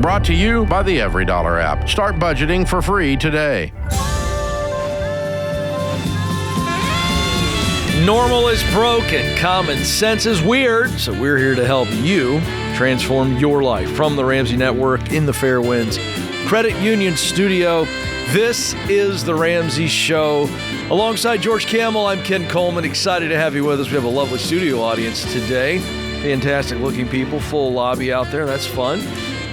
Brought to you by the Every Dollar app. Start budgeting for free today. Normal is broken. Common sense is weird. So we're here to help you transform your life. From the Ramsey Network in the Fairwinds Credit Union Studio, this is The Ramsey Show. Alongside George Kamel, I'm Ken Coleman. Excited to have you with us. We have a lovely studio audience today. Fantastic looking people. Full lobby out there. That's fun.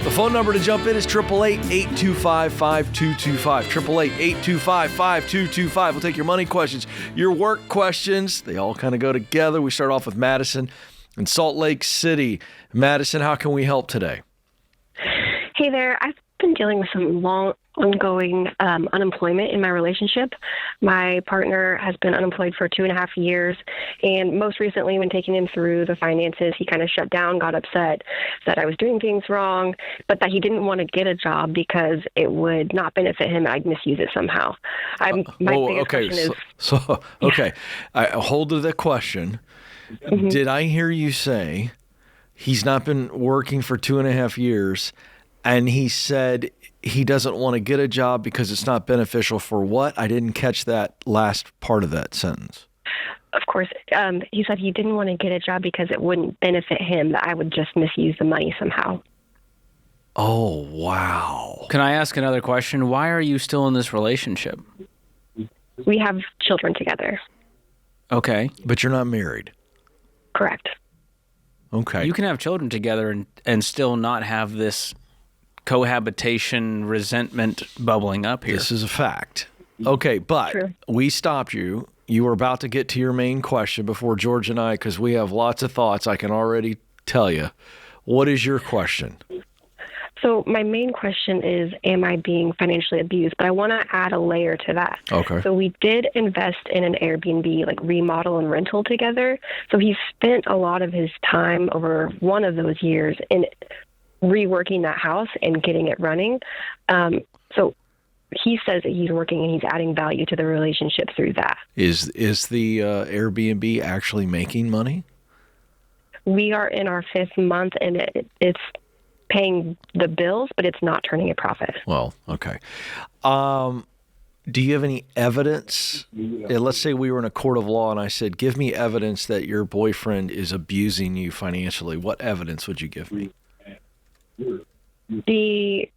The phone number to jump in is 888-825-5225. 888-825-5225. We'll take your money questions, your work questions. They all kind of go together. We start off with Madison in Salt Lake City. Madison, how can we help today? Hey there. I've been dealing with some long ongoing unemployment in my relationship. My partner has been unemployed for 2.5 years, and most recently when taking him through the finances, he kind of shut down, got upset that I was doing things wrong, but that he didn't want to get a job because it would not benefit him and I'd misuse it somehow. Question is... Okay. I hold to the question. Mm-hmm. Did I hear you say he's not been working for 2.5 years and he said he doesn't want to get a job because it's not beneficial for what? I didn't catch that last part of that sentence. Of course. He said he didn't want to get a job because it wouldn't benefit him, that I would just misuse the money somehow. Oh, wow. Can I ask another question? Why are you still in this relationship? We have children together. Okay. But you're not married. Correct. Okay. You can have children together and still not have this cohabitation resentment bubbling up here. This is a fact. Okay, but True. We stopped you. You were about to get to your main question before George and I, because we have lots of thoughts, I can already tell you. What is your question? So my main question is, am I being financially abused? But I want to add a layer to that. Okay. So we did invest in an Airbnb, like remodel and rental together. So he spent a lot of his time over one of those years in reworking that house and getting it running. So he says that he's working and he's adding value to the relationship through that. Is the Airbnb actually making money? We are in our 5th month and it's paying the bills, but it's not turning a profit. Well, okay. Do you have any evidence? Let's say we were in a court of law and I said, give me evidence that your boyfriend is abusing you financially. What evidence would you give me? The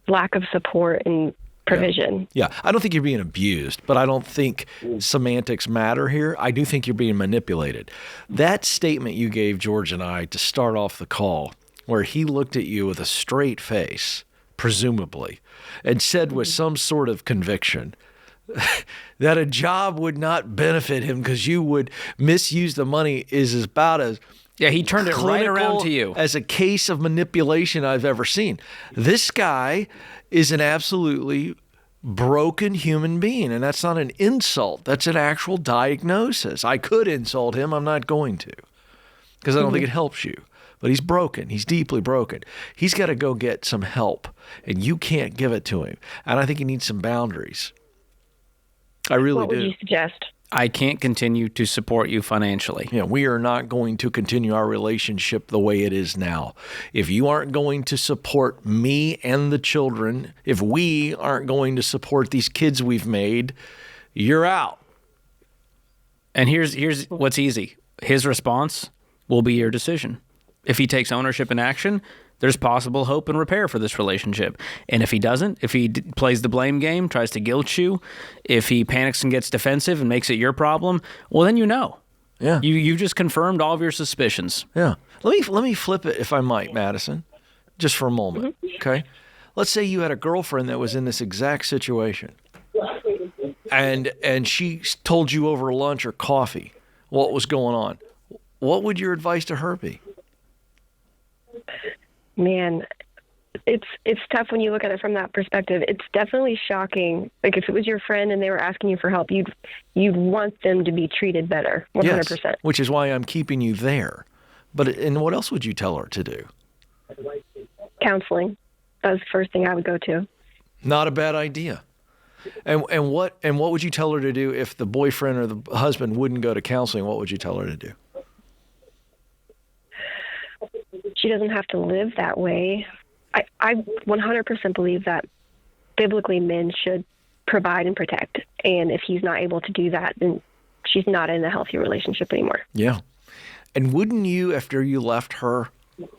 lack of support and provision. Yeah. I don't think you're being abused, but I don't think semantics matter here. I do think you're being manipulated. That statement you gave George and I to start off the call, where he looked at you with a straight face, presumably, and said with some sort of conviction that a job would not benefit him because you would misuse the money, is about as he turned it right around to you. As a case of manipulation I've ever seen. This guy is an absolutely broken human being, and that's not an insult. That's an actual diagnosis. I could insult him. I'm not going to, because I don't think it helps you. But he's broken. He's deeply broken. He's got to go get some help, and you can't give it to him. And I think he needs some boundaries. I really do. What would you suggest? I can't continue to support you financially. Yeah, we are not going to continue our relationship the way it is now. If you aren't going to support me and the children, if we aren't going to support these kids we've made, you're out. And here's what's easy. His response will be your decision. If he takes ownership and action, there's possible hope and repair for this relationship. And if he doesn't, if he plays the blame game, tries to guilt you, if he panics and gets defensive and makes it your problem, well, then you know. Yeah. You just confirmed all of your suspicions. Yeah. Let me flip it, if I might, Madison, just for a moment, okay? Let's say you had a girlfriend that was in this exact situation, and she told you over lunch or coffee what was going on. What would your advice to her be? Man, it's tough when you look at it from that perspective. It's definitely shocking. Like if it was your friend and they were asking you for help, you'd want them to be treated better, 100%. Yes, which is why I'm keeping you there. And what else would you tell her to do? Counseling. That was the first thing I would go to. Not a bad idea. And what would you tell her to do if the boyfriend or the husband wouldn't go to counseling? What would you tell her to do? She doesn't have to live that way. I 100% believe that biblically men should provide and protect. And if he's not able to do that, then she's not in a healthy relationship anymore. Yeah. And wouldn't you, after you left her,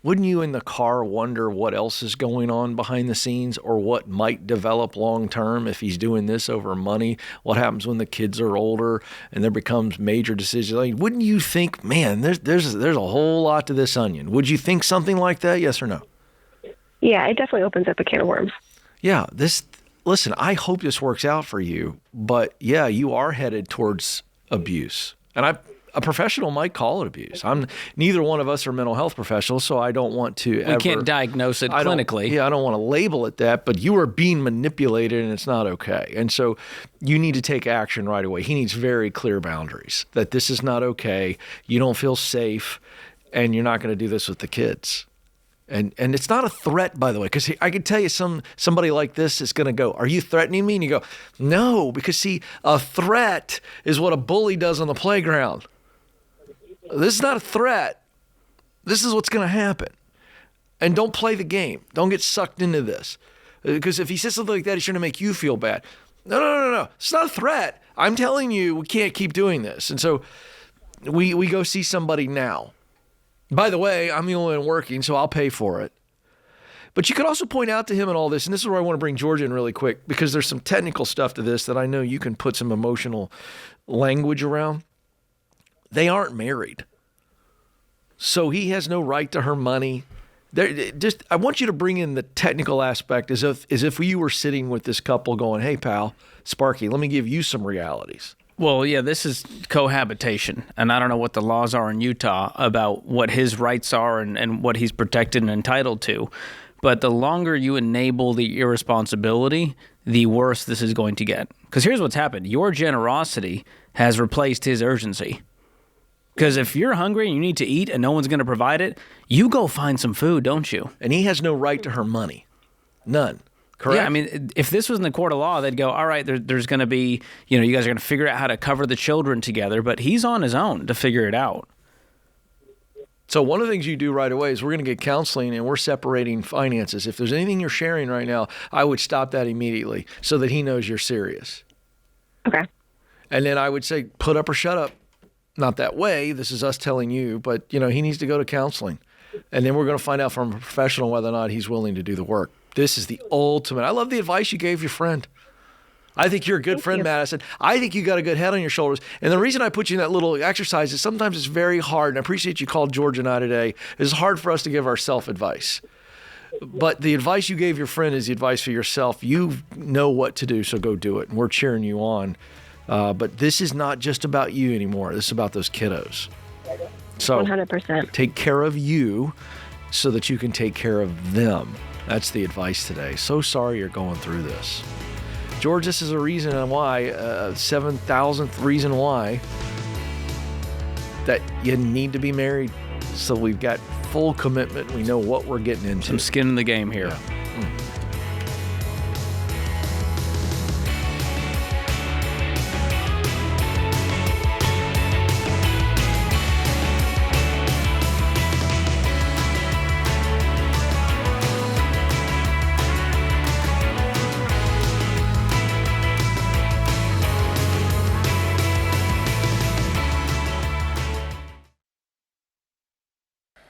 wouldn't you in the car wonder what else is going on behind the scenes or what might develop long term if he's doing this over money? What happens when the kids are older and there becomes major decisions? Like, wouldn't you think, man, there's a whole lot to this onion? Would you think something like that? Yes or no? Yeah, it definitely opens up a can of worms. Yeah, listen, I hope this works out for you, but yeah, you are headed towards abuse. And a professional might call it abuse. Neither one of us are mental health professionals, so I don't want to We can't diagnose it clinically. I don't want to label it that, but you are being manipulated and it's not okay. And so you need to take action right away. He needs very clear boundaries that this is not okay. You don't feel safe and you're not going to do this with the kids. And it's not a threat, by the way, because I can tell you somebody like this is going to go, are you threatening me? And you go, no, because see, a threat is what a bully does on the playground. This is not a threat. This is what's going to happen. And don't play the game. Don't get sucked into this. Because if he says something like that, he's trying to make you feel bad. No. It's not a threat. I'm telling you, we can't keep doing this. And so we go see somebody now. By the way, I'm the only one working, so I'll pay for it. But you could also point out to him in all this, and this is where I want to bring George in really quick, because there's some technical stuff to this that I know you can put some emotional language around. They aren't married. So he has no right to her money. I want you to bring in the technical aspect as if you were sitting with this couple going, hey, pal, Sparky, let me give you some realities. Well, yeah, this is cohabitation, and I don't know what the laws are in Utah about what his rights are and what he's protected and entitled to. But the longer you enable the irresponsibility, the worse this is going to get. Because here's what's happened. Your generosity has replaced his urgency. Because if you're hungry and you need to eat and no one's going to provide it, you go find some food, don't you? And he has no right to her money. None. Correct? Yeah, I mean, if this was in the court of law, they'd go, all right, there's going to be, you guys are going to figure out how to cover the children together, but he's on his own to figure it out. So one of the things you do right away is we're going to get counseling and we're separating finances. If there's anything you're sharing right now, I would stop that immediately so that he knows you're serious. Okay. And then I would say, put up or shut up. Not that way. This is us telling you, but he needs to go to counseling. And then we're going to find out from a professional whether or not he's willing to do the work. This is the ultimate. I love the advice you gave your friend. I think you're a good friend, Madison. I think you got a good head on your shoulders. And the reason I put you in that little exercise is sometimes it's very hard, and I appreciate you called George and I today. It's hard for us to give ourselves advice. But the advice you gave your friend is the advice for yourself. You know what to do, so go do it. And we're cheering you on. But this is not just about you anymore. This is about those kiddos. So 100%. Take care of you so that you can take care of them. That's the advice today. So sorry you're going through this. George, this is a reason why, 7,000th reason why, that you need to be married. So we've got full commitment. We know what we're getting into. Some skin in the game here. Yeah.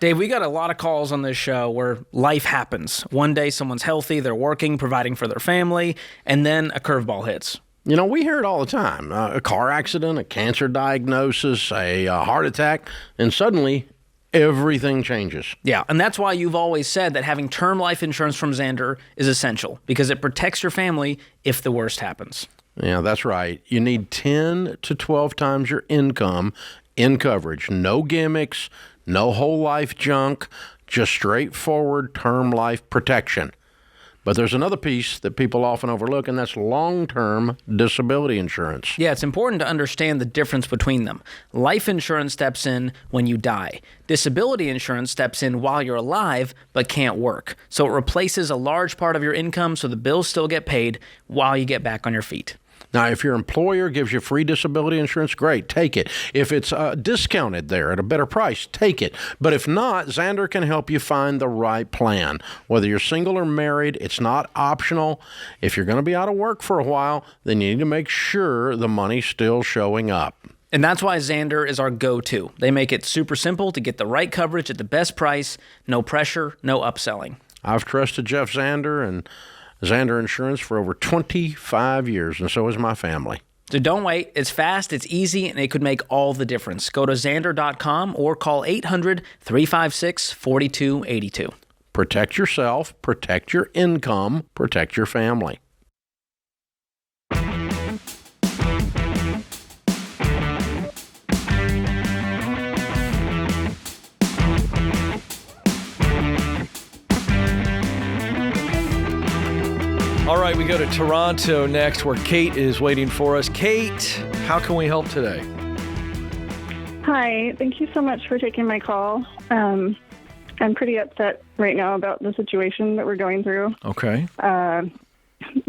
Dave, we got a lot of calls on this show where life happens. One day someone's healthy, they're working, providing for their family, and then a curveball hits. We hear it all the time. A car accident, a cancer diagnosis, a heart attack, and suddenly everything changes. Yeah, and that's why you've always said that having term life insurance from Xander is essential, because it protects your family if the worst happens. Yeah, that's right. You need 10 to 12 times your income in coverage. No gimmicks, no whole life junk, just straightforward term life protection. But there's another piece that people often overlook, and that's long-term disability insurance. Yeah, it's important to understand the difference between them. Life insurance steps in when you die. Disability insurance steps in while you're alive but can't work. So it replaces a large part of your income so the bills still get paid while you get back on your feet. Now, if your employer gives you free disability insurance, great, take it. If it's discounted there at a better price, take it. But if not, Xander can help you find the right plan. Whether you're single or married, it's not optional. If you're going to be out of work for a while, then you need to make sure the money's still showing up. And that's why Xander is our go-to. They make it super simple to get the right coverage at the best price, no pressure, no upselling. I've trusted Jeff Xander and Xander Insurance for over 25 years, and so has my family. So don't wait. It's fast, it's easy, and it could make all the difference. Go to Xander.com or call 800-356-4282. Protect yourself, protect your income, protect your family. All right, we go to Toronto next, where Kate is waiting for us. Kate, how can we help today? Hi, thank you so much for taking my call. I'm pretty upset right now about the situation that we're going through. Okay.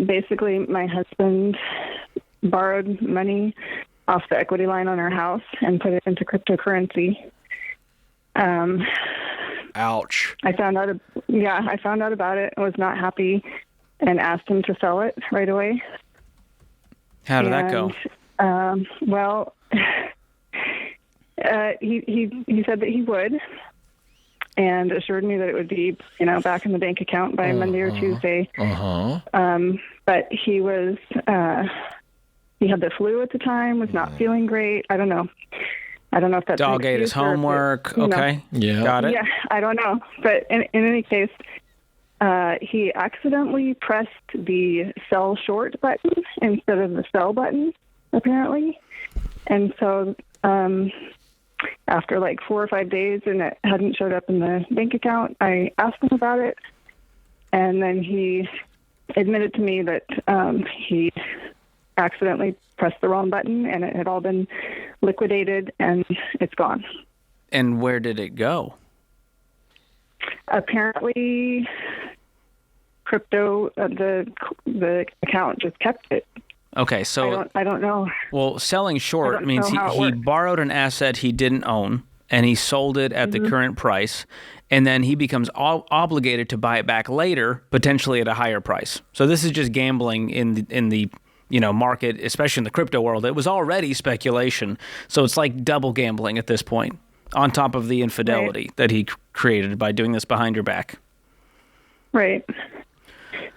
Basically, my husband borrowed money off the equity line on our house and put it into cryptocurrency. Ouch. I found out about it. I was not happy and asked him to sell it right away. How did that go? Well, he said that he would, and assured me that it would be, back in the bank account by Monday or Tuesday. But he was, he had the flu at the time, was not feeling great. I don't know if that's dog ate his homework. Okay. Yeah. Got it. Yeah, I don't know. But in any case, he accidentally pressed the sell short button instead of the sell button, apparently. And so after like 4 or 5 days and it hadn't showed up in the bank account, I asked him about it. And then he admitted to me that he accidentally pressed the wrong button and it had all been liquidated and it's gone. And where did it go? Apparently, crypto, the account just kept it. Okay, so I don't know. Well, selling short means he borrowed an asset he didn't own and he sold it at the current price, and then he becomes obligated to buy it back later, potentially at a higher price. So this is just gambling in the market, especially in the crypto world. It was already speculation, so it's like double gambling at this point, on top of the infidelity that he created by doing this behind your back. Right.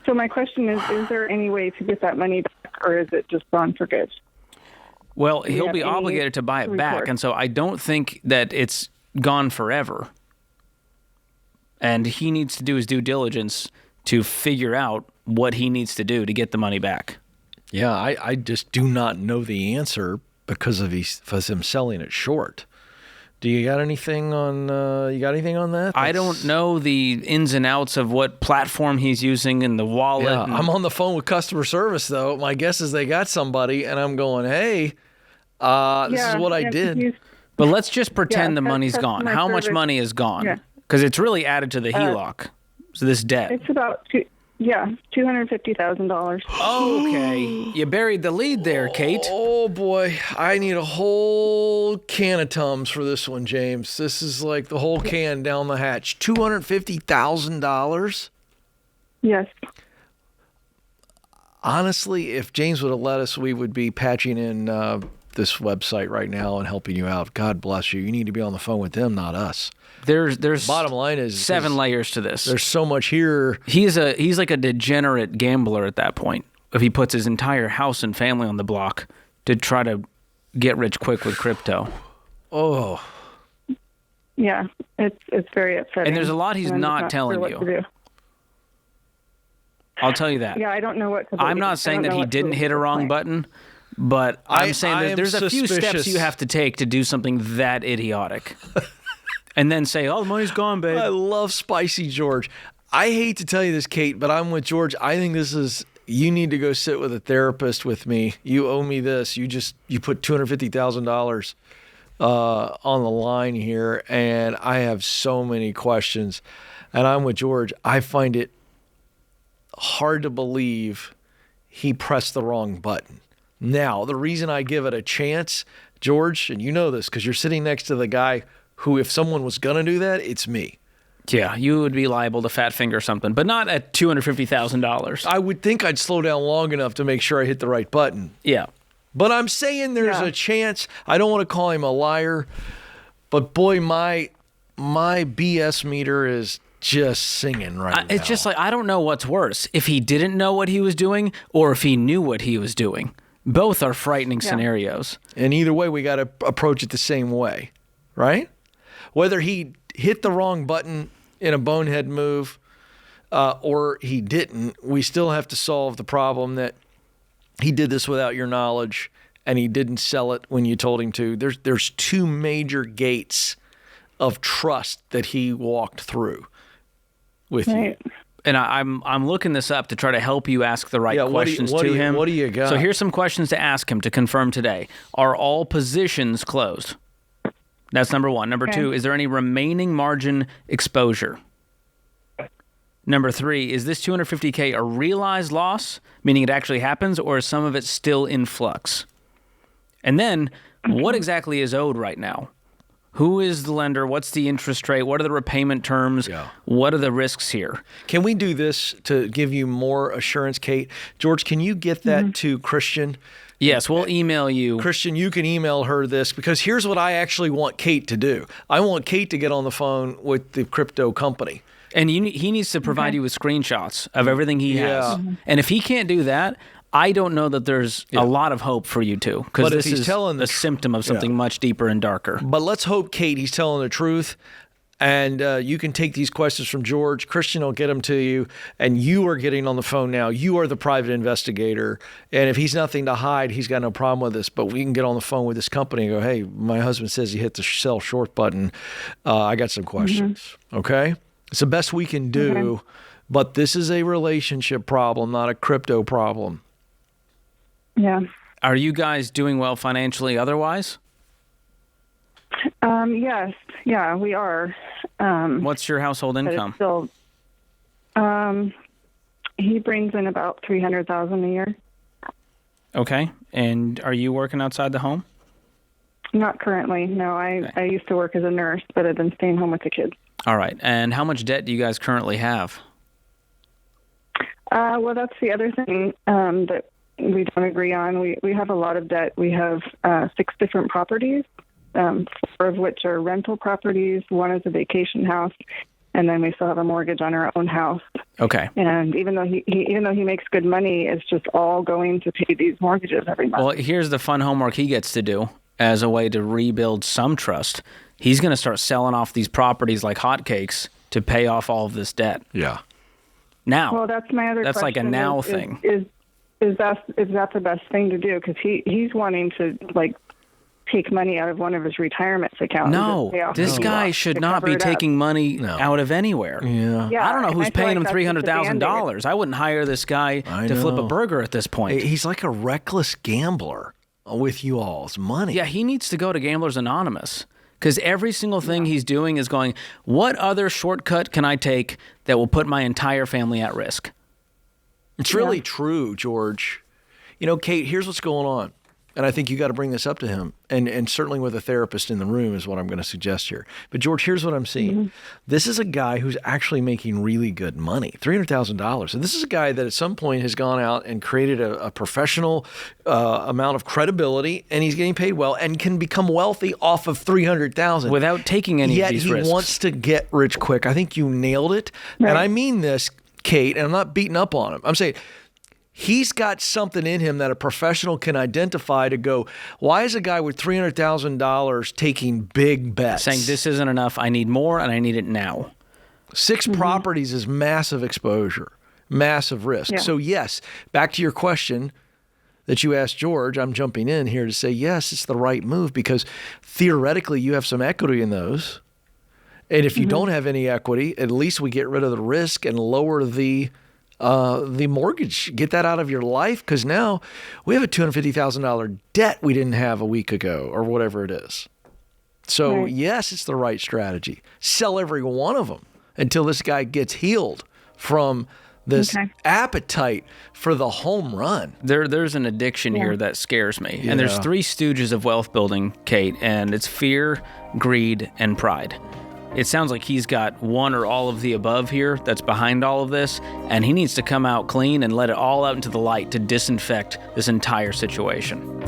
So my question is there any way to get that money back, or is it just gone for good? Well, he'll be obligated to buy it back, and so I don't think that it's gone forever. And he needs to do his due diligence to figure out what he needs to do to get the money back. Yeah, I just do not know the answer because of him selling it short. Do you got anything on that? I don't know the ins and outs of what platform he's using in the wallet. Yeah, I'm on the phone with customer service, though. My guess is they got somebody, and I'm going, hey, this is what I did. But let's just pretend the mon's gone. How much money is gone? Because it's really added to the HELOC, so this debt. It's about $250,000. Okay. You buried the lead there, Kate. Oh, boy. I need a whole can of Tums for this one, James. This is like the whole can down the hatch. $250,000? Yes. Honestly, if James would have let us, we would be patching in this website right now and helping you out. God bless you. You need to be on the phone with them, not us. There's bottom line is 7 layers to this. There's so much here. He's like a degenerate gambler at that point. If he puts his entire house and family on the block to try to get rich quick with crypto. Oh. Yeah, it's very upsetting. And there's a lot he's not telling you. I'll tell you that. Yeah, I don't know what to believe. I'm not saying that he didn't hit a wrong button, but I'm saying that there's a few steps you have to take to do something that idiotic. And then say, oh, the money's gone, babe. I love Spicy George. I hate to tell you this, Kate, but I'm with George. I think you need to go sit with a therapist with me. You owe me this. You put $250,000 on the line here, and I have so many questions. And I'm with George. I find it hard to believe he pressed the wrong button. Now, the reason I give it a chance, George, and you know this because you're sitting next to the guy who, if someone was going to do that, it's me. Yeah, you would be liable to fat finger something, but not at $250,000. I would think I'd slow down long enough to make sure I hit the right button. Yeah. But I'm saying there's a chance. I don't want to call him a liar, but boy, my BS meter is just singing right now. It's just like, I don't know what's worse, if he didn't know what he was doing or if he knew what he was doing. Both are frightening scenarios. And either way, we got to approach it the same way, right? Whether he hit the wrong button in a bonehead move or he didn't, we still have to solve the problem that he did this without your knowledge and he didn't sell it when you told him to. There's two major gates of trust that he walked through with you. And I'm looking this up to try to help you ask the right questions to him. What do you got? So here's some questions to ask him to confirm today. Are all positions closed? That's number one. Number two, is there any remaining margin exposure? Number three, is this $250K a realized loss, meaning it actually happens, or is some of it still in flux? And then, what exactly is owed right now? Who is the lender? What's the interest rate? What are the repayment terms? Yeah. What are the risks here? Can we do this to give you more assurance, Kate? George, can you get that to Christian? Yes, we'll email you. Christian, you can email her this because here's what I actually want Kate to do. I want Kate to get on the phone with the crypto company. And he needs to provide you with screenshots of everything he has. And if he can't do that, I don't know that there's a lot of hope for you two, because this is a symptom of something much deeper and darker. But let's hope, Kate, he's telling the truth. And you can take these questions from George. Christian will get them to you. And you are getting on the phone now. You are the private investigator. And if he's nothing to hide, he's got no problem with this. But we can get on the phone with this company and go, hey, my husband says he hit the sell short button. I got some questions. Okay? It's the best we can do. But this is a relationship problem, not a crypto problem. Yeah. Are you guys doing well financially otherwise? Yes. Yeah, we are. What's your household income? Still, he brings in about $300,000 a year. Okay. And are you working outside the home? Not currently. No, I used to work as a nurse, but I've been staying home with the kids. All right. And how much debt do you guys currently have? Well, that's the other thing that we don't agree on. We have a lot of debt. We have 6 different properties, 4 of which are rental properties. 1 is a vacation house, and then we still have a mortgage on our own house. Okay. And even though he makes good money, it's just all going to pay these mortgages every month. Well, here's the fun homework he gets to do as a way to rebuild some trust. He's going to start selling off these properties like hotcakes to pay off all of this debt. Yeah. Now. Well, that's my other question. That's like a now thing. Is that the best thing to do? Because he's wanting to take money out of one of his retirement accounts. No, this guy should not be taking money out of anywhere. Yeah. I don't know who's paying him $300,000. I wouldn't hire this guy to flip a burger at this point. He's like a reckless gambler with you all's money. Yeah, he needs to go to Gamblers Anonymous, because every single thing he's doing is going, what other shortcut can I take that will put my entire family at risk? It's really true, George. You know, Kate, here's what's going on. And I think you got to bring this up to him. And certainly with a therapist in the room is what I'm going to suggest here. But George, here's what I'm seeing. This is a guy who's actually making really good money, $300,000. And this is a guy that at some point has gone out and created a professional amount of credibility, and he's getting paid well and can become wealthy off of $300,000 without taking any of these risks. Yet he wants to get rich quick. I think you nailed it. Right. And I mean this, Kate, and I'm not beating up on him. I'm saying he's got something in him that a professional can identify to go, why is a guy with $300,000 taking big bets? Saying this isn't enough, I need more, and I need it now. 6 properties is massive exposure, massive risk. Yeah. So yes, back to your question that you asked George, I'm jumping in here to say, yes, it's the right move because theoretically you have some equity in those. And if you don't have any equity, at least we get rid of the risk and lower the mortgage. Get that out of your life, because now we have a $250,000 debt we didn't have a week ago or whatever it is. So yes, it's the right strategy. Sell every one of them until this guy gets healed from this Okay. appetite for the home run. There's an addiction here that scares me. And there's Yeah. 3 stooges of wealth building, Kate, and it's fear, greed, and pride. It sounds like he's got one or all of the above here that's behind all of this, and he needs to come out clean and let it all out into the light to disinfect this entire situation.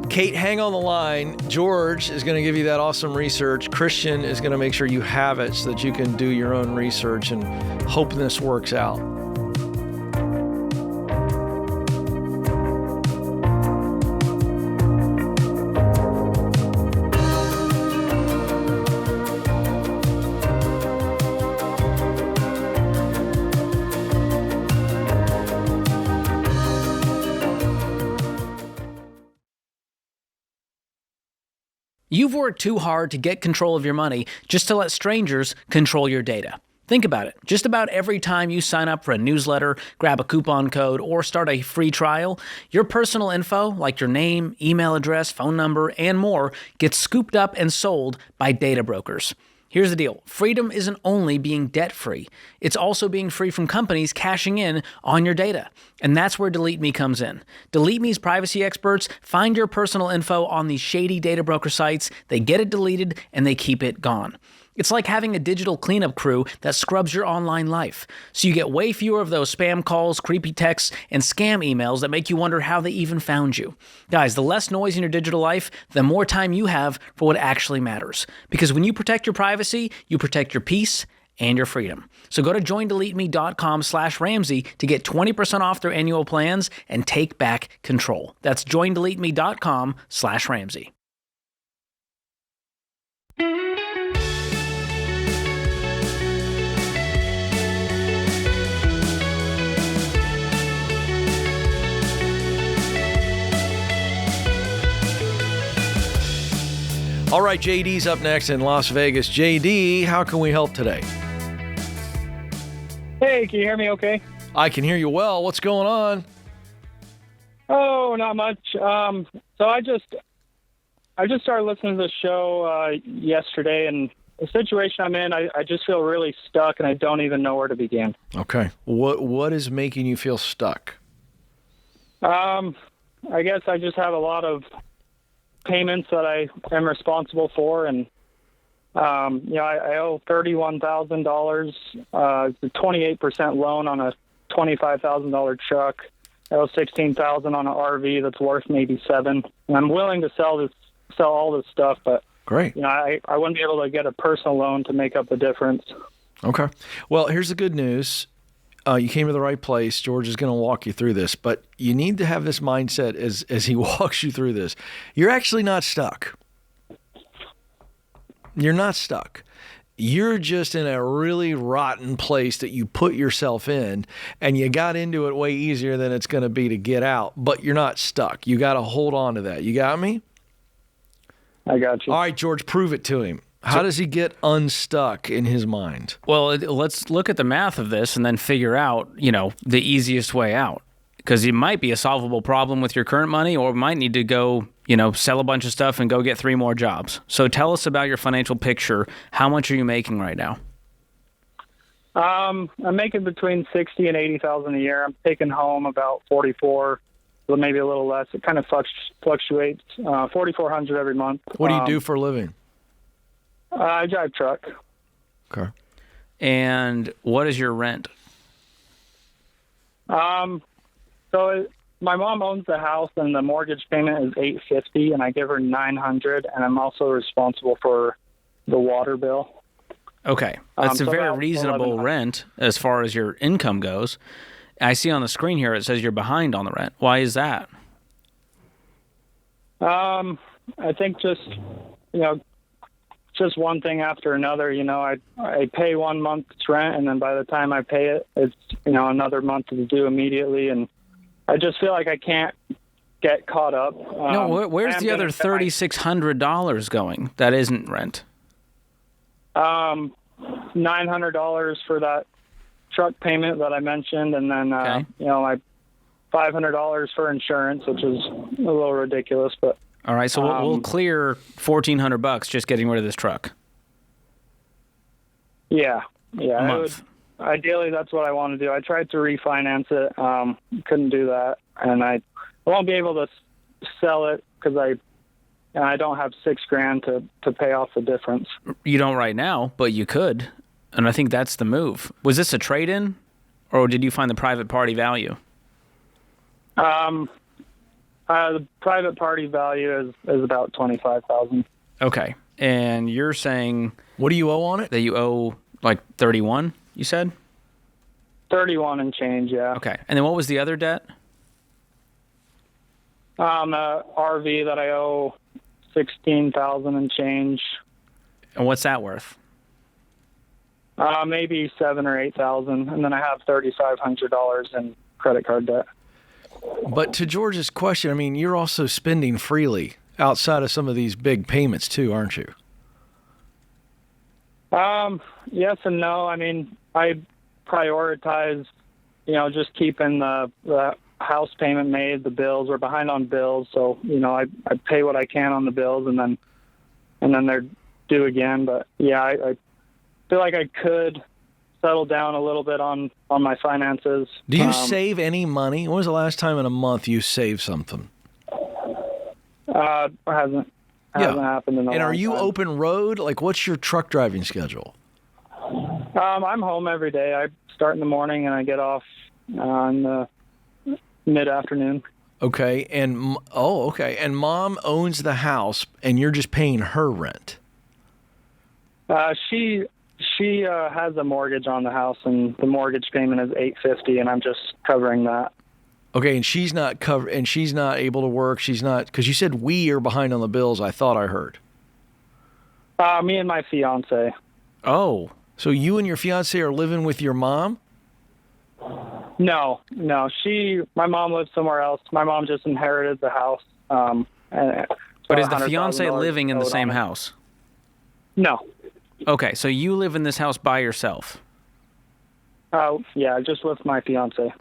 Kate, hang on the line. George is going to give you that awesome research. Christian is going to make sure you have it so that you can do your own research and hope this works out. You've worked too hard to get control of your money just to let strangers control your data. Think about it. Just about every time you sign up for a newsletter, grab a coupon code, or start a free trial, your personal info, like your name, email address, phone number, and more, gets scooped up and sold by data brokers. Here's the deal. Freedom isn't only being debt-free. It's also being free from companies cashing in on your data. And that's where Delete Me comes in. Delete Me's privacy experts find your personal info on these shady data broker sites, they get it deleted, and they keep it gone. It's like having a digital cleanup crew that scrubs your online life. So you get way fewer of those spam calls, creepy texts, and scam emails that make you wonder how they even found you. Guys, the less noise in your digital life, the more time you have for what actually matters. Because when you protect your privacy, you protect your peace and your freedom. So go to joindeleteme.com/Ramsey to get 20% off their annual plans and take back control. That's joindeleteme.com/Ramsey. All right, JD's up next in Las Vegas. JD, how can we help today? Hey, can you hear me okay? I can hear you well. What's going on? Oh, not much. So I just started listening to the show yesterday, and the situation I'm in, I just feel really stuck, and I don't even know where to begin. Okay. What is making you feel stuck? I guess I just have a lot of payments that I am responsible for, and I owe $31,000. It's a 28% loan on a $25,000 truck. I owe $16,000 on an RV that's worth maybe $7,000. And I'm willing to sell all this stuff, but Great. I wouldn't be able to get a personal loan to make up the difference. Okay. Well, here's the good news. You came to the right place. George is going to walk you through this, but you need to have this mindset as he walks you through this. You're actually not stuck. You're not stuck. You're just in a really rotten place that you put yourself in, and you got into it way easier than it's going to be to get out, but you're not stuck. You got to hold on to that. You got me? I got you. All right, George, prove it to him. How does he get unstuck in his mind? Well, let's look at the math of this and then figure out, the easiest way out. Because it might be a solvable problem with your current money, or might need to go, sell a bunch of stuff and go get 3 more jobs. So tell us about your financial picture. How much are you making right now? I'm making between $60,000 and $80,000 a year. I'm taking home about 44, well, maybe a little less. It kind of fluctuates. $4,400 every month. What do you do for a living? I drive truck. Okay. And what is your rent? My mom owns the house, and the mortgage payment is $850, and I give her $900, and I'm also responsible for the water bill. Okay, that's a so very about reasonable rent as far as your income goes. I see on the screen here it says you're behind on the rent. Why is that? I think just one thing after another. I pay 1 month's rent, and then by the time I pay it, it's another month is due immediately, and I just feel like I can't get caught up. No, where's the other $3,600 going that isn't rent? $900 for that truck payment that I mentioned, and then Okay. my $500 for insurance, which is a little ridiculous, but. All right, so we'll clear $1,400 just getting rid of this truck. Yeah, A month. ideally, that's what I want to do. I tried to refinance it, couldn't do that, and I won't be able to sell it because I don't have $6,000 to pay off the difference. You don't right now, but you could, and I think that's the move. Was this a trade-in, or did you find the private party value? The private party value is about $25,000. Okay, and you're saying What do you owe on it? that you owe like 31. You said 31 and change, yeah. okay, and then what was the other debt? RV that I owe $16,000 and change. And what's that worth? Maybe $7,000 or $8,000, and then I have $3,500 in credit card debt. But to George's question, I mean, you're also spending freely outside of some of these big payments too, aren't you? Yes and no. I mean, I prioritize, just keeping the house payment made, the bills. We're behind on bills, so I pay what I can on the bills, and then they're due again. But yeah, I feel like I could settle down a little bit on my finances. Do you save any money? When was the last time in a month you saved something? Hasn't happened in a long And are you time. open road? Like, what's your truck driving schedule? I'm home every day. I start in the morning and I get off in the mid-afternoon. Okay, and okay, and mom owns the house, and you're just paying her rent. She has a mortgage on the house, and the mortgage payment is $850, and I'm just covering that. Okay, and she's not and she's not able to work. She's not, because you said we are behind on the bills. I thought I heard. Me and my fiance. Oh, so you and your fiance are living with your mom? No. My mom lives somewhere else. My mom just inherited the house. but is the fiance $100,000 living in the owed same on it. house? No. Okay, so you live in this house by yourself. Yeah, just with my fiance.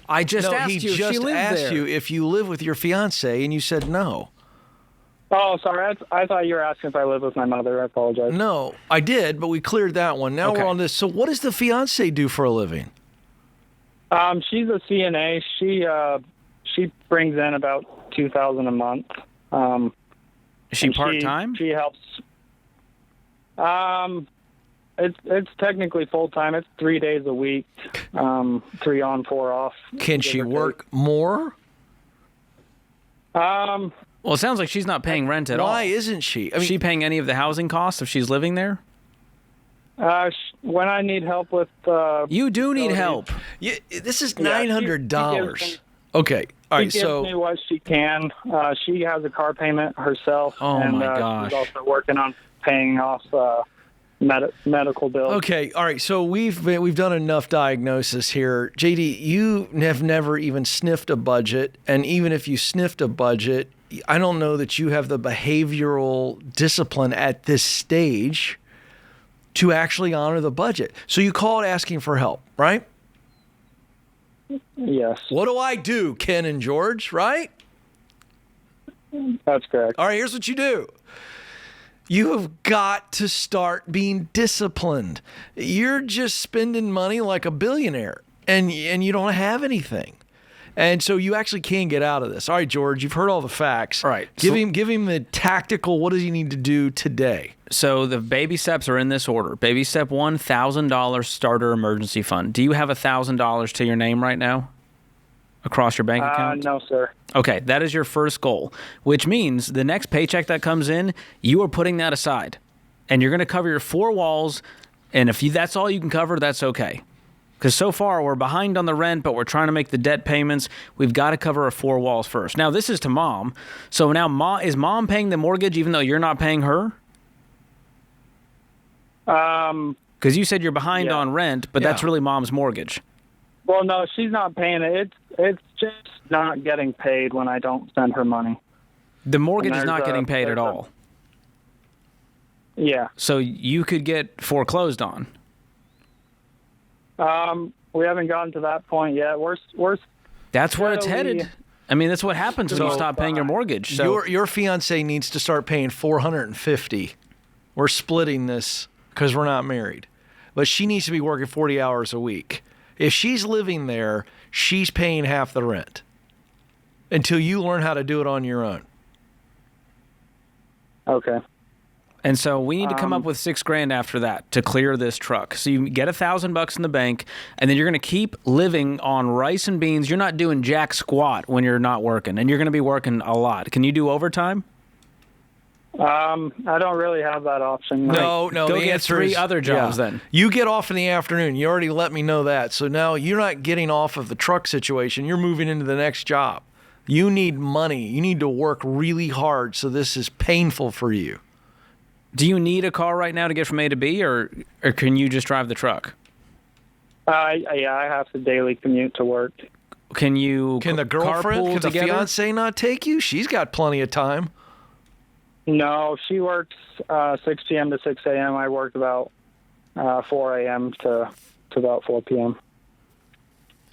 I just No, asked he you if just she lived asked there. you if you live with your fiance, and you said no. Oh, sorry. I thought you were asking if I live with my mother. I apologize. No, I did, but we cleared that one. Now Okay. we're on this. So what does the fiance do for a living? She's a CNA. She brings in about $2,000 a month. Is she and part-time? She helps. It's technically full time. It's 3 days a week, 3 on, 4 off. Can give she or take. work more? Well, it sounds like she's not paying rent at all. Why isn't she? I Is mean, she paying any of the housing costs if she's living there? When I need help with, You do need help. this is Yeah, she $900. gives me- Okay, all she right. gives So me what she can. She has a car payment herself, Oh, and my gosh. she's also working on paying off medical bills. okay, all right. So we've done enough diagnosis here. JD, you have never even sniffed a budget, and even if you sniffed a budget, I don't know that you have the behavioral discipline at this stage to actually honor the budget. So you called asking for help, right? Yes, What do I do, Ken and George, right? that's correct. All right, here's what you do. You have got to start being disciplined. You're just spending money like a billionaire, and you don't have anything. And so you actually can get out of this. All right, George, you've heard all the facts. All right. Give him the tactical, what does he need to do today? So the baby steps are in this order. Baby step 1, $1,000 starter emergency fund. Do you have $1,000 to your name right now across your bank account? No, sir. Okay, that is your first goal, which means the next paycheck that comes in, you are putting that aside. And you're going to cover your 4 walls, and if that's all you can cover, that's okay. Because so far, we're behind on the rent, but we're trying to make the debt payments. We've got to cover our 4 walls first. Now, this is to mom. So now, is mom paying the mortgage even though you're not paying her? Because you said you're behind Yeah. on rent, but that's Yeah. really mom's mortgage. Well, no, she's not paying it. It's just not getting paid when I don't send her money. The mortgage is there's not a- getting paid at there's a- all. Yeah. So you could get foreclosed on. We haven't gotten to that point yet. We're That's where it's steadily- headed. I mean, that's what happens when you So, stop paying your mortgage. So Your fiance needs to start paying $450. We're splitting this because we're not married. but she needs to be working 40 hours a week. If she's living there, she's paying half the rent until you learn how to do it on your own. Okay. And so we need to come up with $6,000 after that to clear this truck. So you get $1,000 in the bank, and then you're going to keep living on rice and beans. You're not doing jack squat when you're not working, and you're going to be working a lot. Can you do overtime? I don't really have that option. No. Go the get answer 3 is, other jobs then. You get off in the afternoon. You already let me know that. So now you're not getting off of the truck situation. You're moving into the next job. You need money. You need to work really hard. So this is painful for you. Do you need a car right now to get from A to B, or can you just drive the truck? I have to daily commute to work. Can the girlfriend, carpool can the together? fiance not take you? She's got plenty of time. No, she works 6 p.m. to 6 a.m. I work about 4 a.m. to about 4 p.m.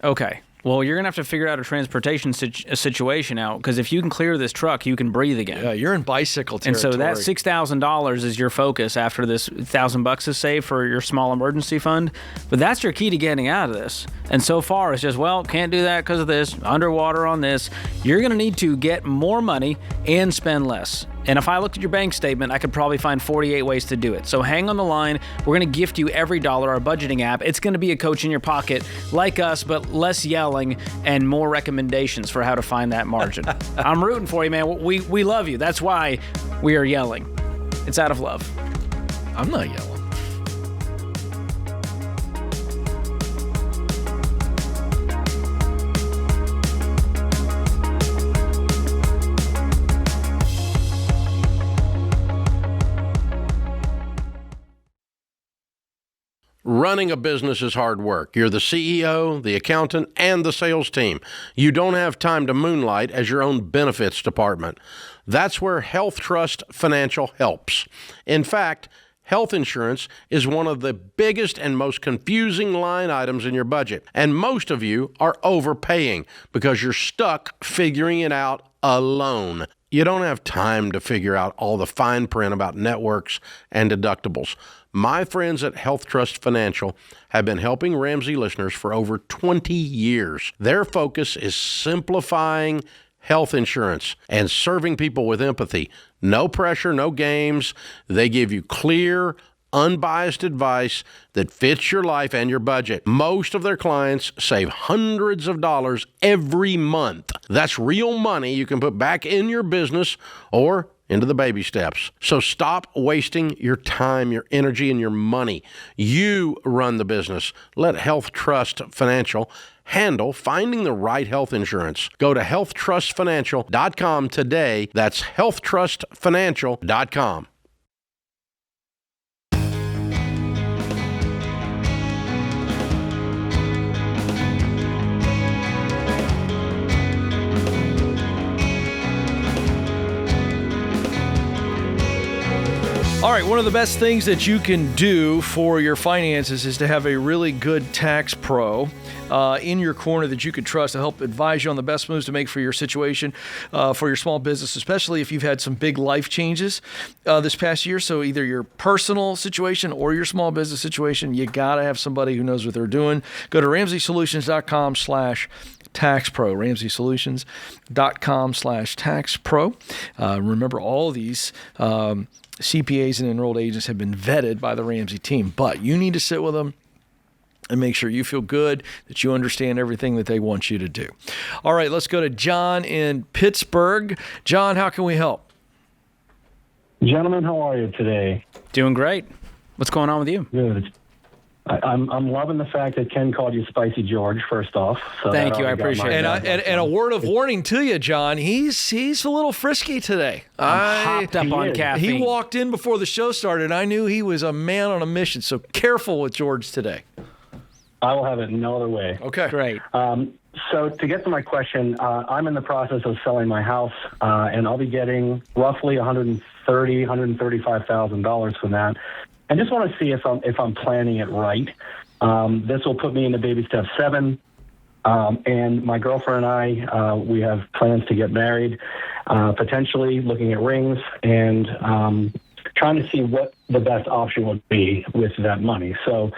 Okay. Well, you're going to have to figure out a transportation situation out, because if you can clear this truck, you can breathe again. Yeah, you're in bicycle And territory. so that $6,000 is your focus after this $1,000 is saved for your small emergency fund. But that's your key to getting out of this. And so far, it's just, well, can't do that because of this, underwater on this. You're going to need to get more money and spend less. And if I looked at your bank statement, I could probably find 48 ways to do it. So hang on the line. We're going to gift you every dollar, our budgeting app. It's going to be a coach in your pocket, like us, but less yelling and more recommendations for how to find that margin. I'm rooting for you, man. We love you. That's why we are yelling. It's out of love. I'm not yelling. Running a business is hard work. You're the CEO, the accountant, and the sales team. You don't have time to moonlight as your own benefits department. That's where Health Trust Financial helps. In fact, health insurance is one of the biggest and most confusing line items in your budget. And most of you are overpaying because you're stuck figuring it out alone. You don't have time to figure out all the fine print about networks and deductibles. My friends at Health Trust Financial have been helping Ramsey listeners for over 20 years. Their focus is simplifying health insurance and serving people with empathy. No pressure, no games. They give you clear, unbiased advice that fits your life and your budget. Most of their clients save hundreds of dollars every month. That's real money you can put back in your business or into the baby steps. So stop wasting your time, your energy, and your money. You run the business. Let Health Trust Financial handle finding the right health insurance. Go to healthtrustfinancial.com today. That's healthtrustfinancial.com. All right, one of the best things that you can do for your finances is to have a really good tax pro in your corner that you can trust to help advise you on the best moves to make for your situation, for your small business, especially if you've had some big life changes this past year. So either your personal situation or your small business situation, you got to have somebody who knows what they're doing. Go to RamseySolutions.com/tax pro, RamseySolutions.com/tax pro. Remember, all these CPAs and enrolled agents have been vetted by the Ramsey team, but you need to sit with them and make sure you feel good, that you understand everything that they want you to do. All right, let's go to John in Pittsburgh. John, how can we help? Gentlemen, how are you today? Doing great. What's going on with you? Good. I'm loving the fact that Ken called you Spicy George, first off. So Thank you. I appreciate it. And a word of warning to you, John. He's a little frisky today. I'm hopped up on caffeine. He walked in before the show started, and I knew he was a man on a mission. So careful with George today. I will have it no other way. Okay. Great. So to get to my question, I'm in the process of selling my house, and I'll be getting roughly $135,000 from that. I just want to see if I'm planning it right. This will put me into baby step 7, and my girlfriend and I, we have plans to get married, potentially looking at rings and trying to see what the best option would be with that money. So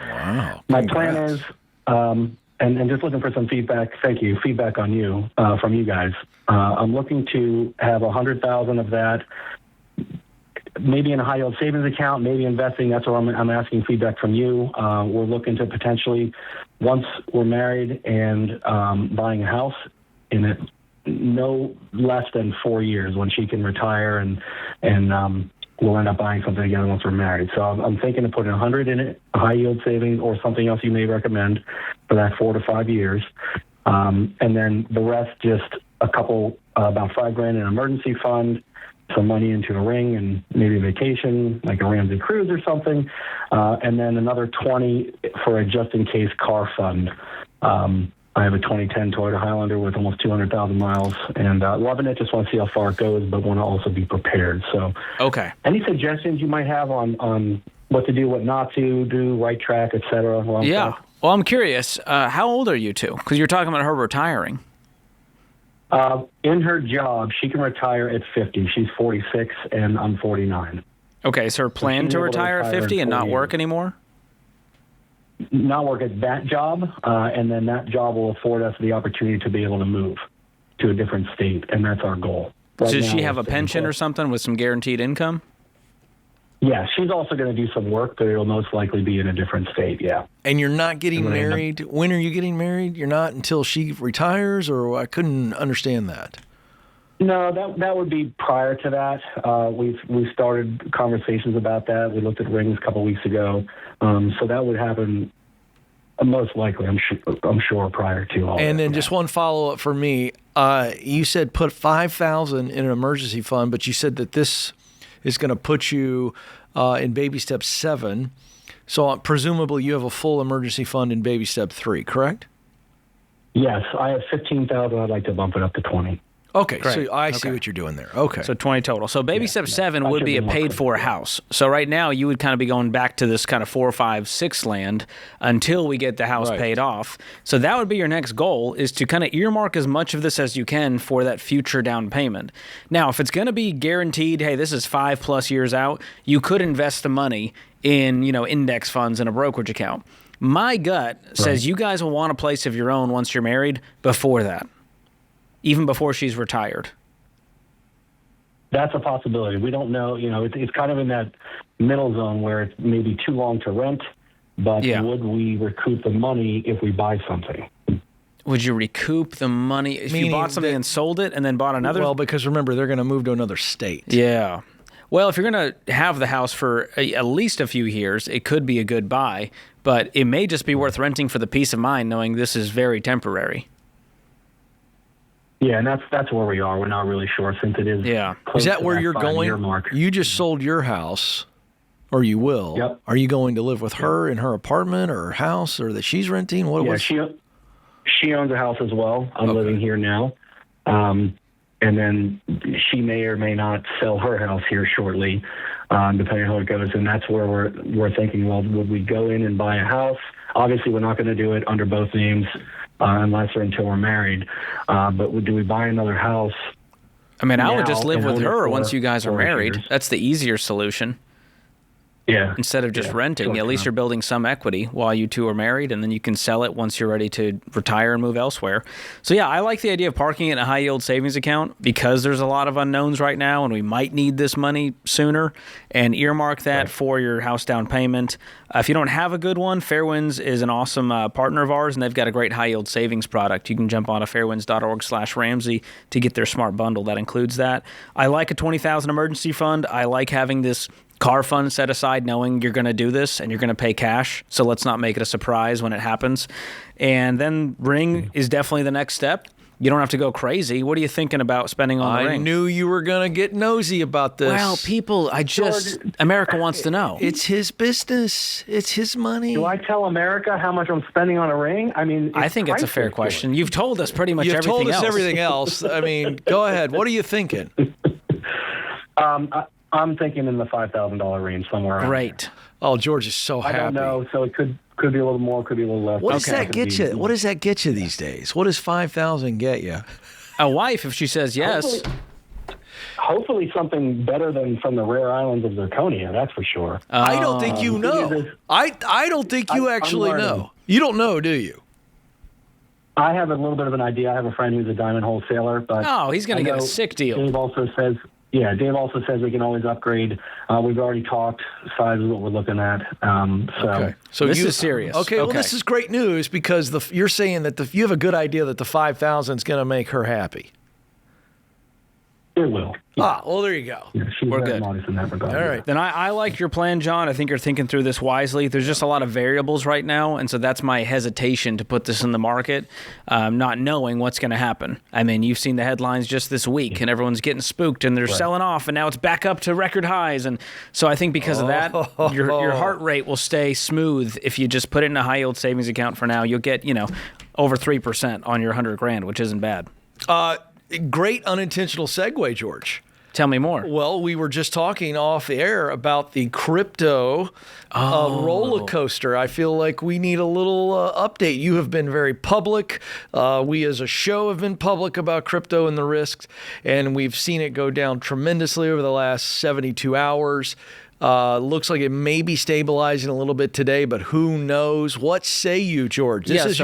my plan is, and just looking for some feedback. Thank you. Feedback on you from you guys. I'm looking to have 100,000 of that, maybe in a high yield savings account, maybe investing. That's where I'm asking feedback from you. We're looking to potentially, once we're married and buying a house in it, no less than 4 years when she can retire and we'll end up buying something together once we're married. So I'm thinking of putting 100 in it, a high yield savings or something else you may recommend for that 4 to 5 years. And then the rest, just a couple, about $5,000 in an emergency fund, some money into a ring and maybe a vacation, like a Ramsey cruise or something. And then another 20 for a just in case car fund. I have a 2010 Toyota Highlander with almost 200,000 miles and loving it. Just want to see how far it goes, but want to also be prepared. So, okay. Any suggestions you might have on what to do, what not to do, right track, et cetera? Yeah. Well, I'm curious. How old are you two? Because you're talking about her retiring. In her job, she can retire at 50. She's 46, and I'm 49. Okay, so her plan to retire at 50 and not work anymore? Not work at that job, and then that job will afford us the opportunity to be able to move to a different state, and that's our goal. Right. Does she have a pension or something with some guaranteed income? Yeah, she's also going to do some work, but it'll most likely be in a different state, yeah. And you're not getting married? When are you getting married? You're not until she retires, or I couldn't understand that. No, that would be prior to that. We've started conversations about that. We looked at rings a couple of weeks ago. So that would happen most likely, I'm sure, prior to all that. And then just one follow-up for me. You said put $5,000 in an emergency fund, but you said that this is going to put you in baby step 7. So presumably you have a full emergency fund in baby step 3, correct? Yes, I have 15,000. I'd like to bump it up to 20. Okay, great. So I see what you're doing there. Okay. So 20 total. So baby step 7 would be a paid-for house. So right now you would kind of be going back to this kind of 4, 5, 6 land until we get the house paid off. So that would be your next goal, is to kind of earmark as much of this as you can for that future down payment. Now, if it's going to be guaranteed, hey, this is 5+ years out, you could invest the money in, index funds in a brokerage account. My gut says you guys will want a place of your own once you're married before that. Even before she's retired. That's a possibility. We don't know. It's kind of in that middle zone where it's maybe too long to rent, but would we recoup the money if we buy something? Would you recoup the money if you bought something and sold it and then bought another? Well, because remember, they're going to move to another state. Yeah. Well, if you're going to have the house for at least a few years, it could be a good buy, but it may just be worth renting for the peace of mind knowing this is very temporary. Yeah, and that's where we are. We're not really sure since it is. Yeah. Is that where you're going? Mark. You just sold your house, or you will. Yep. Are you going to live with her in her apartment or house, or that she's renting? She owns a house as well. I'm living here now. And then she may or may not sell her house here shortly, depending on how it goes. And that's where we're thinking, well, would we go in and buy a house? Obviously, we're not going to do it under both names. Unless or until we're married. But do we buy another house? I mean, I would just live with her once you guys are married. Years. That's the easier solution. Yeah. Instead of just renting, at least you're building some equity while you two are married, and then you can sell it once you're ready to retire and move elsewhere. So yeah, I like the idea of parking it in a high yield savings account because there's a lot of unknowns right now, and we might need this money sooner. And earmark that for your house down payment. If you don't have a good one, Fairwinds is an awesome partner of ours, and they've got a great high yield savings product. You can jump on to fairwinds.org/Ramsey to get their smart bundle that includes that. I like a $20,000 emergency fund. I like having this car fund set aside knowing you're going to do this and you're going to pay cash. So let's not make it a surprise when it happens. And then ring is definitely the next step. You don't have to go crazy. What are you thinking about spending on the ring? I knew you were going to get nosy about this. Well, people, America wants to know. It's his business. It's his money. Do I tell America how much I'm spending on a ring? I mean, I think it's a fair question. You've told us pretty much everything else. You've told us everything else. I mean, go ahead. What are you thinking? I'm thinking in the $5,000 range somewhere around Great. there. Oh, George is so happy. I don't know, so it could be a little more, could be a little less. What does that get you? What does that get you these days? What does $5,000 get you? A wife, if she says yes. Hopefully something better than from the rare islands of Zirconia, that's for sure. I don't think you know. I don't think you actually know. You don't know, do you? I have a little bit of an idea. I have a friend who's a diamond wholesaler, but he's going to get a sick deal. Dave also says we can always upgrade. We've already talked. Size is what we're looking at. So this is serious. Okay, well, this is great news because you're saying that you have a good idea that the 5,000 is going to make her happy. It will. Ah, well, there you go. Yeah, she's We're very good. modest in that regard. All right. Then I like your plan, John. I think you're thinking through this wisely. There's just a lot of variables right now, and so that's my hesitation to put this in the market, not knowing what's going to happen. I mean, you've seen the headlines just this week, and everyone's getting spooked, and they're selling off, and now it's back up to record highs. And so I think because of that, your heart rate will stay smooth if you just put it in a high-yield savings account for now. You'll get, over 3% on your $100,000, which isn't bad. Great unintentional segue, George. Tell me more. Well, we were just talking off the air about the crypto roller coaster. I feel like we need a little update. You have been very public. We as a show have been public about crypto and the risks, and we've seen it go down tremendously over the last 72 hours. Looks like it may be stabilizing a little bit today, but who knows? What say you, George? This is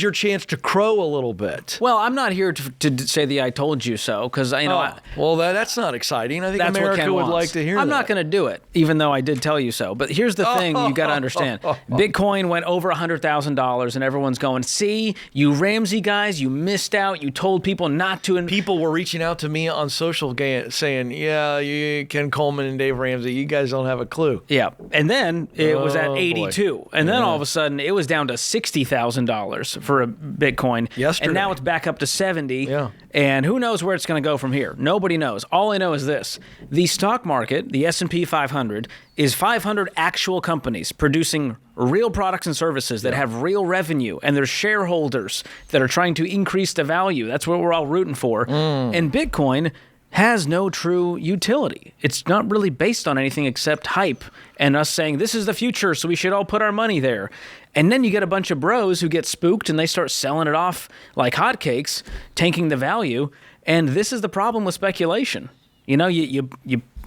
your chance to crow a little bit. Well, I'm not here to say the "I told you so" because that's not exciting. I think that's America would like to hear that. I'm not going to do it, even though I did tell you so. But here's the thing you got to understand. Bitcoin went over $100,000, and everyone's going, see, you Ramsey guys, you missed out. You told people not to. And people were reaching out to me on social saying, yeah, you Ken Coleman and Dave Ramsey, you guys don't have a clue. Yeah. And then it was at 82. Boy. And then all of a sudden, it was down to $60,000 for a Bitcoin. Yesterday. And now it's back up to 70. Yeah. And who knows where it's going to go from here? Nobody knows. All I know is this. The stock market, the S&P 500, is 500 actual companies producing real products and services that have real revenue, and there's shareholders that are trying to increase the value. That's what we're all rooting for. And Bitcoin has no true utility. It's not really based on anything except hype and us saying, this is the future, so we should all put our money there. And then you get a bunch of bros who get spooked and they start selling it off like hotcakes, tanking the value. And this is the problem with speculation. You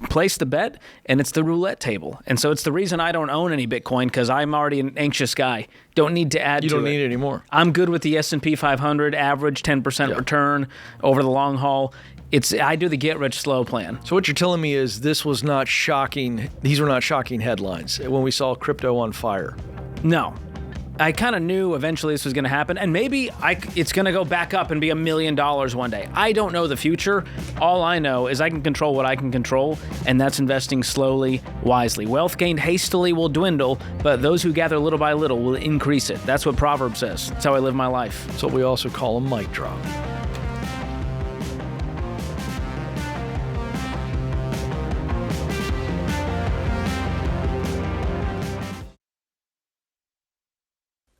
place the bet, and it's the roulette table. And so it's the reason I don't own any Bitcoin, because I'm already an anxious guy. Don't need to add to it. You don't need it anymore. I'm good with the S&P 500, average 10% return over the long haul. I do the get-rich-slow plan. So what you're telling me is this was not shocking. These were not shocking headlines when we saw crypto on fire. No. I kind of knew eventually this was going to happen, and maybe it's going to go back up and be $1 million one day. I don't know the future. All I know is I can control what I can control, and that's investing slowly, wisely. Wealth gained hastily will dwindle, but those who gather little by little will increase it. That's what Proverbs says. That's how I live my life. That's what we also call a mic drop.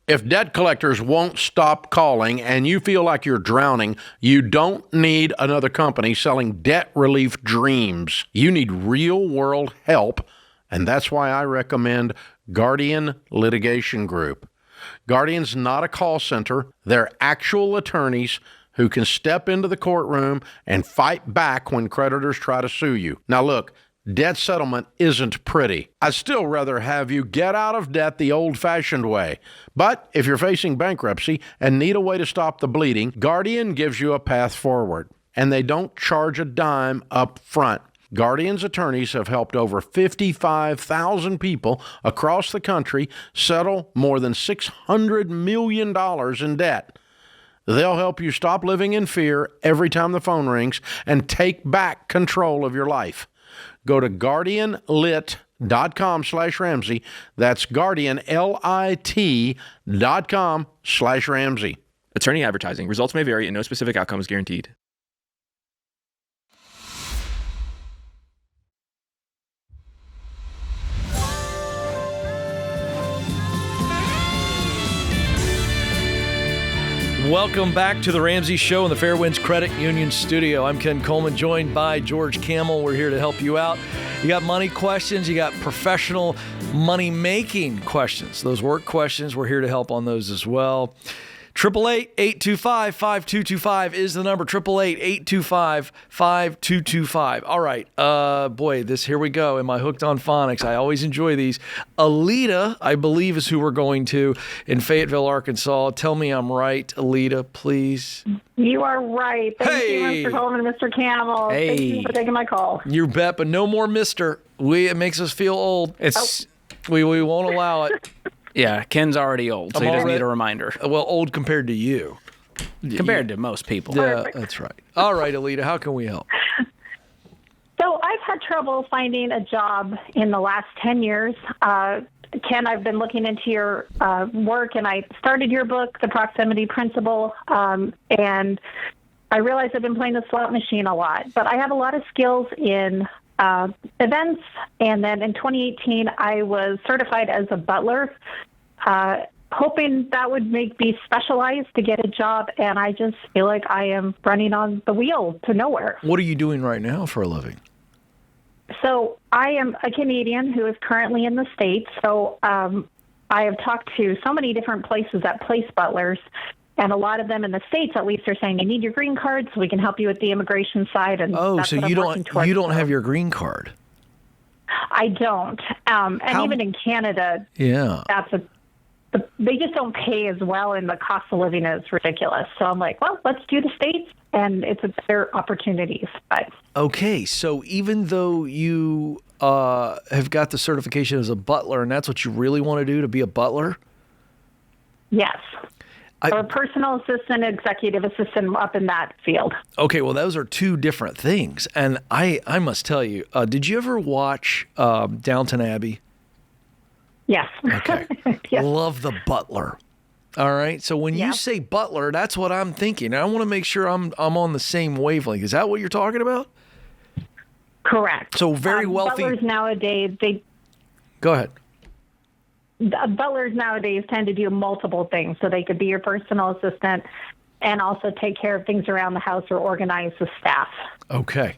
If debt collectors won't stop calling and you feel like you're drowning, you don't need another company selling debt relief dreams. You need real-world help, and that's why I recommend Guardian Litigation Group. Guardian's not a call center. They're actual attorneys who can step into the courtroom and fight back when creditors try to sue you. Now look, debt settlement isn't pretty. I'd still rather have you get out of debt the old-fashioned way. But if you're facing bankruptcy and need a way to stop the bleeding, Guardian gives you a path forward. And they don't charge a dime up front. Guardian's attorneys have helped over 55,000 people across the country settle more than $600 million in debt. They'll help you stop living in fear every time the phone rings and take back control of your life. Go to guardianlit.com/Ramsey. That's guardianlit.com/Ramsey. Attorney advertising. Results may vary and no specific outcome is guaranteed. Welcome back to the Ramsey Show in the Fairwinds Credit Union studio. I'm Ken Coleman, joined by George Kamel. We're here to help you out. You got money questions, you got professional money-making questions. Those work questions, we're here to help on those as well. 888-825-5225 is the number. 888-825-5225. All right. Boy, here we go. Am I hooked on phonics? I always enjoy these. Alita, I believe, is who we're going to in Fayetteville, Arkansas. Tell me I'm right, Alita, please. You are right. Thank you, Mr. Coleman and Mr. Kamel. Hey. Thank you for taking my call. You bet, but no more Mister. It makes us feel old. We won't allow it. Yeah, Ken's already old, so he doesn't need a reminder. Well, old compared to you. Compared to most people. Yeah, that's right. All right, Alita, how can we help? So I've had trouble finding a job in the last 10 years. Ken, I've been looking into your work, and I started your book, The Proximity Principle, and I realized I've been playing the slot machine a lot. But I have a lot of skills in events, and then in 2018, I was certified as a butler, hoping that would make me specialized to get a job, and I just feel like I am running on the wheel to nowhere. What are you doing right now for a living? So I am a Canadian who is currently in the States, so I have talked to so many different places that place butlers, and a lot of them in the States, at least, are saying, I need your green card so we can help you with the immigration side. And that's so what you I'm don't have your green card? I don't. And even in Canada, they just don't pay as well, and the cost of living is ridiculous. So I'm like, well, let's do the States, and it's a better opportunities. But okay, so even though you have got the certification as a butler, and that's what you really want to do, to be a butler? Yes. Or a personal assistant, executive assistant, up in that field. Okay, well, those are two different things. And I must tell you, did you ever watch Downton Abbey? Yes. Okay. Yes. Love the butler. All right. So when you say butler, that's what I'm thinking. I want to make sure I'm on the same wavelength. Is that what you're talking about? Correct. So very wealthy. Butlers nowadays, Go ahead. Butlers nowadays tend to do multiple things. So they could be your personal assistant and also take care of things around the house or organize the staff. Okay.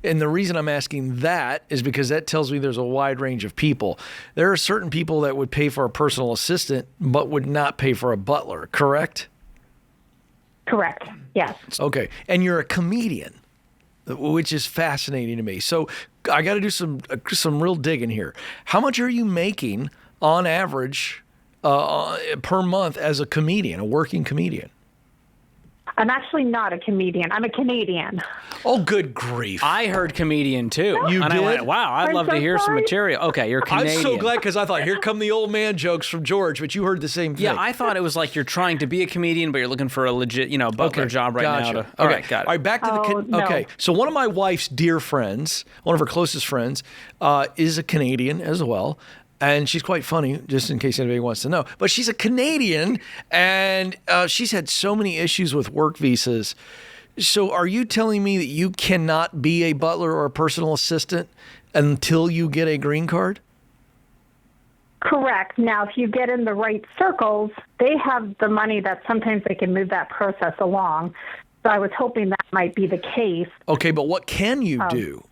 And the reason I'm asking that is because that tells me there's a wide range of people. There are certain people that would pay for a personal assistant but would not pay for a butler, correct? Correct. Yes. Okay. And you're a comedian, which is fascinating to me. So I got to do some real digging here. How much are you making on average per month as a comedian, a working comedian? I'm actually not a comedian. I'm a Canadian. Oh, good grief. I heard comedian too. You and did? I went, wow, I'd love to hear some material. Okay, you're Canadian. I'm so glad because I thought, here come the old man jokes from George, but you heard the same thing. Yeah, I thought it was like you're trying to be a comedian, but you're looking for a legit, butler job right now. All right, got it. All right, back to Okay, so one of my wife's dear friends, one of her closest friends, is a Canadian as well. And she's quite funny, just in case anybody wants to know. But she's a Canadian, and she's had so many issues with work visas. So are you telling me that you cannot be a butler or a personal assistant until you get a green card? Correct. Now, if you get in the right circles, they have the money that sometimes they can move that process along. So I was hoping that might be the case. Okay, but what can you do,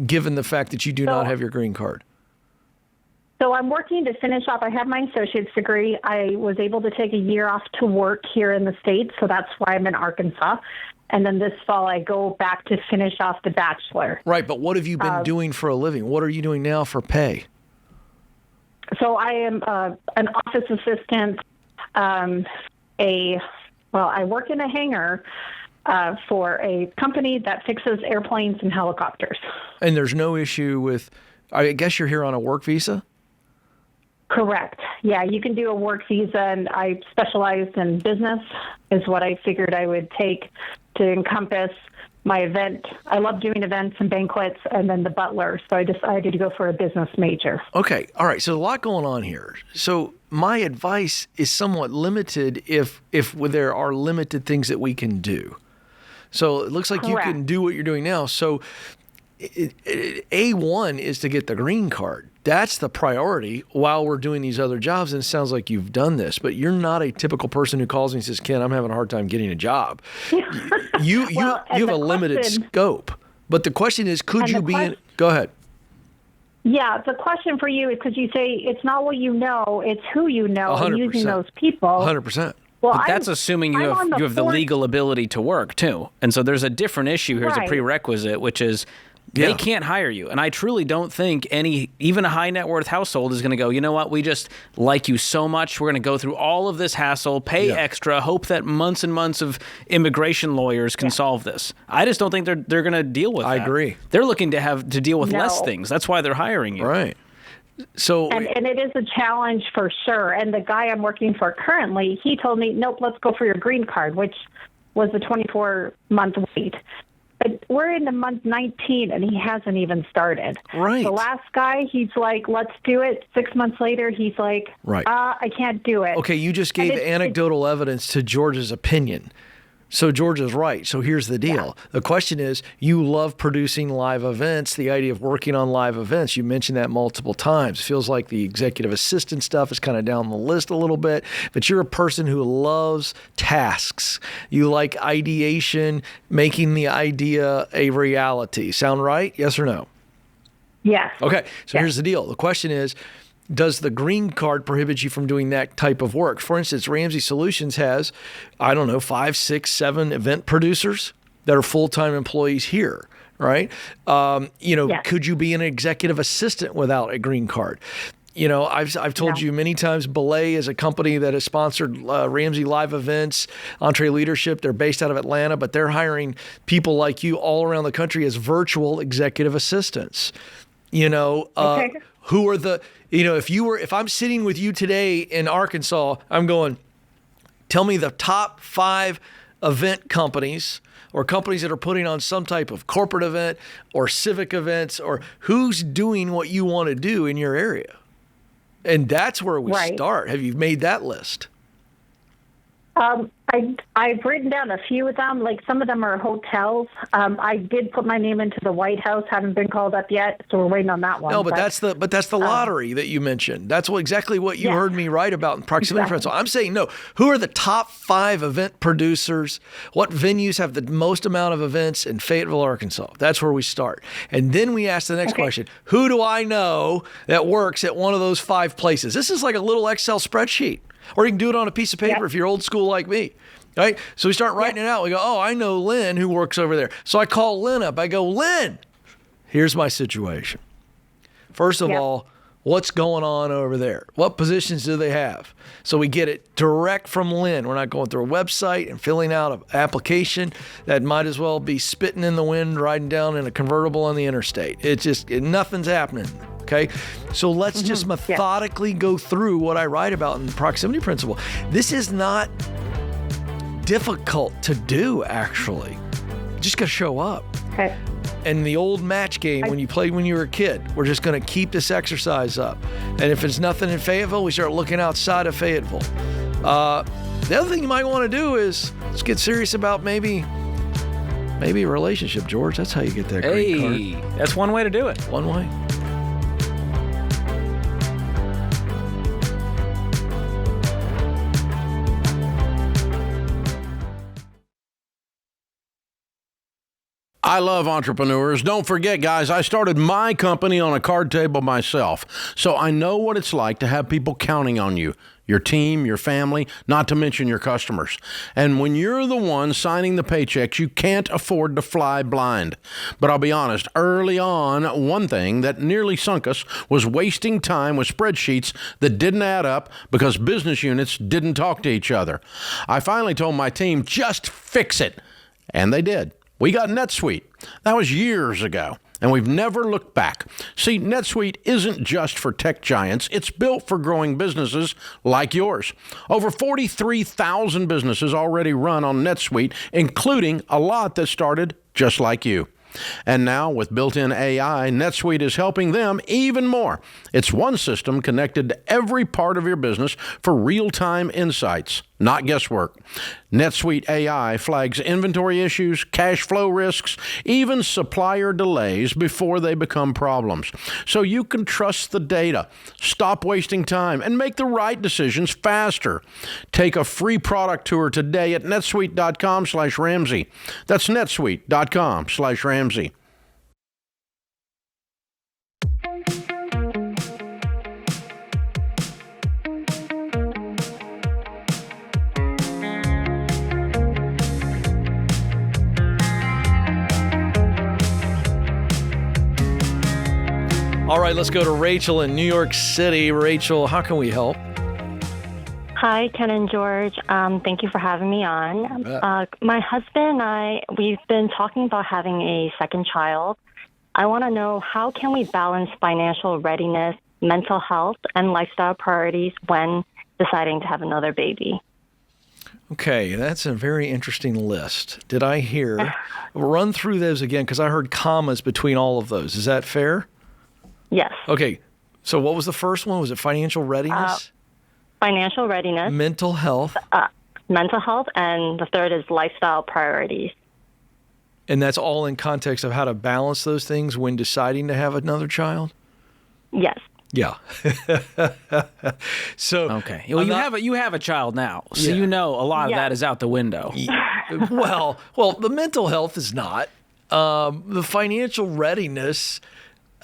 given the fact that you do not have your green card? So I'm working to finish off. I have my associate's degree. I was able to take a year off to work here in the States, so that's why I'm in Arkansas. And then this fall, I go back to finish off the bachelor. Right, but what have you been doing for a living? What are you doing now for pay? So I am an office assistant. I work in a hangar for a company that fixes airplanes and helicopters. And there's no issue with, I guess you're here on a work visa? Correct. Yeah, you can do a work visa, and I specialized in business is what I figured I would take to encompass my event. I love doing events and banquets, and then the butler. So I decided to go for a business major. Okay. All right. So a lot going on here. So my advice is somewhat limited if there are limited things that we can do. So it looks like you can do what you're doing now. So A1 is to get the green card. That's the priority while we're doing these other jobs. And it sounds like you've done this, but you're not a typical person who calls me and says, Ken, I'm having a hard time getting a job. You have a limited scope. But the question is, could you be in? Go ahead. Yeah, the question for you is, because you say it's not what you know, it's who you know, 100%. and using those people. 100%. Well, But that's assuming you have the legal ability to work too. And so there's a different issue here as a Right. prerequisite, which is they can't hire you. And I truly don't think even a high net worth household is going to go, you know what, we just like you so much. We're going to go through all of this hassle, pay extra, hope that months and months of immigration lawyers can solve this. I just don't think they're going to deal with that. I agree. They're looking to have to deal with less No. things. That's why they're hiring you. Right. So, And it is a challenge for sure. And the guy I'm working for currently, he told me, nope, let's go for your green card, which was a 24-month wait. But we're in the month 19, and he hasn't even started. Right. The last guy, he's like, let's do it. 6 months later, he's like, Right. I can't do it. okay, you just gave anecdotal evidence to George's opinion. So George is right. So here's the deal. The question is, you love producing live events, the idea of working on live events. You mentioned that multiple times. Feels like the executive assistant stuff is kind of down the list a little bit, but you're a person who loves tasks. You like ideation, making the idea a reality. Sound right? Yes or no? Yes. Okay, so here's the deal. The question is, does the green card prohibit you from doing that type of work? For instance, Ramsey Solutions has, 5, 6, 7 event producers that are full-time employees here, right? Could you be an executive assistant without a green card? I've told you many times, Belay is a company that has sponsored Ramsey live events, Entre Leadership. They're based out of Atlanta, but they're hiring people like you all around the country as virtual executive assistants. Who are the, if I'm sitting with you today in Arkansas, I'm going, tell me the top 5 event companies or companies that are putting on some type of corporate event or civic events, or who's doing what you want to do in your area. And that's where we start. Have you made that list? I've written down a few of them. Like some of them are hotels. I did put my name into the White House. Haven't been called up yet, so we're waiting on that one. No, but that's the lottery that you mentioned. That's exactly what you heard me write about in proximity principle. I'm saying no. Who are the top 5 event producers? What venues have the most amount of events in Fayetteville, Arkansas? That's where we start, and then we ask the next question: who do I know that works at one of those 5 places? This is like a little Excel spreadsheet. Or you can do it on a piece of paper if you're old school like me, right? So we start writing it out. We go, oh, I know Lynn who works over there. So I call Lynn up. I go, Lynn, here's my situation. First of all, what's going on over there? What positions do they have? So we get it direct from Lynn. We're not going through a website and filling out an application that might as well be spitting in the wind, riding down in a convertible on the interstate. It's just, nothing's happening. Okay, so let's just methodically go through what I write about in the proximity principle. This is not difficult to do, actually. You just got to show up. Okay. And the old match game when you played when you were a kid, we're just going to keep this exercise up. And if it's nothing in Fayetteville, we start looking outside of Fayetteville. The other thing you might want to do is let's get serious about maybe a relationship, George. That's how you get that green card. That's one way to do it. One way. I love entrepreneurs. Don't forget, guys, I started my company on a card table myself. So I know what it's like to have people counting on you, your team, your family, not to mention your customers. And when you're the one signing the paychecks, you can't afford to fly blind. But I'll be honest, early on, one thing that nearly sunk us was wasting time with spreadsheets that didn't add up because business units didn't talk to each other. I finally told my team, just fix it. And they did. We got NetSuite. That was years ago, and we've never looked back. See, NetSuite isn't just for tech giants. It's built for growing businesses like yours. Over 43,000 businesses already run on NetSuite, including a lot that started just like you. And now, with built-in AI, NetSuite is helping them even more. It's one system connected to every part of your business for real-time insights, not guesswork. NetSuite AI flags inventory issues, cash flow risks, even supplier delays before they become problems. So you can trust the data, stop wasting time, and make the right decisions faster. Take a free product tour today at netsuite.com/Ramsey. That's netsuite.com/Ramsey. right, let's go to Rachel in New York City. Rachel, how can we help? Hi, Ken and George. Thank you for having me on. My husband and I, we've been talking about having a second child. I want to know, how can we balance financial readiness, mental health, and lifestyle priorities when deciding to have another baby? Okay, that's a very interesting list. Did I hear? Run through those again, because I heard commas between all of those. Is that fair? Yes. Okay, so what was the first one? Was it financial readiness? Financial readiness. Mental health. Mental health, and the third is lifestyle priorities. And that's all in context of how to balance those things when deciding to have another child? Yes. Yeah. So okay. Well, you have a child now, so Yeah. you know a lot of that is out the window. well, the mental health is not. The financial readiness.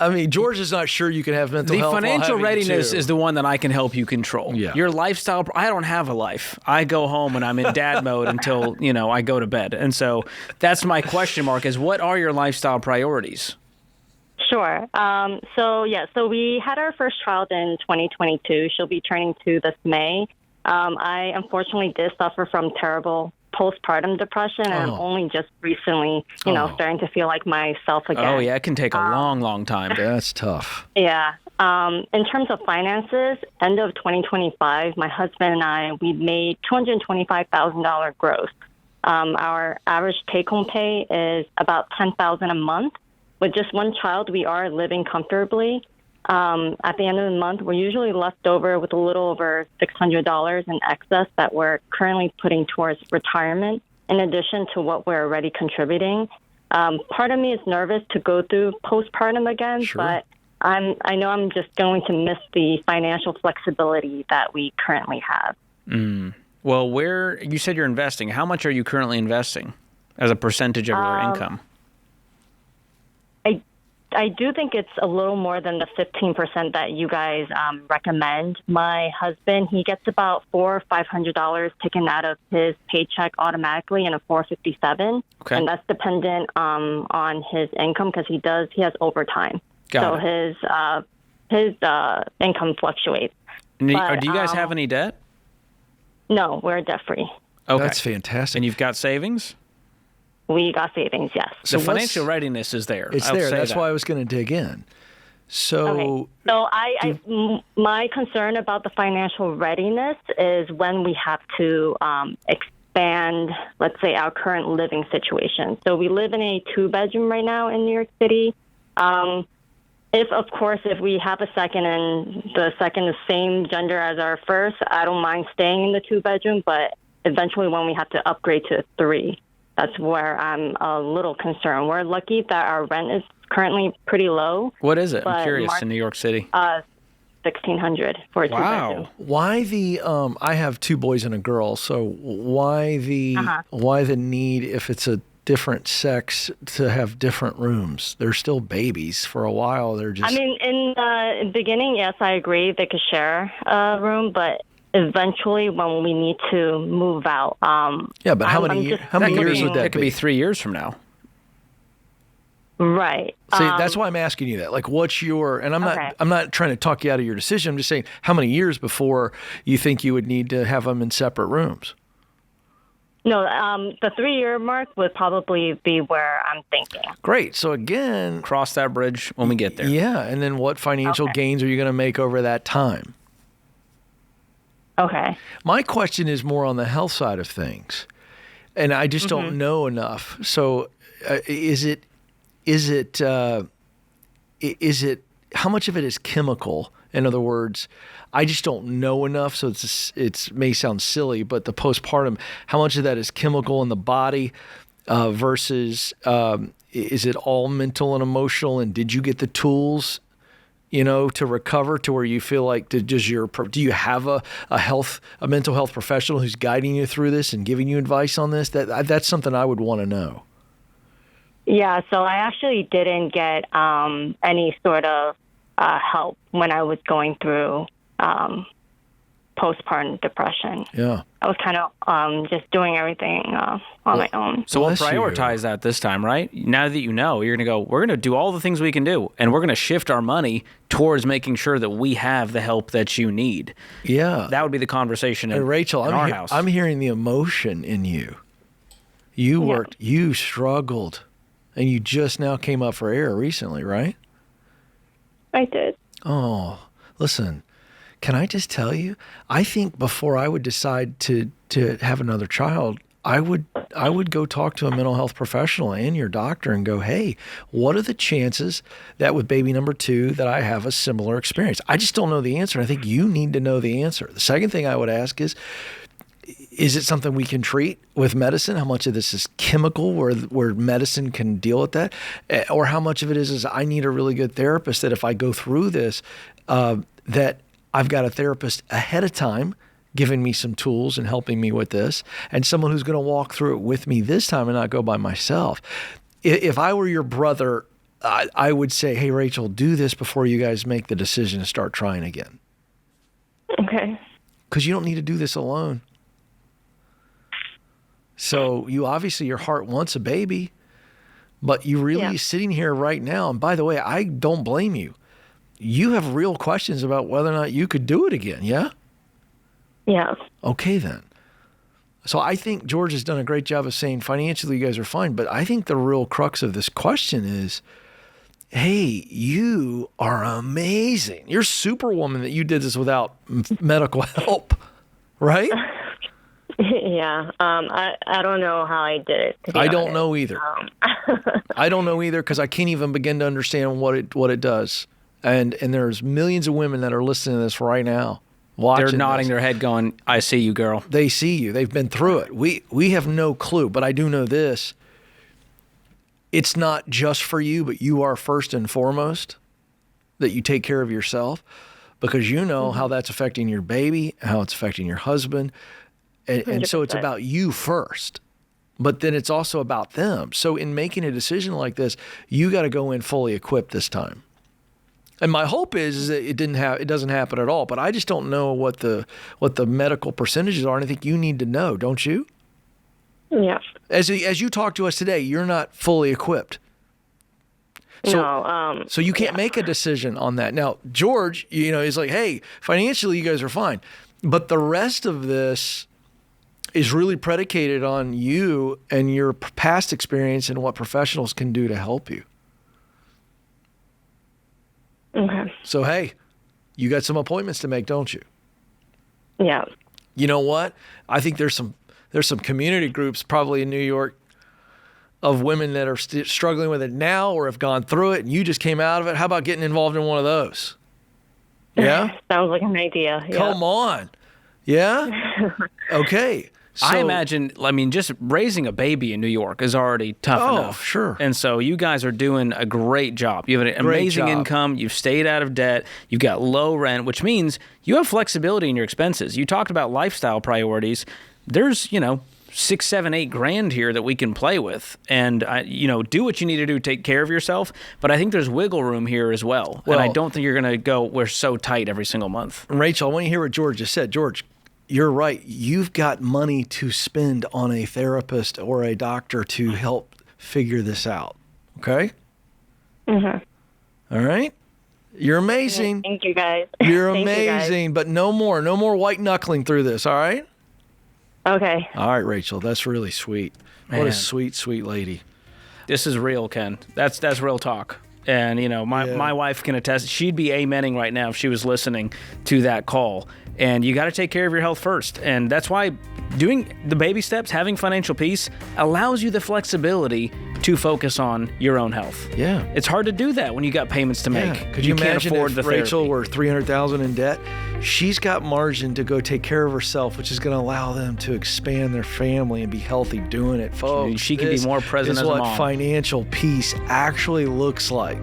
I mean, George is not sure you can have mental health. The financial while having readiness two. is the one that I can help you control. Yeah. Your lifestyle, I don't have a life. I go home and I'm in dad mode until, I go to bed. And so that's my question mark is, what are your lifestyle priorities? Sure. So we had our first child in 2022. She'll be turning 2 this May. I unfortunately did suffer from terrible postpartum depression, and I'm only just recently, starting to feel like myself again. Oh, yeah, it can take a long, long time. That's tough. Yeah. In terms of finances, end of 2025, my husband and I, we made $225,000 gross. Our average take-home pay is about $10,000 a month. With just one child, we are living comfortably. At the end of the month, we're usually left over with a little over $600 in excess that we're currently putting towards retirement, in addition to what we're already contributing. Part of me is nervous to go through postpartum again, but I know I'm just going to miss the financial flexibility that we currently have. Well, where you said you're investing, how much are you currently investing as a percentage of your income? I do think it's a little more than the 15% that you guys recommend. My husband, he gets about $400 or $500 taken out of his paycheck automatically in a 457, and that's dependent on his income because he has overtime. His income fluctuates. Do you guys have any debt? No, we're debt free. Okay, that's fantastic. And you've got savings? We got savings, yes. So financial readiness is there. It's there. That's why I was going to dig in. So, my concern about the financial readiness is when we have to expand, let's say, our current living situation. So we live in a 2-bedroom right now in New York City. If we have a second and the second is same gender as our first, I don't mind staying in the 2-bedroom, but eventually when we have to upgrade to a 3, that's where I'm a little concerned. We're lucky that our rent is currently pretty low. What is it? I'm curious in New York City. $1,600 for a 2-bedroom. Why the? I have 2 boys and a girl. So why the need if it's a different sex to have different rooms? They're still babies. For a while, they're just. I mean, in the beginning, yes, I agree they could share a room, but eventually when we need to move out. But how many years would that be? It could be 3 years from now. Right. See, that's why I'm asking you that. Like, what's your? And I'm not trying to talk you out of your decision. I'm just saying, how many years before you think you would need to have them in separate rooms? No, the 3-year mark would probably be where I'm thinking. Great. So again, cross that bridge when we get there. Yeah, and then what financial gains are you going to make over that time? Okay. My question is more on the health side of things, and I just don't know enough. So, is it how much of it is chemical? In other words, I just don't know enough. So it may sound silly, but the postpartum, how much of that is chemical in the body versus is it all mental and emotional? And did you get the tools? To recover to where you feel like do you have a mental health professional who's guiding you through this and giving you advice on this? That's something I would want to know. Yeah, so I actually didn't get any sort of help when I was going through postpartum depression. Yeah. I was kind of just doing everything on my own. So we'll Bless you. prioritize that this time, right? Now that you know, you're going to go, we're going to do all the things we can do, and we're going to shift our money towards making sure that we have the help that you need. Yeah. That would be the conversation Hey, in, Rachel, in our house. I'm hearing the emotion in you. You worked, you struggled, and you just now came up for air recently, right? I did. Oh, listen, can I just tell you? I think before I would decide to have another child, I would go talk to a mental health professional and your doctor and go, hey, what are the chances that with baby number 2 that I have a similar experience? I just don't know the answer. I think you need to know the answer. The second thing I would ask is it something we can treat with medicine? How much of this is chemical where medicine can deal with that? Or how much of it is I need a really good therapist that if I go through this, that I've got a therapist ahead of time giving me some tools and helping me with this, and someone who's going to walk through it with me this time and not go by myself. If I were your brother, I would say, hey, Rachel, do this before you guys make the decision to start trying again. Okay. Because you don't need to do this alone. So you obviously, your heart wants a baby, but you really sitting here right now. And by the way, I don't blame you. You have real questions about whether or not you could do it again. Yeah? Yeah. Okay, then. So I think George has done a great job of saying financially you guys are fine. But I think the real crux of this question is, hey, you are amazing. You're Superwoman that you did this without medical help, right? Yeah. I don't know how I did it. To be I don't honest. know either. I don't know either because I can't even begin to understand what it does. And there's millions of women that are listening to this right now. They're nodding their head going, I see you, girl. They see you. They've been through it. We have no clue, but I do know this. It's not just for you, but you are first and foremost that you take care of yourself because you know how that's affecting your baby, how it's affecting your husband. And so it's about you first, but then it's also about them. So in making a decision like this, you got to go in fully equipped this time. And my hope is that it doesn't happen at all. But I just don't know what the medical percentages are. And I think you need to know, don't you? Yeah. As you talk to us today, you're not fully equipped. So, so you can't make a decision on that. Now, George, is like, hey, financially, you guys are fine. But the rest of this is really predicated on you and your past experience and what professionals can do to help you. Okay. So, hey, you got some appointments to make, don't you? Yeah. You know what? I think there's some community groups probably in New York of women that are struggling with it now or have gone through it and you just came out of it. How about getting involved in one of those? Yeah? Sounds like an idea. Yeah. Come on. Yeah? Okay. So, I imagine, just raising a baby in New York is already tough enough. Oh, sure. And so you guys are doing a great job. You have an amazing income. You've stayed out of debt. You've got low rent, which means you have flexibility in your expenses. You talked about lifestyle priorities. There's, $6, $7, $8 grand here that we can play with and, do what you need to do to take care of yourself. But I think there's wiggle room here as well. And I don't think you're going to go, we're so tight every single month. Rachel, I want to hear what George just said. George, you're right. You've got money to spend on a therapist or a doctor to help figure this out. Okay? Mm-hmm. All right? You're amazing. Thank you, guys. You're Thank amazing, you guys. but no more white knuckling through this, all right? Okay. All right, Rachel. That's really sweet. What a Man. sweet, sweet lady. This is real, Ken. That's real talk. And, my wife can attest. She'd be amening right now if she was listening to that call. And you got to take care of your health first. And that's why doing the baby steps, having financial peace, allows you the flexibility to focus on your own health. Yeah. It's hard to do that when you got payments to make. Could you can't imagine afford if the Rachel therapy. were $300,000 in debt? She's got margin to go take care of herself, which is going to allow them to expand their family and be healthy doing it, folks. She can be more present is as a what mom. financial peace actually looks like.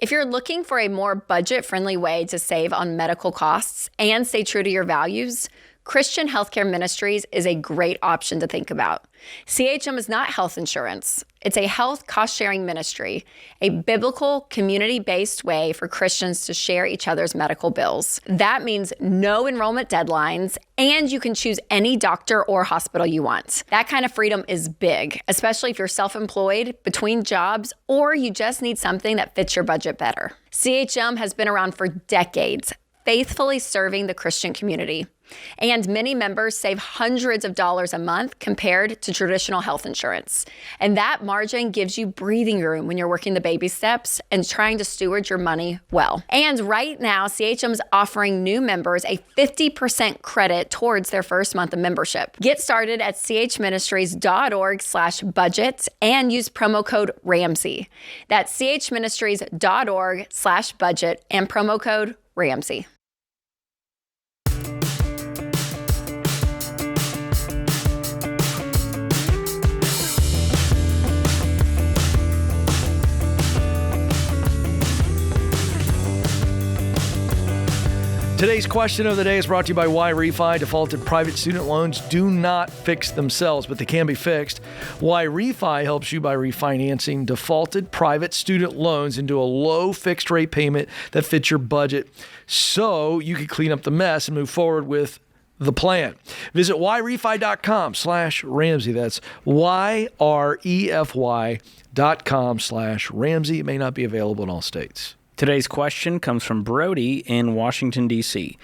If you're looking for a more budget-friendly way to save on medical costs and stay true to your values, Christian Healthcare Ministries is a great option to think about. CHM is not health insurance. It's a health cost-sharing ministry, a biblical, community-based way for Christians to share each other's medical bills. That means no enrollment deadlines, and you can choose any doctor or hospital you want. That kind of freedom is big, especially if you're self-employed, between jobs, or you just need something that fits your budget better. CHM has been around for decades, faithfully serving the Christian community. And many members save hundreds of dollars a month compared to traditional health insurance. And that margin gives you breathing room when you're working the baby steps and trying to steward your money well. And right now, CHM is offering new members a 50% credit towards their first month of membership. Get started at chministries.org/budget and use promo code Ramsey. That's chministries.org/budget and promo code Ramsey. Today's question of the day is brought to you by Why Refi. Defaulted private student loans do not fix themselves, but they can be fixed. Why Refi helps you by refinancing defaulted private student loans into a low fixed rate payment that fits your budget so you can clean up the mess and move forward with the plan. Visit yrefy.com/Ramsey. That's yrefy.com/Ramsey. It may not be available in all states. Today's question comes from Brody in Washington, D.C.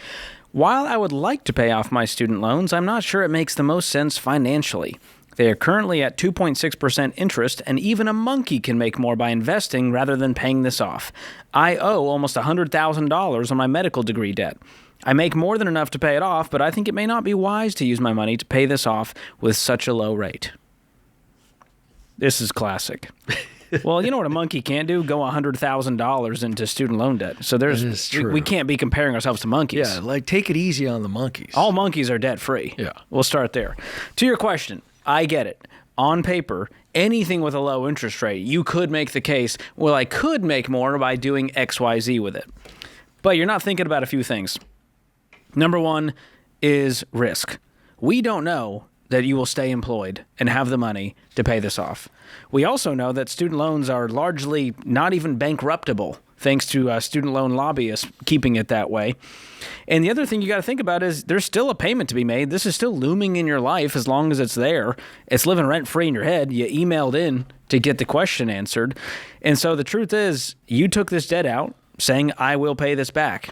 While I would like to pay off my student loans, I'm not sure it makes the most sense financially. They are currently at 2.6% interest, and even a monkey can make more by investing rather than paying this off. I owe almost $100,000 on my medical degree debt. I make more than enough to pay it off, but I think it may not be wise to use my money to pay this off with such a low rate. This is classic. Well, you know what a monkey can't do? Go $100,000 into student loan debt. So we can't be comparing ourselves to monkeys. Yeah, like take it easy on the monkeys. All monkeys are debt free. Yeah. We'll start there. To your question, I get it. On paper, anything with a low interest rate, you could make the case, well, I could make more by doing XYZ with it. But you're not thinking about a few things. Number one is risk. We don't know that you will stay employed and have the money to pay this off. We also know that student loans are largely not even bankruptable, thanks to student loan lobbyists keeping it that way. And the other thing you got to think about is there's still a payment to be made. This is still looming in your life as long as it's there. It's living rent-free in your head. You emailed in to get the question answered. And so the truth is, you took this debt out saying, I will pay this back.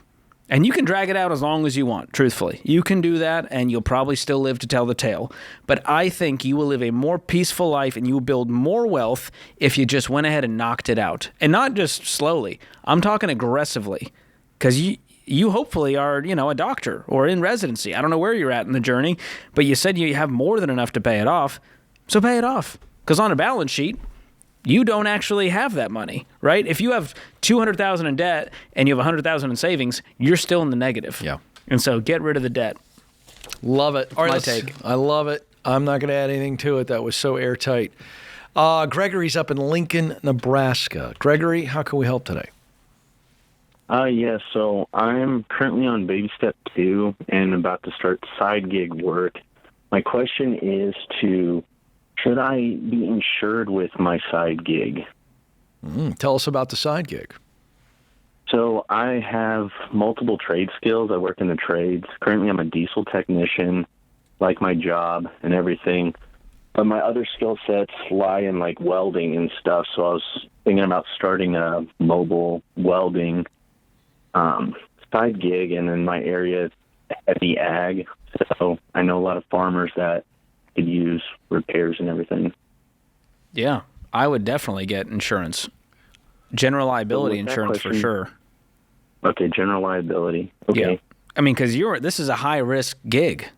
And you can drag it out as long as you want, truthfully. You can do that, and you'll probably still live to tell the tale. But I think you will live a more peaceful life, and you will build more wealth if you just went ahead and knocked it out. And not just slowly. I'm talking aggressively. Because you hopefully are, a doctor or in residency. I don't know where you're at in the journey, but you said you have more than enough to pay it off. So pay it off. Because on a balance sheet, you don't actually have that money, right? If you have $200,000 in debt and you have $100,000 in savings, you're still in the negative. Yeah. And so get rid of the debt. Love it. All right, my take. I love it. I'm not going to add anything to it. That was so airtight. Gregory's up in Lincoln, Nebraska. Gregory, how can we help today? Yes, so I'm currently on baby step 2 and about to start side gig work. My question is should I be insured with my side gig? Tell us about the side gig. So I have multiple trade skills. I work in the trades. Currently, I'm a diesel technician, like my job and everything. But my other skill sets lie in like welding and stuff. So I was thinking about starting a mobile welding side gig, and in my area, it's heavy ag. So I know a lot of farmers that could use repairs and everything. Yeah, I would definitely get insurance. General liability insurance for sure. Okay, general liability. Okay. Yeah. I mean, because this is a high-risk gig.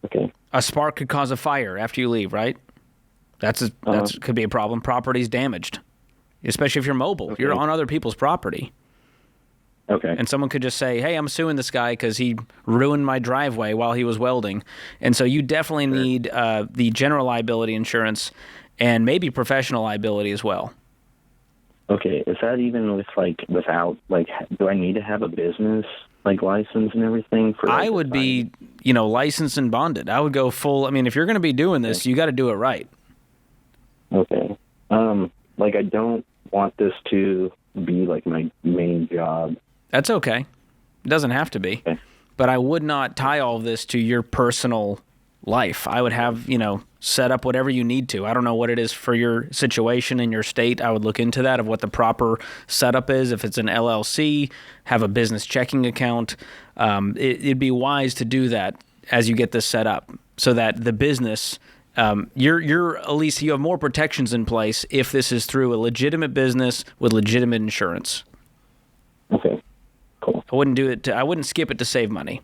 Okay. A spark could cause a fire after you leave, right? That could be a problem. Property's damaged, especially if you're mobile. Okay. You're on other people's property. Okay. And someone could just say, hey, I'm suing this guy because he ruined my driveway while he was welding. And so you definitely need the general liability insurance and maybe professional liability as well. Okay, is that even with without do I need to have a business license and everything for? I would be, licensed and bonded. I would go full. I mean, if you're going to be doing this, you got to do it right. Okay. I don't want this to be my main job. That's okay. It doesn't have to be. Okay. But I would not tie all of this to your personal life. I would have, set up whatever you need to. I don't know what it is for your situation in your state. I would look into that of what the proper setup is. If it's an LLC, have a business checking account. It'd be wise to do that as you get this set up so that the business, you're at least you have more protections in place if this is through a legitimate business with legitimate insurance. Okay, cool. I wouldn't do it. I wouldn't skip it to save money.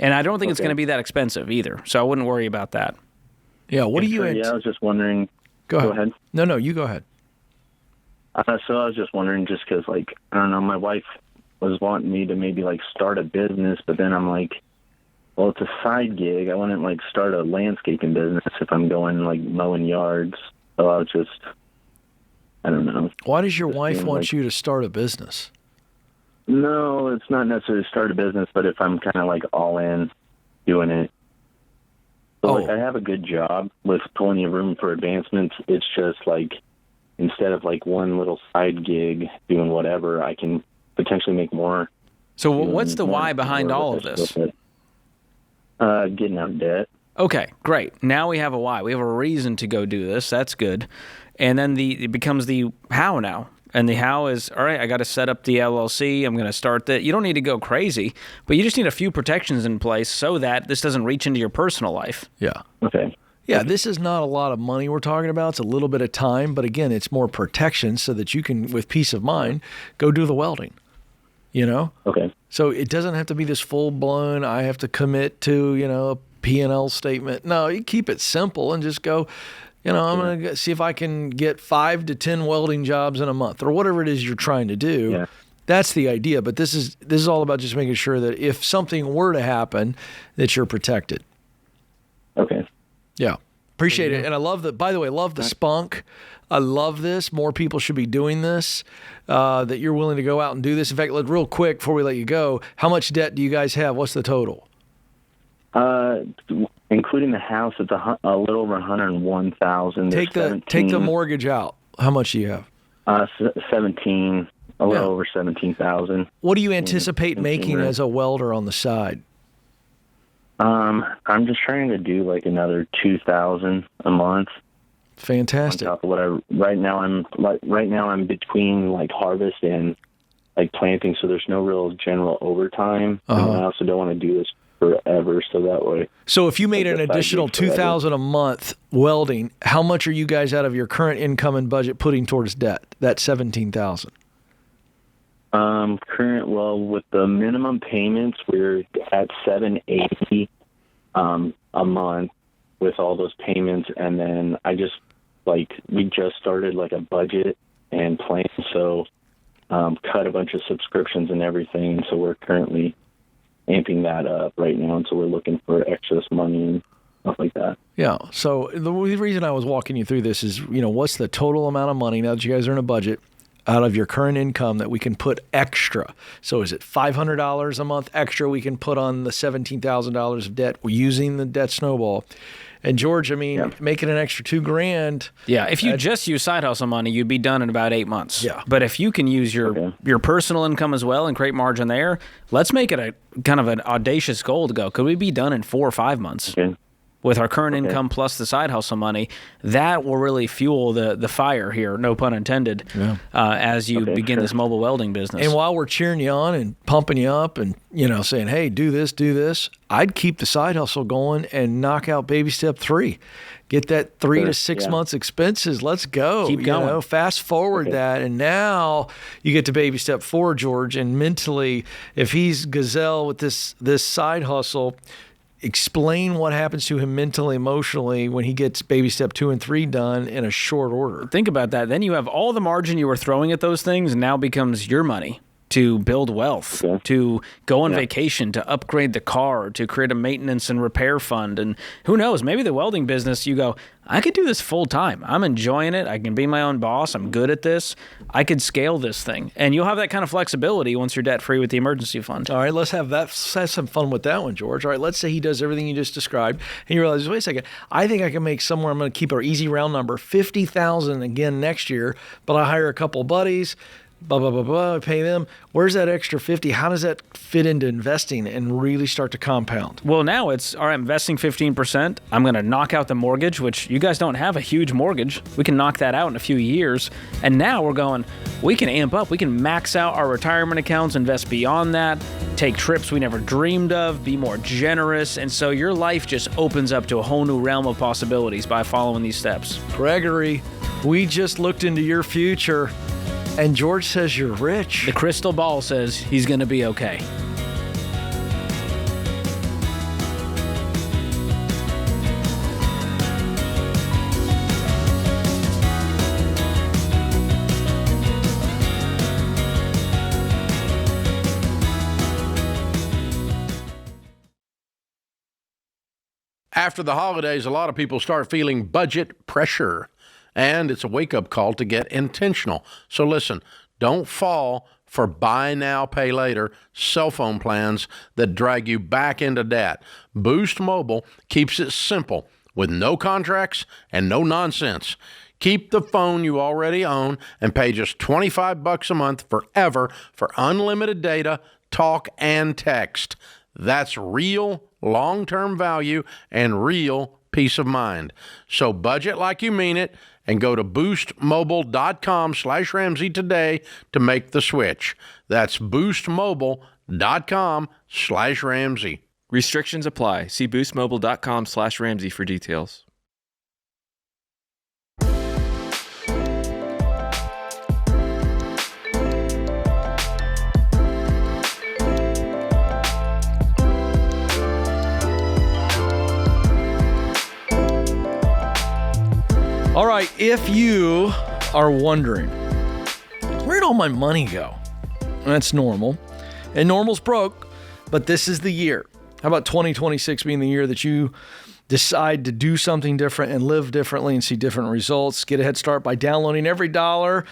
And I don't think it's going to be that expensive either, so I wouldn't worry about that. Yeah, what do you... I was just wondering... Go ahead. ahead. No, you go ahead. So I was just wondering, just because, I don't know, my wife was wanting me to maybe, start a business, but then I'm like, well, it's a side gig. I wouldn't, start a landscaping business if I'm going, mowing yards. So I was just... I don't know. Why does your wife want you to start a business? No, it's not necessarily start a business, but if I'm kind of all in doing it. So I have a good job with plenty of room for advancements. It's just instead of one little side gig doing whatever, I can potentially make more. So what's the why behind all of this? Getting out of debt. Okay, great. Now we have a why. We have a reason to go do this. That's good. And then it becomes the how now. And the how is, all right, I got to set up the LLC. I'm going to start that. You don't need to go crazy, but you just need a few protections in place so that this doesn't reach into your personal life. Yeah. Okay. Yeah, this is not a lot of money we're talking about. It's a little bit of time, but again, it's more protection so that you can, with peace of mind, go do the welding. Okay. So it doesn't have to be this full-blown, I have to commit to, a P&L statement. No, you keep it simple and just go... I'm going to see if I can get 5 to 10 welding jobs in a month or whatever it is you're trying to do. Yeah. That's the idea. But this is all about just making sure that if something were to happen, that you're protected. Okay. Yeah. Appreciate it. And I love by the way, love the spunk. I love this. More people should be doing this, that you're willing to go out and do this. In fact, real quick before we let you go, how much debt do you guys have? What's the total? Including the house, it's a little over $101,000. Take the mortgage out. How much do you have? 17, a little over 17,000. What do you anticipate making as a welder on the side? I'm just trying to do another 2,000 a month. Fantastic. On top of what right now I'm between harvest and planting, so there's no real general overtime. And I also don't want to do this forever, so that way. So if you made an additional $2,000 a month welding, how much are you guys out of your current income and budget putting towards debt? That $17,000. With the minimum payments, we're at $780 a month with all those payments, and then we just started a budget and plan, so cut a bunch of subscriptions and everything, so we're currently amping that up right now, and so we're looking for excess money and stuff like that. Yeah. So the reason I was walking you through this is, what's the total amount of money now that you guys are in a budget out of your current income that we can put extra? So is it $500 a month extra we can put on the $17,000 of debt using the debt snowball? And George, making an extra $2,000. Yeah, if you just use side hustle money, you'd be done in about 8 months. Yeah. But if you can use your personal income as well and create margin there, let's make it a kind of an audacious goal to go. Could we be done in 4 or 5 months? Okay. With our current income plus the side hustle money, that will really fuel the fire here, no pun intended, as you begin this mobile welding business. And while we're cheering you on and pumping you up and, saying, hey, do this, I'd keep the side hustle going and knock out baby step 3. Get that 3 to 6 months expenses. Let's go. Keep going. Fast forward that. And now you get to baby step 4, George, and mentally, if he's gazelle with this side hustle, explain what happens to him mentally, emotionally when he gets baby step 2 and 3 done in a short order. Think about that. Then you have all the margin you were throwing at those things now becomes your money. to build wealth, to go on vacation, to upgrade the car, to create a maintenance and repair fund. And who knows, maybe the welding business, you go, I could do this full time. I'm enjoying it. I can be my own boss. I'm good at this. I could scale this thing. And you'll have that kind of flexibility once you're debt free with the emergency fund. All right, let's have some fun with that one, George. All right, let's say he does everything you just described, and you realize, wait a second, I think I can make somewhere, I'm going to keep our easy round number, $50,000 again next year, but I hire a couple buddies, blah, blah, blah, blah, pay them. Where's that extra 50? How does that fit into investing and really start to compound? Well, now it's, all right, I'm investing 15%. I'm going to knock out the mortgage, which you guys don't have a huge mortgage. We can knock that out in a few years. And now we're going, we can amp up. We can max out our retirement accounts, invest beyond that, take trips we never dreamed of, be more generous. And so your life just opens up to a whole new realm of possibilities by following these steps. Gregory, we just looked into your future. And George says you're rich. The crystal ball says he's going to be okay. After the holidays, a lot of people start feeling budget pressure. And it's a wake-up call to get intentional. So listen, don't fall for buy now, pay later cell phone plans that drag you back into debt. Boost Mobile keeps it simple with no contracts and no nonsense. Keep the phone you already own and pay just $25 a month forever for unlimited data, talk, and text. That's real long-term value and real peace of mind. So budget like you mean it and go to boostmobile.com/Ramsey today to make the switch. That's boostmobile.com/Ramsey. Restrictions apply. See boostmobile.com/Ramsey for details. All right, if you are wondering, where'd all my money go? That's normal. And normal's broke, but this is the year. How about 2026 being the year that you decide to do something different and live differently and see different results? Get a head start by downloading Every Dollar.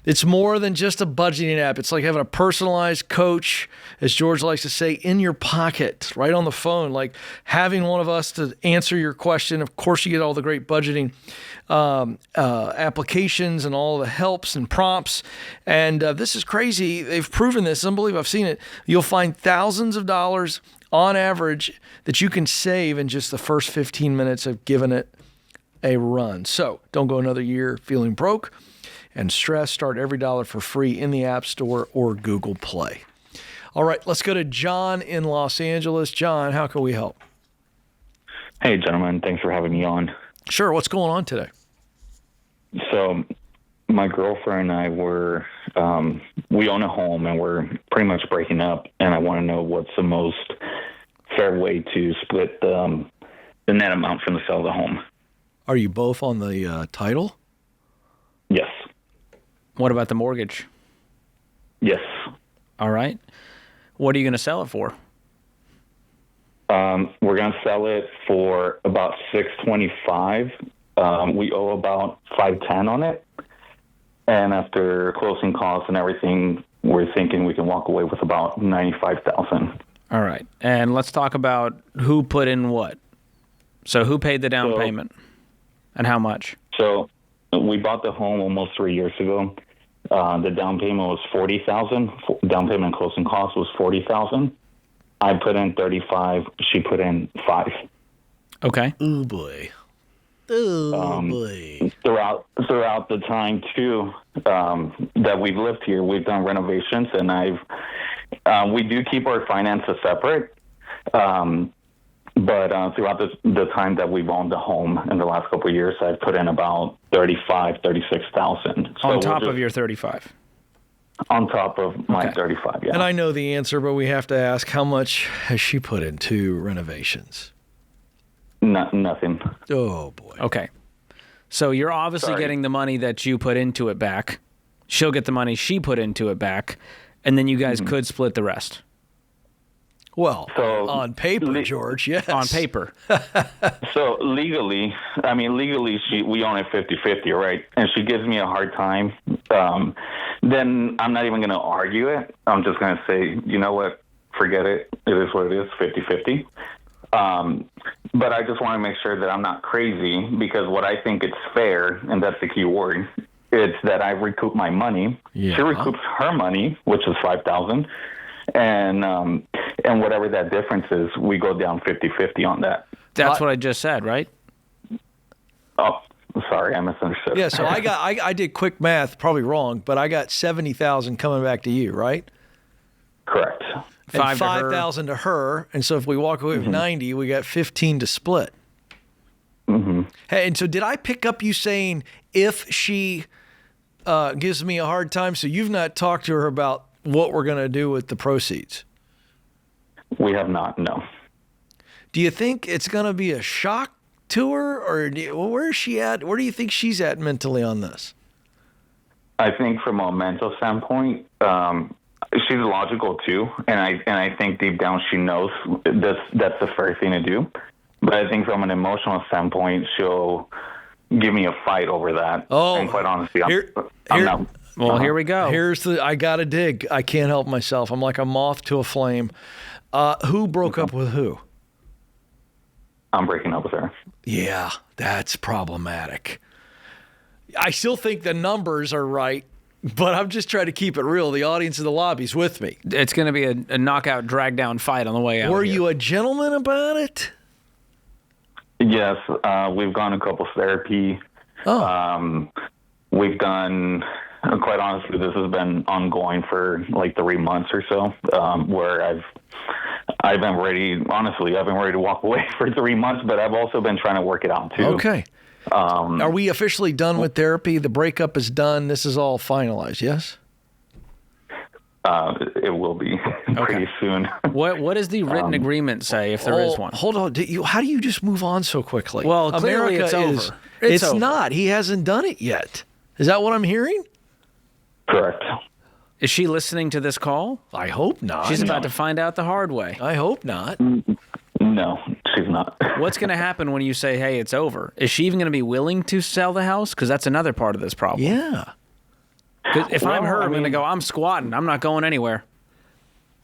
It's more than just a budgeting app. It's like having a personalized coach, as George likes to say, in your pocket, right on the phone, like having one of us to answer your question. Of course, you get all the great budgeting applications and all the helps and prompts. And this is crazy. They've proven this. It's unbelievable. I've seen it. You'll find thousands of dollars on average that you can save in just the first 15 minutes of giving it a run. So don't go another year feeling broke and stressed. Start Every Dollar for free in the App Store or Google Play. All right, let's go to John in Los Angeles. John, how can we help? Hey, gentlemen. Thanks for having me on. Sure. What's going on today? So my girlfriend and I were, we own a home and we're pretty much breaking up, and I want to know what's the most fair way to split the net amount from the sale of the home. Are you both on the title? Yes. What about the mortgage? Yes. All right. What are you going to sell it for? We're going to sell it for about $625. We owe about $510 on it. And after closing costs and everything, we're thinking we can walk away with about $95,000. All right. And let's talk about who put in what. So who paid the down payment and how much? So we bought the home almost 3 years ago. The down payment was $40,000. Down payment and closing costs was $40,000. I put in $35,000. She put in $5,000. Okay. Oh boy. Oh boy. Throughout the time too that we've lived here, we've done renovations, and we do keep our finances separate. But throughout the time that we've owned the home in the last couple of years, I've put in about $36,000. So on top of your $35,000. On top of my $35,000, yeah. And I know the answer, but we have to ask, how much has she put into renovations? Nothing. Oh, boy. Okay. So you're obviously getting the money that you put into it back. She'll get the money she put into it back. and then you guys could split the rest. Well, on paper, George, yes. On paper. So legally, we own it 50-50, right? And she gives me a hard time. Then I'm not even going to argue it. I'm just going to say, you know what? Forget it. It is what it is, 50-50. But I just want to make sure that I'm not crazy, because what I think it's fair, and that's the key word, it's that I recoup my money. Yeah. She recoups her money, which is $5,000. And whatever that difference is, we go down 50-50 on that. That's what I just said, right? Oh, sorry, I misunderstood. Yeah, so I did quick math, probably wrong, but I got $70,000 coming back to you, right? Correct. And $5,000 to her, and so if we walk away with 90, we got 15 to split. Mm-hmm. Hey, and so did I pick up you saying if she gives me a hard time? So you've not talked to her about what we're going to do with the proceeds? We have not, no. Do you think it's going to be a shock to her, or where is she at? Where do you think she's at mentally on this? I think from a mental standpoint, she's logical too, and I think deep down she knows that's the fair thing to do. But I think from an emotional standpoint, she'll give me a fight over that. Oh, and quite honestly, I'm not. Well, here we go. I got to dig. I can't help myself. I'm like a moth to a flame. Who broke up with who? I'm breaking up with her. Yeah, that's problematic. I still think the numbers are right, but I'm just trying to keep it real. The audience in the lobby's with me. It's going to be a knockout, drag-down fight on the way out. Were you a gentleman about it? Yes, we've gone a couples therapy. Oh. We've done, quite honestly, this has been ongoing for like 3 months or so, where I've been ready to walk away for 3 months, but I've also been trying to work it out too. Okay. Are we officially done with therapy? The breakup is done. This is all finalized, yes? It will be pretty soon. What does the written agreement say, if there is one? Hold on. How do you just move on so quickly? Well, clearly it's over. It's over. not. He hasn't done it yet. Is that what I'm hearing? Correct. Is she listening to this call? I hope not. She's about to find out the hard way. I hope not. No, she's not. What's going to happen when you say, hey, it's over? Is she even going to be willing to sell the house? Because that's another part of this problem. Yeah. If I'm her, I'm going to go, I'm squatting. I'm not going anywhere.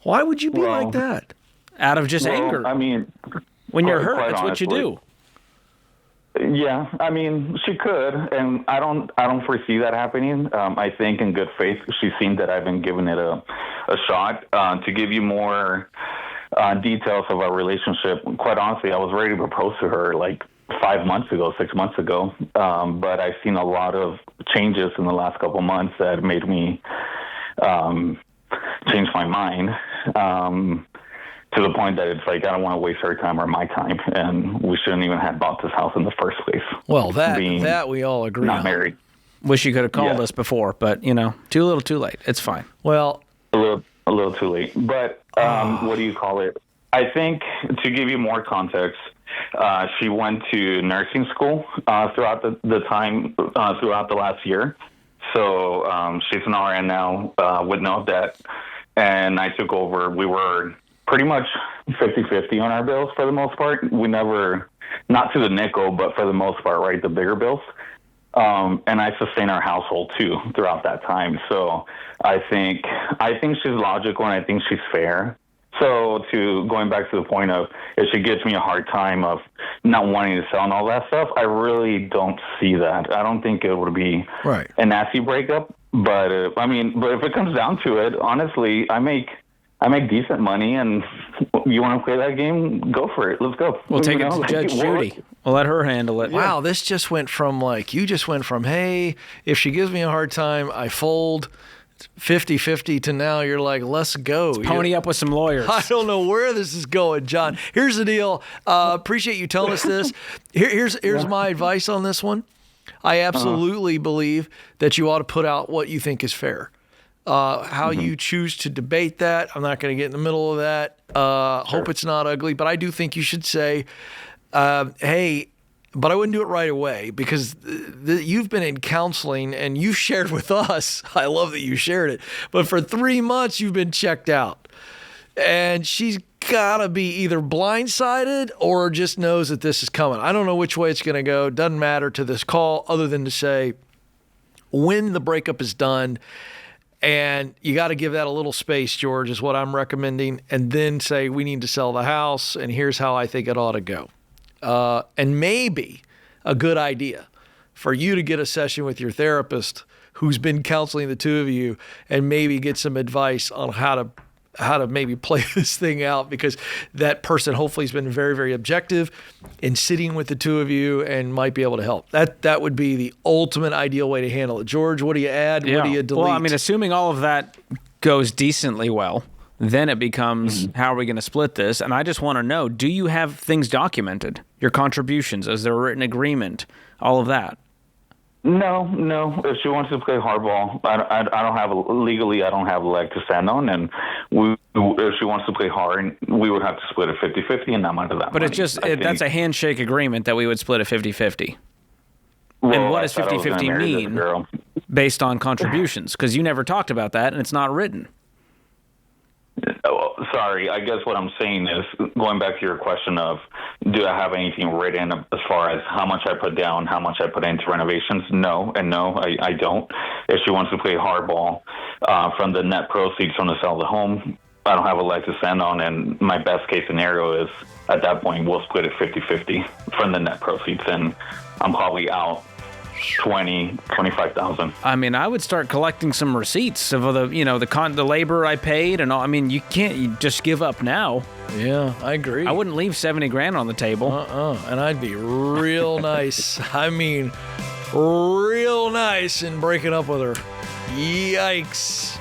Why would you be like that? Out of just anger. I mean, when you're hurt, quite that's honestly, what you do. Yeah, I mean, she could, and I don't foresee that happening. I think in good faith, she's seen that I've been giving it a shot. To give you more details of our relationship, quite honestly, I was ready to propose to her like 6 months ago, but I've seen a lot of changes in the last couple months that made me change my mind. To the point that it's like, I don't want to waste her time or my time, and we shouldn't even have bought this house in the first place. Well, that we all agree not on. married. Wish you could have called us before, but, too little too late. It's fine. Well, a little too late. But what do you call it? I think, to give you more context, she went to nursing school throughout the time, throughout the last year. So she's an RN now with no debt, and I took over. We were pretty much 50-50 on our bills for the most part. We never, not to the nickel, but for the most part, right, the bigger bills. And I sustain our household too throughout that time. So I think she's logical, and I think she's fair. So going back to the point of if she gives me a hard time of not wanting to sell and all that stuff, I really don't see that. I don't think it would be a nasty breakup. But but if it comes down to it, honestly, I make decent money, and you want to play that game? Go for it. Let's go. We'll take it to Judge Judy. We'll let her handle it. Wow, this just went from hey, if she gives me a hard time, I fold, 50-50, to now you're like, let's go. Pony up with some lawyers. I don't know where this is going, John. Here's the deal. Appreciate you telling us this. Here's my advice on this one. I absolutely believe that you ought to put out what you think is fair. How you choose to debate that, I'm not going to get in the middle of that. Hope it's not ugly, but I do think you should say, hey, but I wouldn't do it right away because you've been in counseling and you shared with us. I love that you shared it. But for 3 months, you've been checked out. And she's got to be either blindsided or just knows that this is coming. I don't know which way it's going to go. It doesn't matter to this call other than to say when the breakup is done. And you got to give that a little space, George, is what I'm recommending. And then say, we need to sell the house and here's how I think it ought to go. And maybe a good idea for you to get a session with your therapist who's been counseling the two of you and maybe get some advice on how to maybe play this thing out, because that person hopefully has been very, very objective in sitting with the two of you and might be able to help. That would be the ultimate ideal way to handle it. George, what do you add? Yeah. What do you delete? Well, I mean, assuming all of that goes decently well, then it becomes, how are we going to split this? And I just want to know, do you have things documented? Your contributions? Is there a written agreement? All of that? No. If she wants to play hardball, I don't have legally. I don't have a leg to stand on, and if she wants to play hard, we would have to split it 50-50, and not out of that. But money. it's just that's a handshake agreement that we would split it 50-50. Well, and what does 50-50 mean based on contributions? Because you never talked about that, and it's not written. Oh, sorry, I guess what I'm saying is, going back to your question of, do I have anything written as far as how much I put down, how much I put into renovations? No, I don't. If she wants to play hardball from the net proceeds from the sale of the home, I don't have a leg to stand on, and my best case scenario is, at that point, we'll split it 50-50 from the net proceeds, and I'm probably out $25,000. I mean, I would start collecting some receipts of the labor I paid and all. I mean, you can't just give up now. Yeah, I agree. I wouldn't leave $70,000 on the table. And I'd be real nice. I mean, real nice in breaking up with her. Yikes.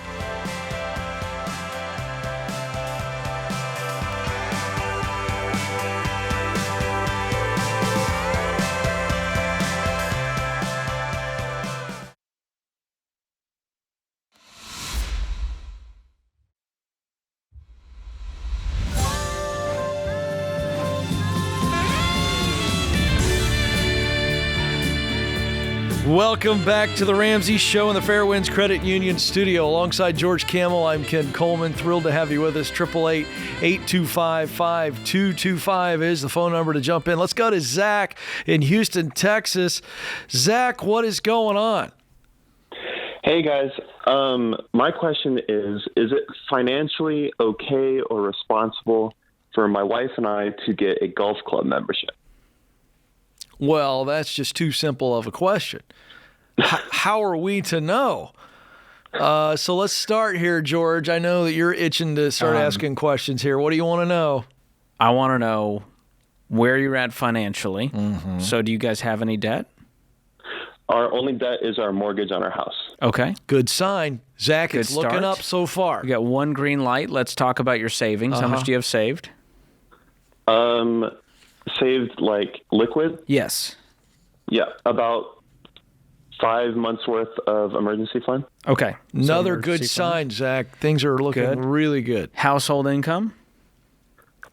Welcome back to the Ramsey Show in the Fairwinds Credit Union studio. Alongside George Kamel, I'm Ken Coleman. Thrilled to have you with us. 888-825-5225 is the phone number to jump in. Let's go to Zach in Houston, Texas. Zach, what is going on? Hey, guys. My question is it financially okay or responsible for my wife and I to get a golf club membership? Well, that's just too simple of a question. How are we to know? So let's start here, George. I know that you're itching to start asking questions here. What do you want to know? I want to know where you're at financially. Mm-hmm. So do you guys have any debt? Our only debt is our mortgage on our house. Okay. Good sign. Zach, it's looking up so far. We got one green light. Let's talk about your savings. How much do you have saved? Saved like liquid? Yes. Yeah, about 5 months worth of emergency fund. Okay. Another good sign, Zach. Things are looking really good. Household income?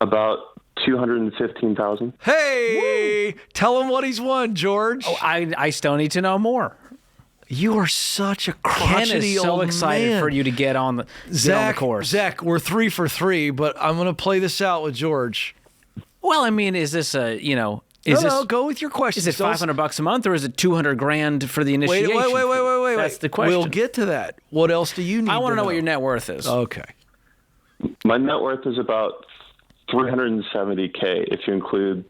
About $215,000. Hey! Woo! Tell him what he's won, George. Oh, I still need to know more. You are such a Ken crotchety is so old excited man. for you to get on the course. Zach, we're 3 for 3, but I'm going to play this out with George. Well, I mean, is this a, No, go with your questions. Is it $500 a month or is it $200,000 for the initiation? Wait. That's the question. We'll get to that. What else do you need? I want to know what your net worth is. Okay. My net worth is about $370K if you include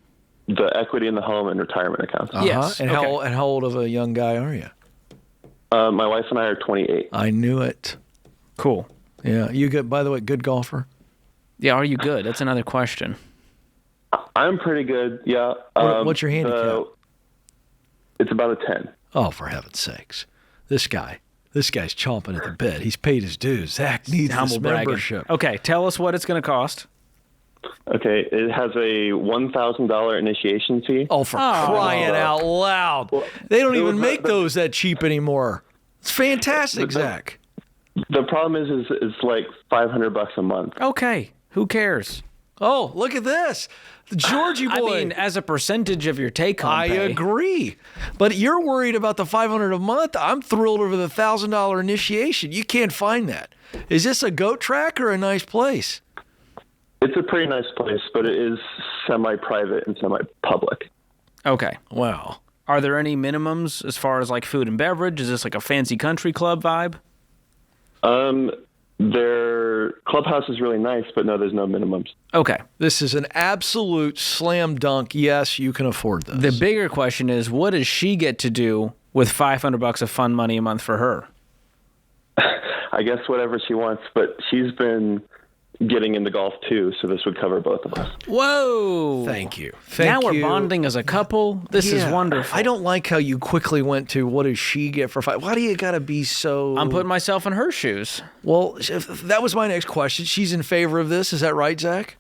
the equity in the home and retirement accounts. Yes. And how old of a young guy are you? My wife and I are 28. I knew it. Cool. Yeah. You good? By the way, good golfer. Yeah. Are you good? That's another question. I'm pretty good, yeah. What's your handicap? It's about a 10. Oh, for heaven's sakes. This guy's chomping at the bit. He's paid his dues. Zach needs this membership. Okay, tell us what it's going to cost. Okay, it has a $1,000 initiation fee. Oh, for crying out loud. Well, they don't even make those that cheap anymore. It's fantastic, Zach. The problem is it's like $500 a month. Okay, who cares? Oh, look at this. The Georgie boy. I mean, as a percentage of your take-home I pay. agree. But you're worried about the $500 a month. I'm thrilled over the $1,000 initiation. You can't find that. Is this a goat track or a nice place? It's a pretty nice place, but it is semi-private and semi-public. Okay. Wow. Are there any minimums as far as like food and beverage? Is this like a fancy country club vibe? Their clubhouse is really nice, but no, there's no minimums. Okay. This is an absolute slam dunk. Yes, you can afford this. The bigger question is, what does she get to do with $500 of fun money a month for her? I guess whatever she wants, but she's been getting into golf too, so this would cover both of us. Whoa. Thank you. Now we're bonding as a couple. This is wonderful. I don't like how you quickly went to what does she get for five. Why do you got to be so... I'm putting myself in her shoes. Well, that was my next question. She's in favor of this. Is that right, Zach?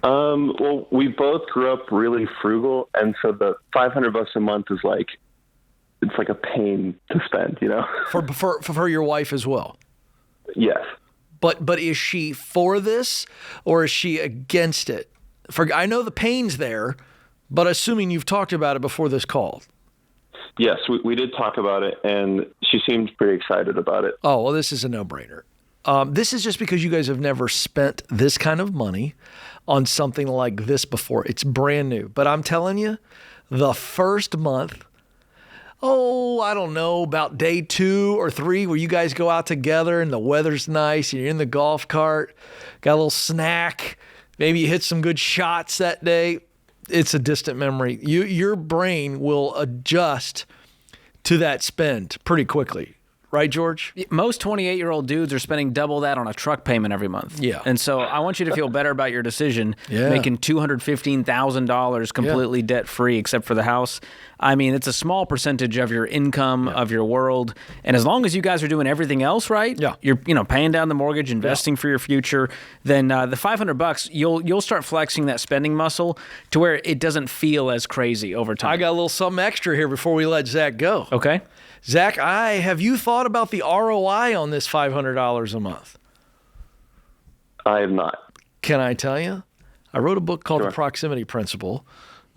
Well, we both grew up really frugal, and so the $500 a month is like, it's like a pain to spend, you know? For your wife as well? Yes. But is she for this or is she against it? I know the pain's there, but assuming you've talked about it before this call. Yes, we did talk about it, and she seemed pretty excited about it. Oh, well, this is a no-brainer. This is just because you guys have never spent this kind of money on something like this before. It's brand new. But I'm telling you, the first month, I don't know, about day 2 or 3 where you guys go out together and the weather's nice and you're in the golf cart, got a little snack, maybe you hit some good shots that day. It's a distant memory. Your brain will adjust to that spend pretty quickly. Right, George? Most 28-year-old dudes are spending double that on a truck payment every month. Yeah. And so I want you to feel better about your decision, making $215,000 completely debt-free except for the house. I mean, it's a small percentage of your income, of your world. And as long as you guys are doing everything else right, you're paying down the mortgage, investing for your future, then the $500, you'll start flexing that spending muscle to where it doesn't feel as crazy over time. I got a little something extra here before we let Zach go. Okay. Zach, have you thought about the ROI on this $500 a month? I have not. Can I tell you? I wrote a book called The Proximity Principle,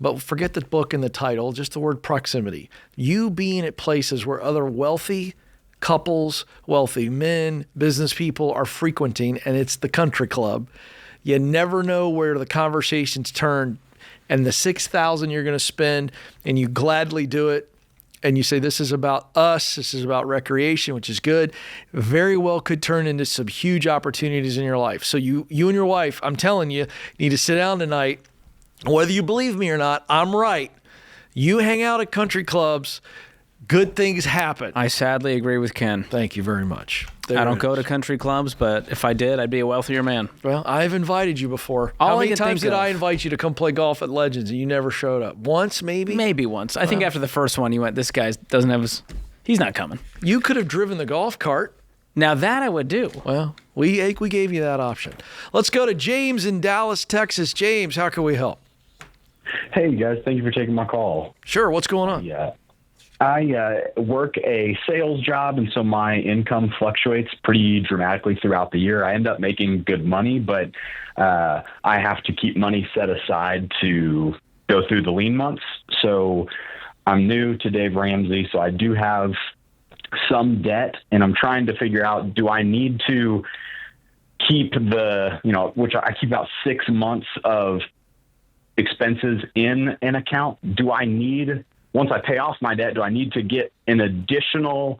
but forget the book and the title, just the word proximity. You being at places where other wealthy couples, wealthy men, business people are frequenting, and it's the country club. You never know where the conversations turn, and the $6,000 you're going to spend, and you gladly do it. And you say, this is about us, this is about recreation, which is good, very well could turn into some huge opportunities in your life. So you and your wife, I'm telling you, need to sit down tonight. Whether you believe me or not, I'm right. You hang out at country clubs, good things happen. I sadly agree with Ken. Thank you very much. I don't go to country clubs, but if I did, I'd be a wealthier man. Well, I've invited you before. How many times did I invite you to come play golf at Legends and you never showed up? Once, maybe? Maybe once. I think after the first one, you went, this guy doesn't have he's not coming. You could have driven the golf cart. Now that I would do. Well, we gave you that option. Let's go to James in Dallas, Texas. James, how can we help? Hey, guys. Thank you for taking my call. Sure. What's going on? Yeah. I work a sales job, and so my income fluctuates pretty dramatically throughout the year. I end up making good money, but I have to keep money set aside to go through the lean months. So I'm new to Dave Ramsey, so I do have some debt, and I'm trying to figure out, do I need to keep which I keep about 6 months of expenses in an account? Do I need... Once I pay off my debt, do I need to get an additional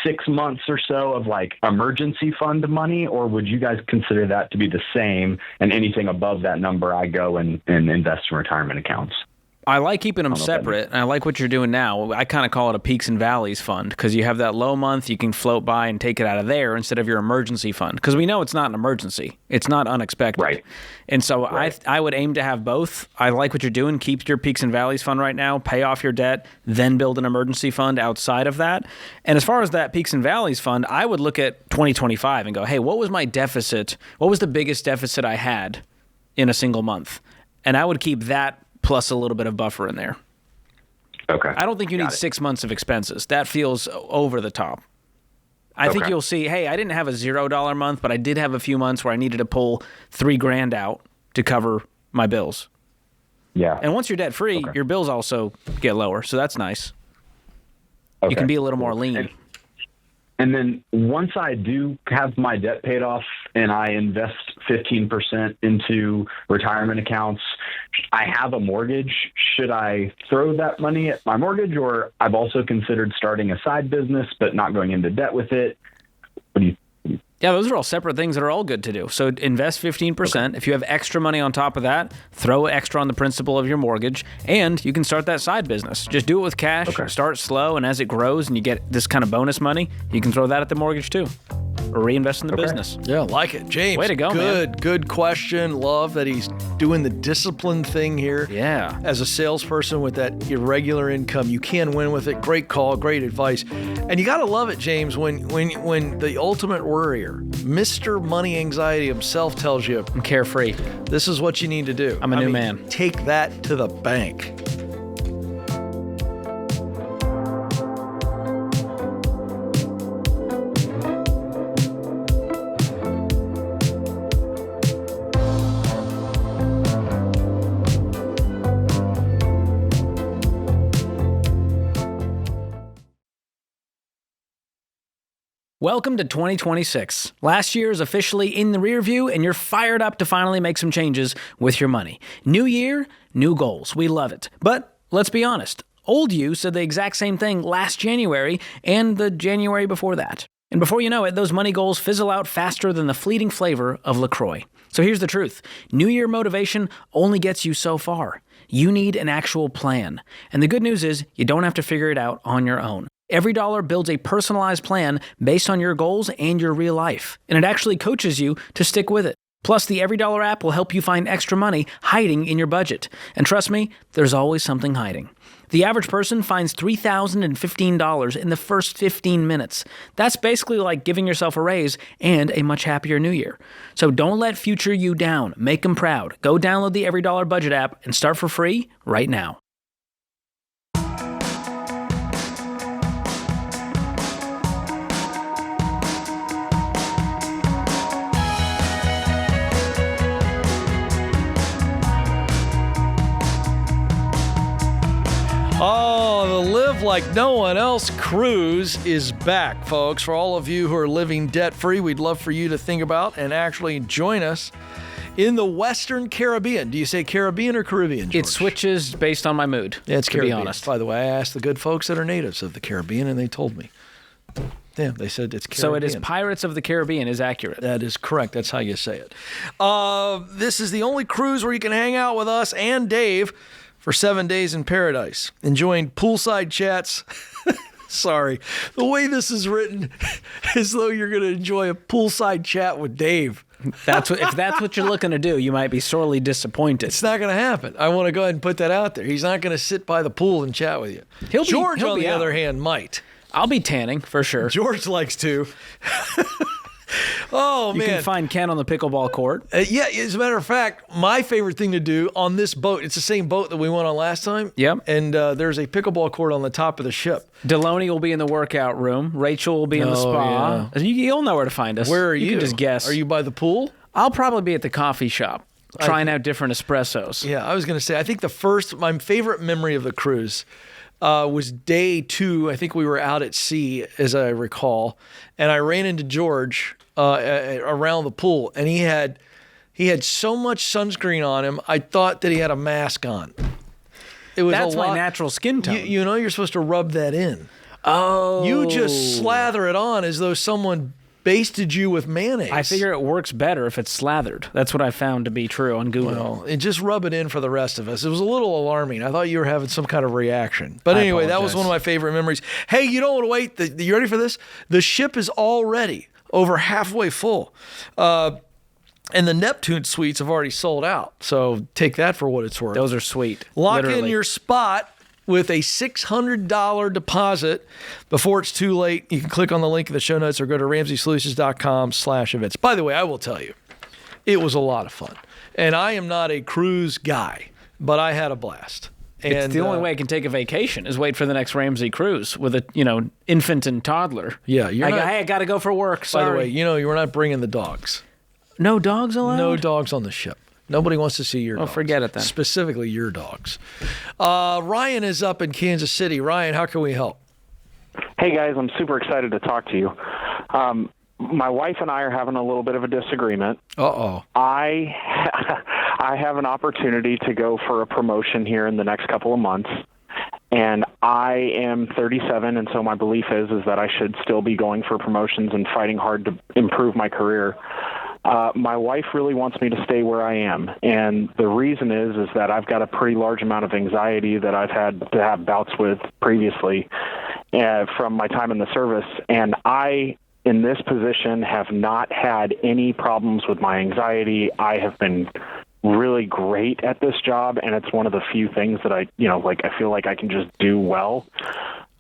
6 months or so of like emergency fund money, or would you guys consider that to be the same, and anything above that number I go and invest in retirement accounts? I like keeping them separate, and I like what you're doing now. I kind of call it a peaks and valleys fund, because you have that low month, you can float by and take it out of there instead of your emergency fund, because we know it's not an emergency. It's not unexpected. Right. And so I would aim to have both. I like what you're doing. Keep your peaks and valleys fund right now, pay off your debt, then build an emergency fund outside of that. And as far as that peaks and valleys fund, I would look at 2025 and go, hey, what was my deficit? What was the biggest deficit I had in a single month? And I would keep that plus a little bit of buffer in there. Okay. I don't think you need 6 months of expenses. That feels over the top. I think you'll see, hey, I didn't have a $0 month, but I did have a few months where I needed to pull $3,000 out to cover my bills. Yeah. And once you're debt free, your bills also get lower. So that's nice. You can be a little more lean. And then once I do have my debt paid off and I invest 15% into retirement accounts, I have a mortgage. Should I throw that money at my mortgage, or I've also considered starting a side business but not going into debt with it? What do you? Yeah, those are all separate things that are all good to do. So invest 15%. If you have extra money on top of that, throw extra on the principal of your mortgage, and you can start that side business. Just do it with cash, start slow, and as it grows and you get this kind of bonus money, you can throw that at the mortgage too. Or reinvest in the business. Yeah, like it. James, way to go, man. Good question. Love that he's doing the disciplined thing here. Yeah. As a salesperson with that irregular income, you can win with it. Great call, great advice. And you got to love it, James, when the ultimate worrier, Mr. Money Anxiety himself tells you, I'm carefree. This is what you need to do. I'm a new man. Take that to the bank. Welcome to 2026. Last year is officially in the rear view, and you're fired up to finally make some changes with your money. New year, new goals. We love it. But let's be honest. Old you said the exact same thing last January and the January before that. And before you know it, those money goals fizzle out faster than the fleeting flavor of LaCroix. So here's the truth. New Year motivation only gets you so far. You need an actual plan. And the good news is you don't have to figure it out on your own. Every Dollar builds a personalized plan based on your goals and your real life, and it actually coaches you to stick with it. Plus, the Every Dollar app will help you find extra money hiding in your budget. And trust me, there's always something hiding. The average person finds $3,015 in the first 15 minutes. That's basically like giving yourself a raise and a much happier new year. So don't let future you down. Make them proud. Go download the Every Dollar Budget app and start for free right now. Oh, the Live Like No One Else cruise is back, folks. For all of you who are living debt-free, we'd love for you to think about and actually join us in the Western Caribbean. Do you say Caribbean or Caribbean, George? It switches based on my mood, yeah, it's to Caribbean. be honest. By the way, I asked the good folks that are natives of the Caribbean, and they told me. Yeah, they said it's Caribbean. So it is Pirates of the Caribbean is accurate. That is correct. That's how you say it. This is the only cruise where you can hang out with us and Dave for 7 days in paradise, enjoying poolside chats. Sorry, the way this is written is though you're going to enjoy a poolside chat with Dave. If that's what you're looking to do, you might be sorely disappointed. It's not going to happen. I want to go ahead and put that out there. He's not going to sit by the pool and chat with you. George, on the other hand, might. I'll be tanning for sure. George likes to. Oh, man. You can find Ken on the pickleball court. Yeah, as a matter of fact, my favorite thing to do on this boat, it's the same boat that we went on last time. Yep. And there's a pickleball court on the top of the ship. Deloney will be in the workout room. Rachel will be in the spa. Yeah. You'll know where to find us. Where are you? You can just guess. Are you by the pool? I'll probably be at the coffee shop trying out different espressos. Yeah, I was going to say, I think my favorite memory of the cruise was day 2. I think we were out at sea, as I recall, and I ran into George around the pool, and he had so much sunscreen on him, I thought that he had a mask on. That's my natural skin tone. You know you're supposed to rub that in. Oh. You just slather it on as though someone basted you with mayonnaise. I figure it works better if it's slathered. That's what I found to be true on Google. Well, and just rub it in for the rest of us. It was a little alarming. I thought you were having some kind of reaction. But anyway, that was one of my favorite memories. Hey, you don't want to wait. You ready for this? The ship is already over halfway full. And the Neptune suites have already sold out. So take that for what it's worth. Those are sweet. Lock in your spot with a $600 deposit before it's too late. You can click on the link in the show notes or go to RamseySolutions.com/events. By the way, I will tell you, it was a lot of fun. And I am not a cruise guy, but I had a blast. It's the only way I can take a vacation is wait for the next Ramsey cruise with a infant and toddler. Yeah, I got to go for work. Sorry. By the way, you were not bringing the dogs. No dogs allowed? No dogs on the ship. Nobody wants to see your dogs. Forget it then. Specifically your dogs. Ryan is up in Kansas City. Ryan, how can we help? Hey, guys, I'm super excited to talk to you. My wife and I are having a little bit of a disagreement. Uh-oh. I have an opportunity to go for a promotion here in the next couple of months, and I am 37, and so my belief is that I should still be going for promotions and fighting hard to improve my career. My wife really wants me to stay where I am, and the reason is that I've got a pretty large amount of anxiety that I've had to have bouts with previously from my time in the service, and I, in this position, have not had any problems with my anxiety. I have been really great at this job, and it's one of the few things that I feel like I can just do well.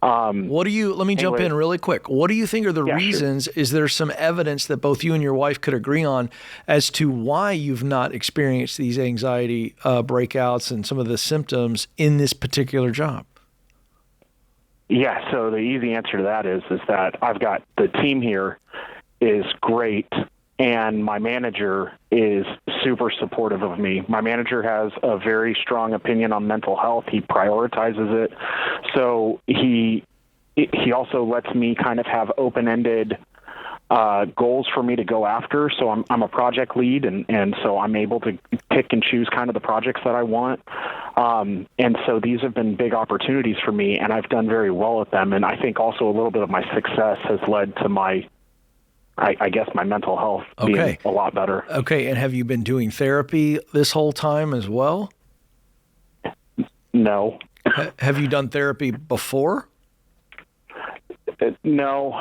Let me jump in really quick. What do you think are the reasons? Sure. Is there some evidence that both you and your wife could agree on as to why you've not experienced these anxiety breakouts and some of the symptoms in this particular job? Yeah, so the easy answer to that is that I've got the team here is great, and my manager is super supportive of me. My manager has a very strong opinion on mental health. He prioritizes it. So he also lets me kind of have open-ended goals for me to go after. So I'm a project lead, and so I'm able to pick and choose kind of the projects that I want. And so these have been big opportunities for me, and I've done very well at them. And I think also a little bit of my success has led to my mental health being a lot better. Okay, and have you been doing therapy this whole time as well? No. Have you done therapy before? No.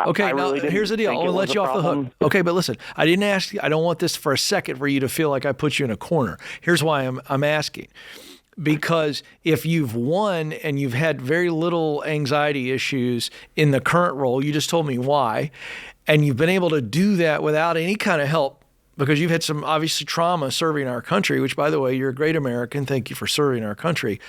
Okay, now here's the deal. I'll let you off the hook. Okay, but listen, I didn't ask you. I don't want this for a second for you to feel like I put you in a corner. Here's why I'm asking. Because if you've won and you've had very little anxiety issues in the current role, you just told me why, and you've been able to do that without any kind of help because you've had some obviously trauma serving our country, which, by the way, you're a great American. Thank you for serving our country.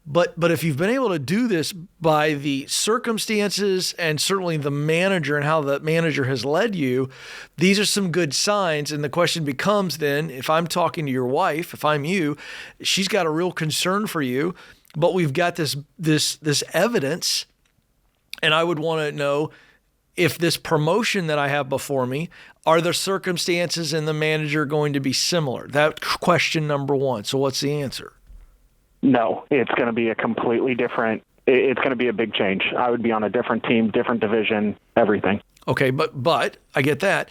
But if you've been able to do this by the circumstances and certainly the manager and how the manager has led you, these are some good signs. And the question becomes then, if I'm talking to your wife, if I'm you, she's got a real concern for you, but we've got this evidence, and I would want to know if this promotion that I have before me, are the circumstances and the manager going to be similar? That's question number one. So what's the answer? No, it's going to be a completely different, it's going to be a big change. I would be on a different team, different division, everything. Okay, but I get that.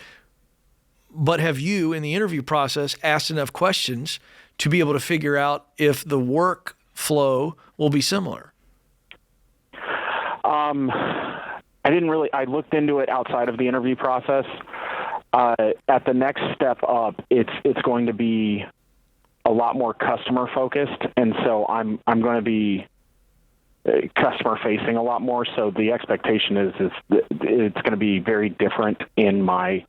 But have you, in the interview process, asked enough questions to be able to figure out if the work flow will be similar? I looked into it outside of the interview process. At the next step up, it's going to be a lot more customer focused, and so I'm going to be customer facing a lot more. So the expectation is it's going to be very different in my.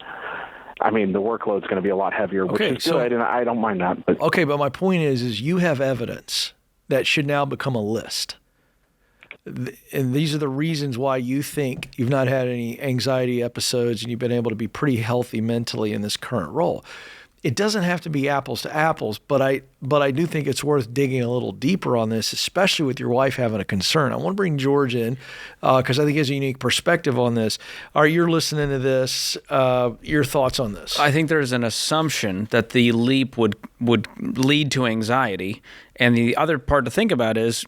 I mean, the workload's going to be a lot heavier, which is good, and I don't mind that. But. Okay, but my point is you have evidence that should now become a list. And these are the reasons why you think you've not had any anxiety episodes and you've been able to be pretty healthy mentally in this current role. It doesn't have to be apples to apples, but I do think it's worth digging a little deeper on this, especially with your wife having a concern. I want to bring George in because I think he has a unique perspective on this. You're listening to this. Your thoughts on this? I think there's an assumption that the leap would lead to anxiety, and the other part to think about is,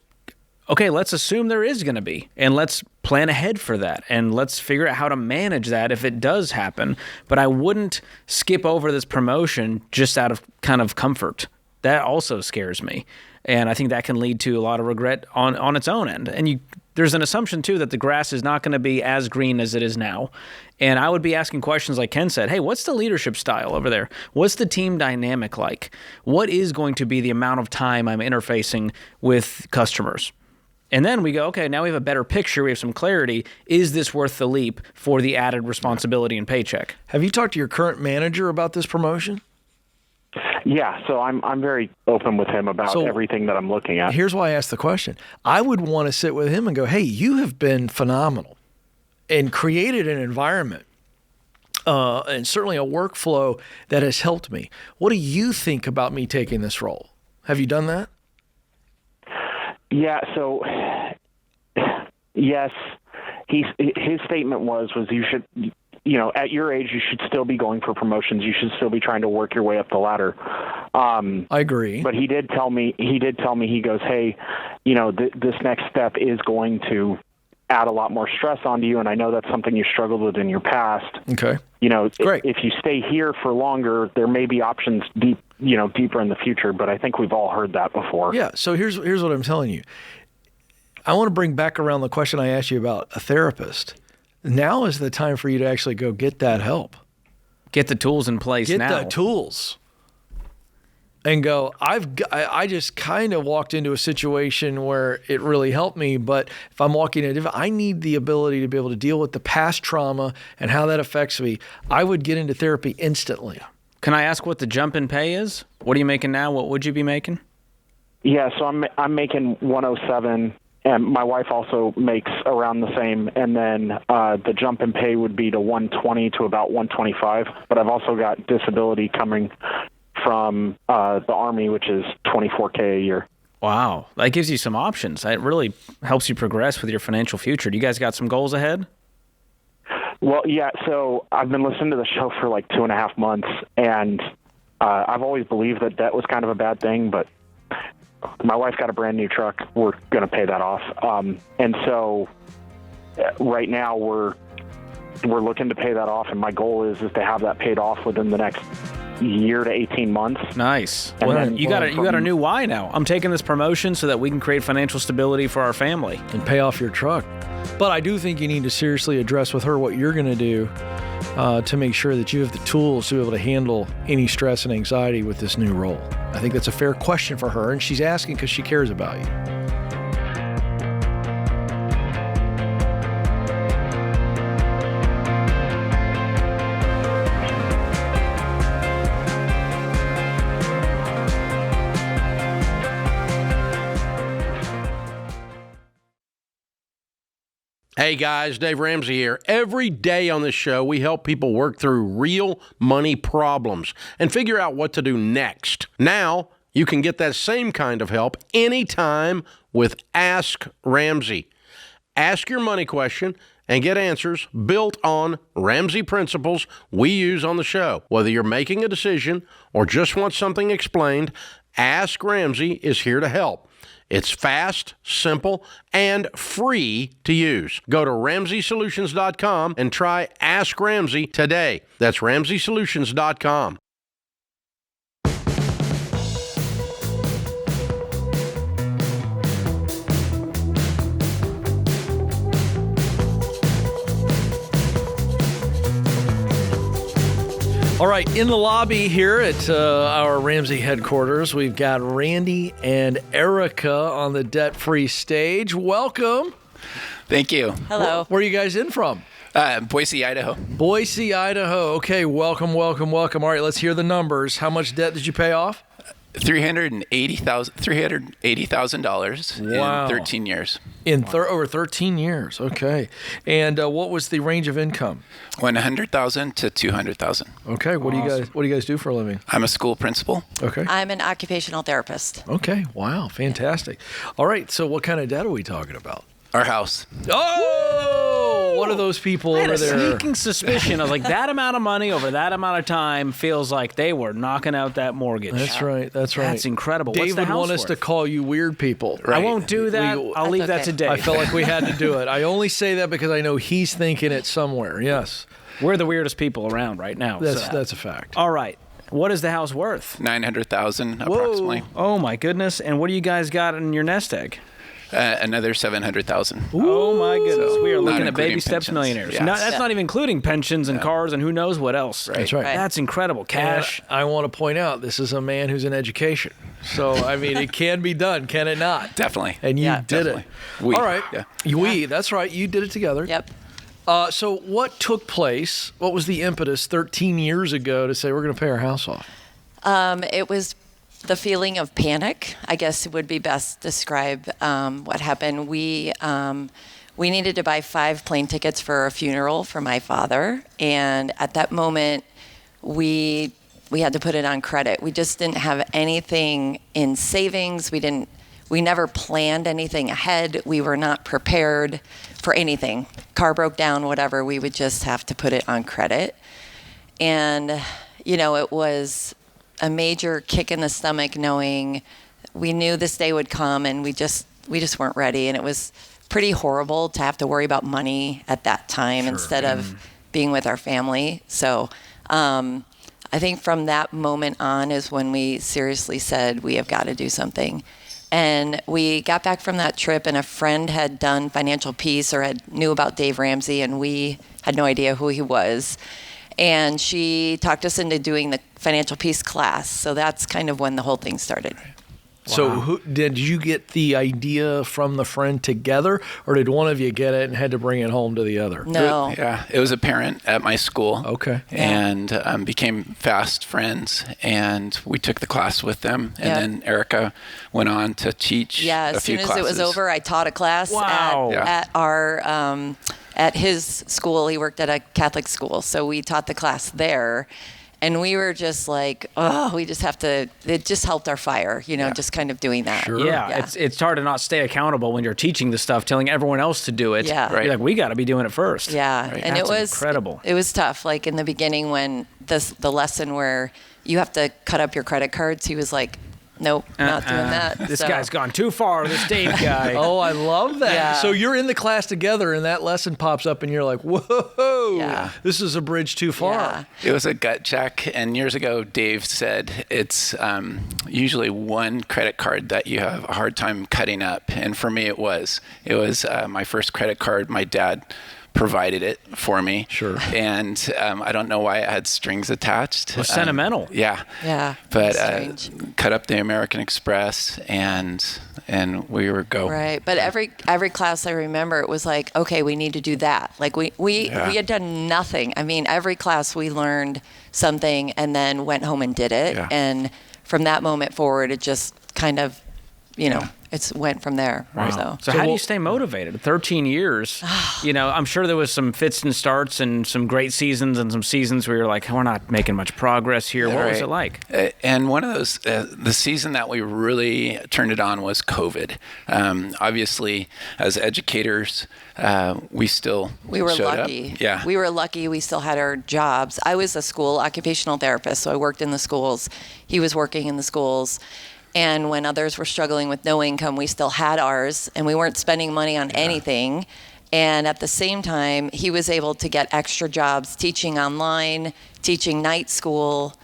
okay, let's assume there is going to be, and let's plan ahead for that, and let's figure out how to manage that if it does happen. But I wouldn't skip over this promotion just out of kind of comfort. That also scares me, and I think that can lead to a lot of regret on its own end. And there's an assumption, too, that the grass is not going to be as green as it is now. And I would be asking questions like Ken said, hey, what's the leadership style over there? What's the team dynamic like? What is going to be the amount of time I'm interfacing with customers? And then we go, okay, now we have a better picture. We have some clarity. Is this worth the leap for the added responsibility and paycheck? Have you talked to your current manager about this promotion? Yeah, so I'm very open with him about everything that I'm looking at. Here's why I asked the question. I would want to sit with him and go, hey, you have been phenomenal and created an environment and certainly a workflow that has helped me. What do you think about me taking this role? Have you done that? Yeah. So, yes, his statement was you should, at your age, you should still be going for promotions. You should still be trying to work your way up the ladder. I agree. But he did tell me, he goes, hey, this next step is going to add a lot more stress onto you. And I know that's something you struggled with in your past. Okay. Great. If you stay here for longer, there may be options deeper in the future, but I think we've all heard that before. Yeah. So here's what I'm telling you. I want to bring back around the question I asked you about a therapist. Now is the time for you to actually go get that help. Get the tools in place now. Get the tools. And go, I just kind of walked into a situation where it really helped me, but if I'm walking in, I need the ability to be able to deal with the past trauma and how that affects me. I would get into therapy instantly. Can I ask what the jump in pay is? What are you making now? What would you be making? Yeah, so I'm making 107, and my wife also makes around the same, and then the jump in pay would be to 120 to about 125, but I've also got disability coming from the Army, which is $24K a year. Wow. That gives you some options. It really helps you progress with your financial future. Do you guys got some goals ahead? Well, yeah, so I've been listening to the show for like 2.5 months, and I've always believed that debt was kind of a bad thing, but my wife got a brand new truck. We're going to pay that off. And so right now we're looking to pay that off, and my goal is to have that paid off within the next year to 18 months. Nice. And then you got a new why now. I'm taking this promotion so that we can create financial stability for our family and pay off your truck. But I do think you need to seriously address with her what you're going to do to make sure that you have the tools to be able to handle any stress and anxiety with this new role. I think that's a fair question for her, and she's asking because she cares about you. Hey guys, Dave Ramsey here. Every day on this show, we help people work through real money problems and figure out what to do next. Now, you can get that same kind of help anytime with Ask Ramsey. Ask your money question and get answers built on Ramsey principles we use on the show. Whether you're making a decision or just want something explained, Ask Ramsey is here to help. It's fast, simple, and free to use. Go to RamseySolutions.com and try Ask Ramsey today. That's RamseySolutions.com. All right, in the lobby here at our Ramsey headquarters, we've got Randy and Erica on the debt-free stage. Welcome. Thank you. Hello. Where are you guys in from? Boise, Idaho. Boise, Idaho. Okay, welcome. All right, let's hear the numbers. How much debt did you pay off? $380,000 in 13 years. Over 13 years. Okay. And what was the range of income? $100,000 to $200,000. Okay. What do you guys do for a living? I'm a school principal. Okay. I'm an occupational therapist. Okay. Wow. Fantastic. All right. So what kind of debt are we talking about? Our house. Oh, one of those people I had over a there. sneaking suspicion. I was like, that amount of money over that amount of time feels like they were knocking out that mortgage. That's right. That's incredible. What's Dave the would house want us worth? to call you weird people. Right. I won't do that. I'll leave that to Dave. I felt like we had to do it. I only say that because I know he's thinking it somewhere. Yes. We're the weirdest people around right now. That's a fact. All right. What is the house worth? $900,000 approximately. Oh my goodness! And what do you guys got in your nest egg? Another $700,000. Oh my goodness! So we are looking not at baby including steps pensions. millionaires. Yes. No, that's not even including pensions and cars and who knows what else. That's right. That's incredible. Cash. And I want to point out this is a man who's in education. So, I mean, it can be done, can it not? Definitely. And you did definitely. it. All right. Yeah. That's right. You did it together. Yep. So what took place? What was the impetus 13 years ago to say we're going to pay our house off? It was the feeling of panic, I guess it would be best describe what happened. We we needed to buy 5 plane tickets for a funeral for my father. And at that moment, we had to put it on credit. We just didn't have anything in savings. We never planned anything ahead. We were not prepared for anything. Car broke down, whatever, we would just have to put it on credit. And, it was a major kick in the stomach knowing we knew this day would come and we just weren't ready. And it was pretty horrible to have to worry about money at that time instead of being with our family. So I think from that moment on is when we seriously said we have got to do something. And we got back from that trip, and a friend had done Financial Peace or knew about Dave Ramsey, and we had no idea who he was. And she talked us into doing the Financial Peace class. So that's kind of when the whole thing started. So did you get the idea from the friend together, or did one of you get it and had to bring it home to the other? No. It was a parent at my school. Okay. And became fast friends, and we took the class with them. And then Erica went on to teach a few classes. As soon as it was over, I taught a class at our at his school. He worked at a Catholic school, so we taught the class there. And we were just like, we just have to, it just helped our fire, just kind of doing that. Sure. Yeah. It's hard to not stay accountable when you're teaching the stuff, telling everyone else to do it. Yeah. You're like, we got to be doing it first. Yeah. Right. And That's it was incredible. It was tough. Like in the beginning when the lesson where you have to cut up your credit cards, he was like, nope, not doing that. This guy's gone too far, this Dave guy. Oh, I love that. Yeah. So you're in the class together and that lesson pops up and you're like, whoa, this is a bridge too far. Yeah. It was a gut check. And years ago, Dave said it's usually one credit card that you have a hard time cutting up. And for me, it was my first credit card. My dad provided it for me. Sure. And I don't know why it had strings attached. It was sentimental. Yeah. Yeah. But cut up the American Express and we were go. Right. But every class I remember, it was like, okay, we need to do that. Like we had done nothing. I mean, every class we learned something and then went home and did it. Yeah. And from that moment forward, it just kind of, it's went from there. Wow. So how do you stay motivated? 13 years, I'm sure there was some fits and starts and some great seasons and some seasons where you're like, we're not making much progress here. What was it like? And one of those, the season that we really turned it on was COVID. Obviously, as educators, we were lucky. Up. Yeah. We were lucky. We still had our jobs. I was a school occupational therapist, so I worked in the schools. He was working in the schools. And when others were struggling with no income, we still had ours, and we weren't spending money on anything. And at the same time, he was able to get extra jobs teaching online, teaching night school,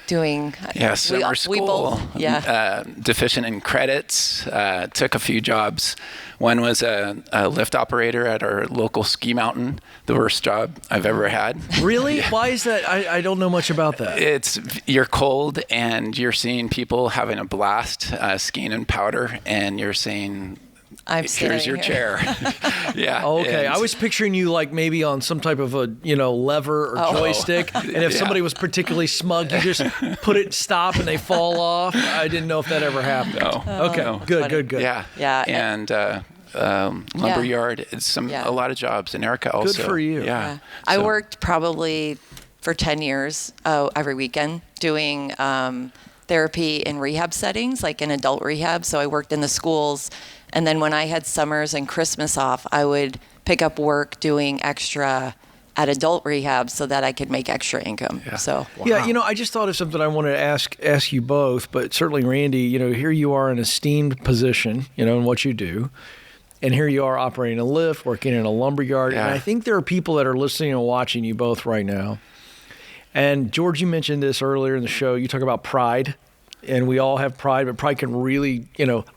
doing summer school. Deficient in credits. Took a few jobs. One was a lift operator at our local ski mountain. The worst job I've ever had. Really? Why is that? I don't know much about that. You're cold and you're seeing people having a blast skiing in powder, and you're saying, here's your chair. Yeah. Okay. I was picturing you like maybe on some type of a lever or joystick, and if somebody was particularly smug, you just put it stop and they fall off. I didn't know if that ever happened. No. Okay. No. Good. Yeah. Yeah. And lumberyard. It's a lot of jobs. And Erica also. Good for you. Yeah. I worked probably for 10 years every weekend doing therapy in rehab settings, like in adult rehab. So I worked in the schools. And then when I had summers and Christmas off, I would pick up work doing extra at adult rehab so that I could make extra income. Yeah. So I just thought of something I wanted to ask you both, but certainly Randy, here you are in an esteemed position, in what you do. And here you are operating a lift, working in a lumberyard. Yeah. And I think there are people that are listening and watching you both right now. And George, you mentioned this earlier in the show. You talk about pride. And we all have pride, but pride can really,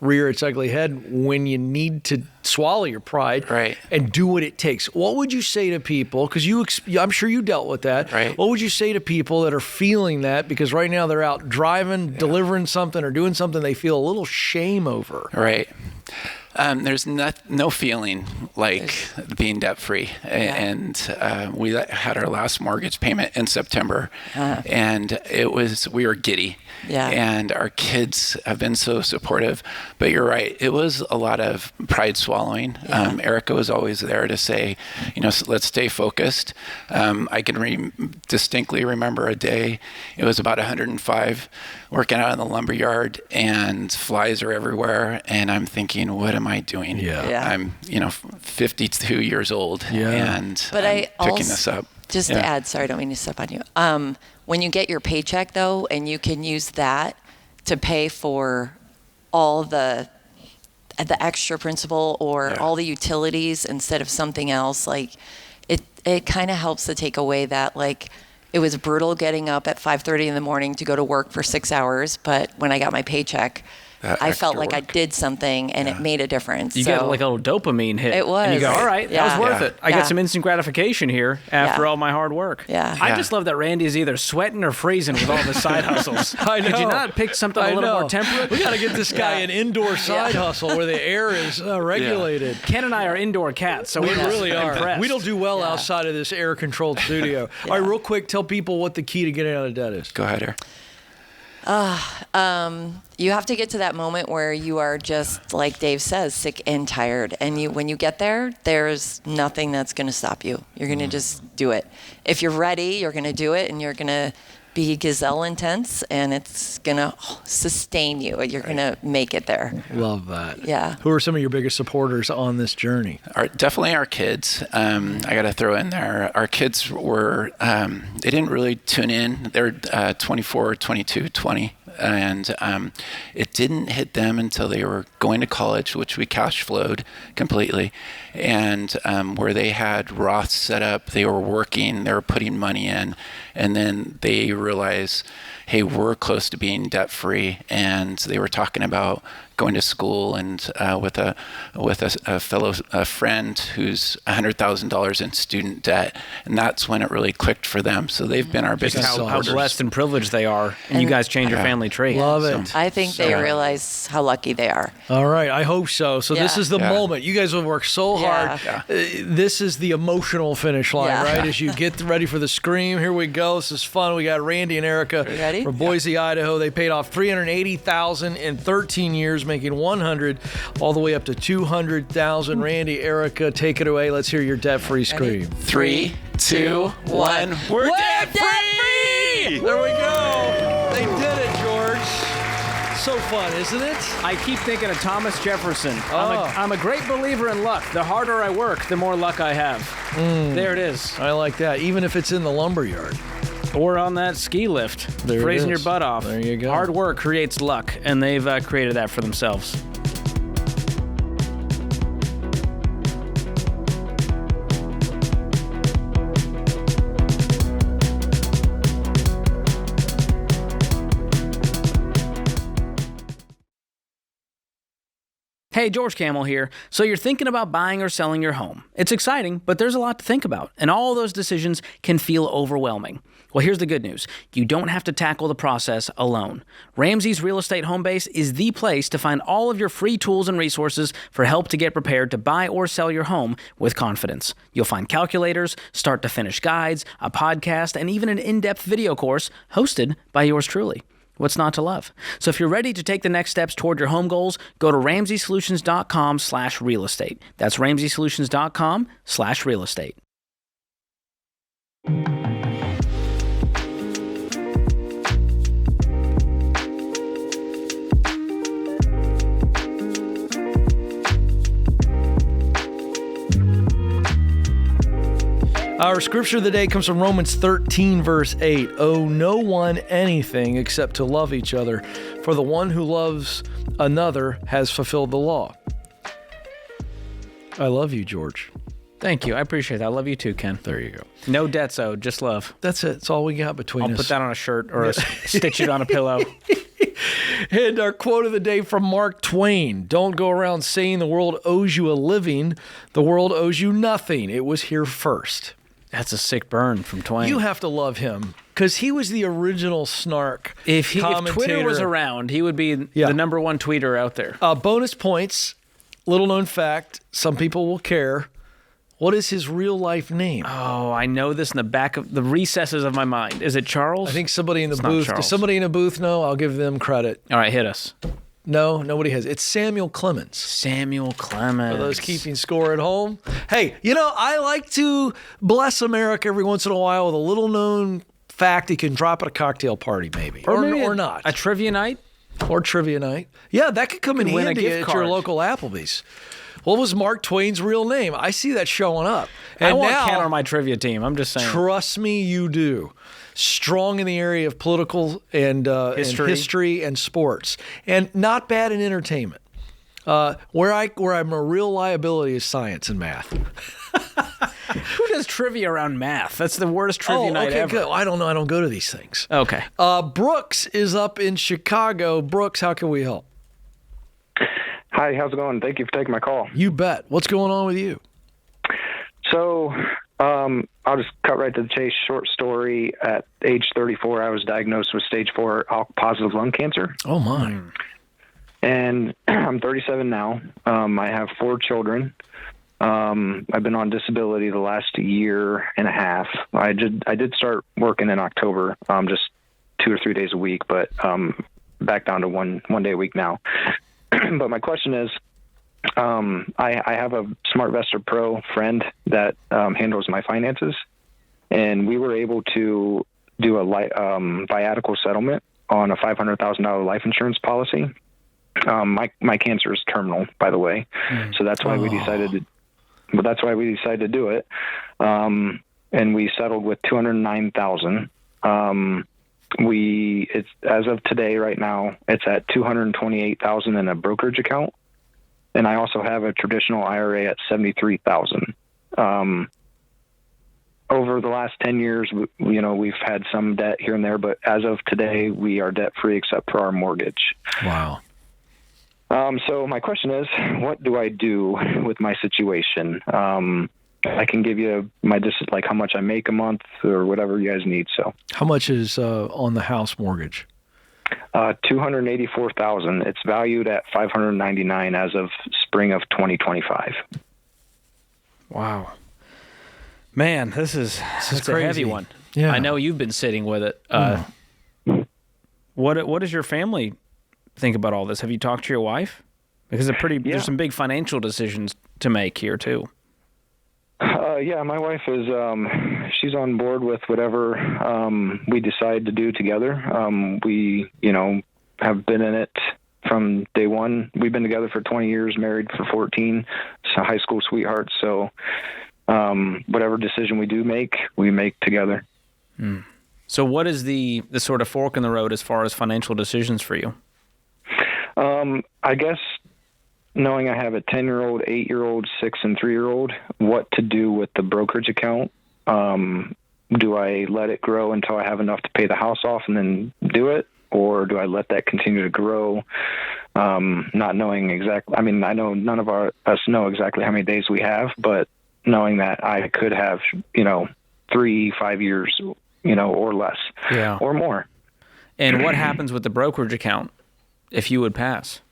rear its ugly head when you need to swallow your pride and do what it takes. What would you say to people? Because I'm sure you dealt with that. Right. What would you say to people that are feeling that? Because right now they're out driving, delivering something, or doing something they feel a little shame over. Right. There's no feeling like being debt-free. And we had our last mortgage payment in September, and we were giddy. Yeah. And our kids have been so supportive. But you're right. It was a lot of pride swallowing. Yeah. Erica was always there to say, let's stay focused. I can distinctly remember a day. It was about 105 working out in the lumber yard, and flies are everywhere. And I'm thinking, what am I doing? Yeah. I'm, 52 years old, and But I'm I picking also, this up. Just to add, sorry, I don't mean to step on you. When you get your paycheck, though, and you can use that to pay for all the extra principal or all the utilities instead of something else, like it kind of helps to take away that, like, it was brutal getting up at 5:30 in the morning to go to work for 6 hours, but when I got my paycheck, I felt like I did something and it made a difference. You got like a little dopamine hit. It was. And you go, all right, that was worth it. I get some instant gratification here after all my hard work. Yeah. I just love that Randy is either sweating or freezing with all the side hustles. I know. Could you not pick something a little more temperate? We got to get this guy an indoor side hustle where the air is regulated. Ken and I are indoor cats, so we we're really are. impressed. We don't do well outside of this air-controlled studio. All right, real quick, tell people what the key to getting out of debt is. Go ahead, Eric. You have to get to that moment where you are just, like Dave says, sick and tired. And when you get there, there's nothing that's going to stop you. You're going to just do it. If you're ready, you're going to do it, and you're going to be gazelle intense, and it's going to sustain you. You're going to make it there. Love that. Yeah. Who are some of your biggest supporters on this journey? Definitely our kids. I got to throw in there. Our kids were, they didn't really tune in. They're 24, 22, 20. And it didn't hit them until they were going to college, which we cash flowed completely. And where they had Roths set up, they were working, they were putting money in. And then they realized, hey, we're close to being debt free. And they were talking about going to school, and with a fellow friend who's $100,000 in student debt, and that's when it really clicked for them. So they've been our biggest how supporters. blessed and privileged they are, and you guys change your family tree. Love it. I think they realize how lucky they are. All right, I hope so. So this is the moment. You guys have worked so hard. This is the emotional finish line, right? As you get ready for the scream, here we go. This is fun. We got Randy and Erica from Boise, Idaho. They paid off $380,000 in 13 years, making $100 all the way up to $200,000. Randy, Erica, take it away. Let's hear your debt-free scream. 3, 2, 1. We're debt-free! There we go. They did it, George. So fun, isn't it? I keep thinking of Thomas Jefferson. I'm a great believer in luck. The harder I work, the more luck I have. There it is. I like that, even if it's in the lumberyard. Or on that ski lift, freezing your butt off. There you go. Hard work creates luck, and they've created that for themselves. Hey, George Kamel here. So you're thinking about buying or selling your home. It's exciting, but there's a lot to think about, and all those decisions can feel overwhelming. Well, here's the good news. You don't have to tackle the process alone. Ramsey's Real Estate Home Base is the place to find all of your free tools and resources for help to get prepared to buy or sell your home with confidence. You'll find calculators, start-to-finish guides, a podcast, and even an in-depth video course hosted by yours truly. What's not to love? So if you're ready to take the next steps toward your home goals, go to RamseySolutions.com/real estate. That's RamseySolutions.com/real estate. Our scripture of the day comes from Romans 13, verse 8. Owe no one anything except to love each other, for the one who loves another has fulfilled the law. I love you, George. Thank you. I appreciate that. I love you too, Ken. There you go. No debts owed, just love. That's it. That's all we got between us. I'll put that on a shirt or stitch it on a pillow. And our quote of the day from Mark Twain. Don't go around saying the world owes you a living. The world owes you nothing. It was here first. That's a sick burn from Twain. You have to love him because he was the original snark. If Twitter was around, he would be the number one tweeter out there. Bonus points. Little known fact. Some people will care. What is his real life name? Oh, I know this in the back of the recesses of my mind. Is it Charles? I think somebody in the It's not booth. Charles. Does somebody in the booth know? I'll give them credit. All right, hit us. No, nobody has. It's Samuel Clemens. Samuel Clemens. For those keeping score at home. Hey, I like to bless America every once in a while with a little known fact you can drop at a cocktail party, maybe. Or not. A trivia night? Or trivia night. Yeah, that could come in win a handy gift at your card. local Applebee's. What was Mark Twain's real name? I see that showing up. I And want now, Ken on my trivia team. I'm just saying. trust me, you do. Strong in the area of political and history and sports, and not bad in entertainment. Where I'm a real liability is science and math. Who does trivia around math? That's the worst trivia night ever. Good. I don't know. I don't go to these things. Okay. Brooks is up in Chicago. Brooks, how can we help? Hi, how's it going? Thank you for taking my call. You bet. What's going on with you? So, I'll just cut right to the chase. Short story. At age 34, I was diagnosed with stage 4 ALK-positive lung cancer. Oh, my. And I'm 37 now. I have 4 children. I've been on disability the last year and a half. I did start working in October, just 2 or 3 days a week, but back down to one day a week now. But my question is, I have a SmartVestor Pro friend that handles my finances, and we were able to do a viatical settlement on a $500,000 life insurance policy. My cancer is terminal, by the way, so that's why we decided to. But that's why we decided to do it, and we settled with $209,000. It's as of today, right now, it's at $228,000 in a brokerage account, and I also have a traditional IRA at $73,000. Over the last 10 years, we've had some debt here and there, but as of today, we are debt free except for our mortgage. Wow. So my question is, what do I do with my situation? I can give you how much I make a month or whatever you guys need. So How much is on the house mortgage? $284,000. It's valued at $599 as of spring of 2025. Wow. Man, that's a heavy one. Yeah. I know you've been sitting with it. What does your family think about all this? Have you talked to your wife? Because there's some big financial decisions to make here too. Yeah, my wife is, she's on board with whatever we decide to do together. We, have been in it from day one. We've been together for 20 years, married for 14, so high school sweethearts. So whatever decision we do make, we make together. So what is the sort of fork in the road as far as financial decisions for you? I guess knowing I have a 10-year-old, 8-year-old, 6 and 3-year-old, what to do with the brokerage account. Do I let it grow until I have enough to pay the house off and then do it? Or do I let that continue to grow? Not knowing exactly. I mean, I know none of us know exactly how many days we have, but knowing that I could have, 3-5 years, or less, or more. And what happens with the brokerage account if you would pass?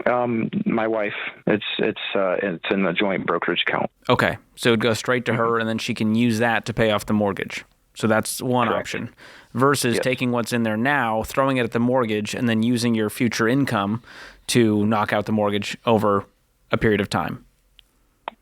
My wife, it's in a joint brokerage account. Okay, so it would go straight to her, and then she can use that to pay off the mortgage. So that's one option. Versus taking what's in there now, throwing it at the mortgage, and then using your future income to knock out the mortgage over a period of time.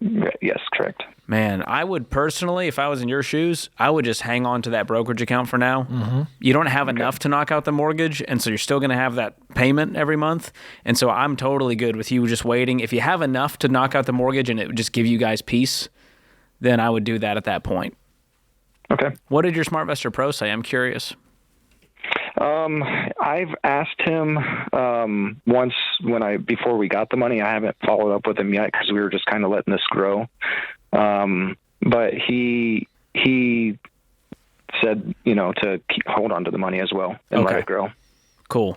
Yes, correct. Man, I would personally, if I was in your shoes, I would just hang on to that brokerage account for now. Mm-hmm. You don't have enough to knock out the mortgage, and so you're still going to have that payment every month. And so I'm totally good with you just waiting. If you have enough to knock out the mortgage and it would just give you guys peace, then I would do that at that point. Okay. What did your SmartVestor Pro say? I'm curious. I've asked him once before we got the money. I haven't followed up with him yet because we were just kind of letting this grow. But he said, to hold on to the money as well and let it grow. Cool.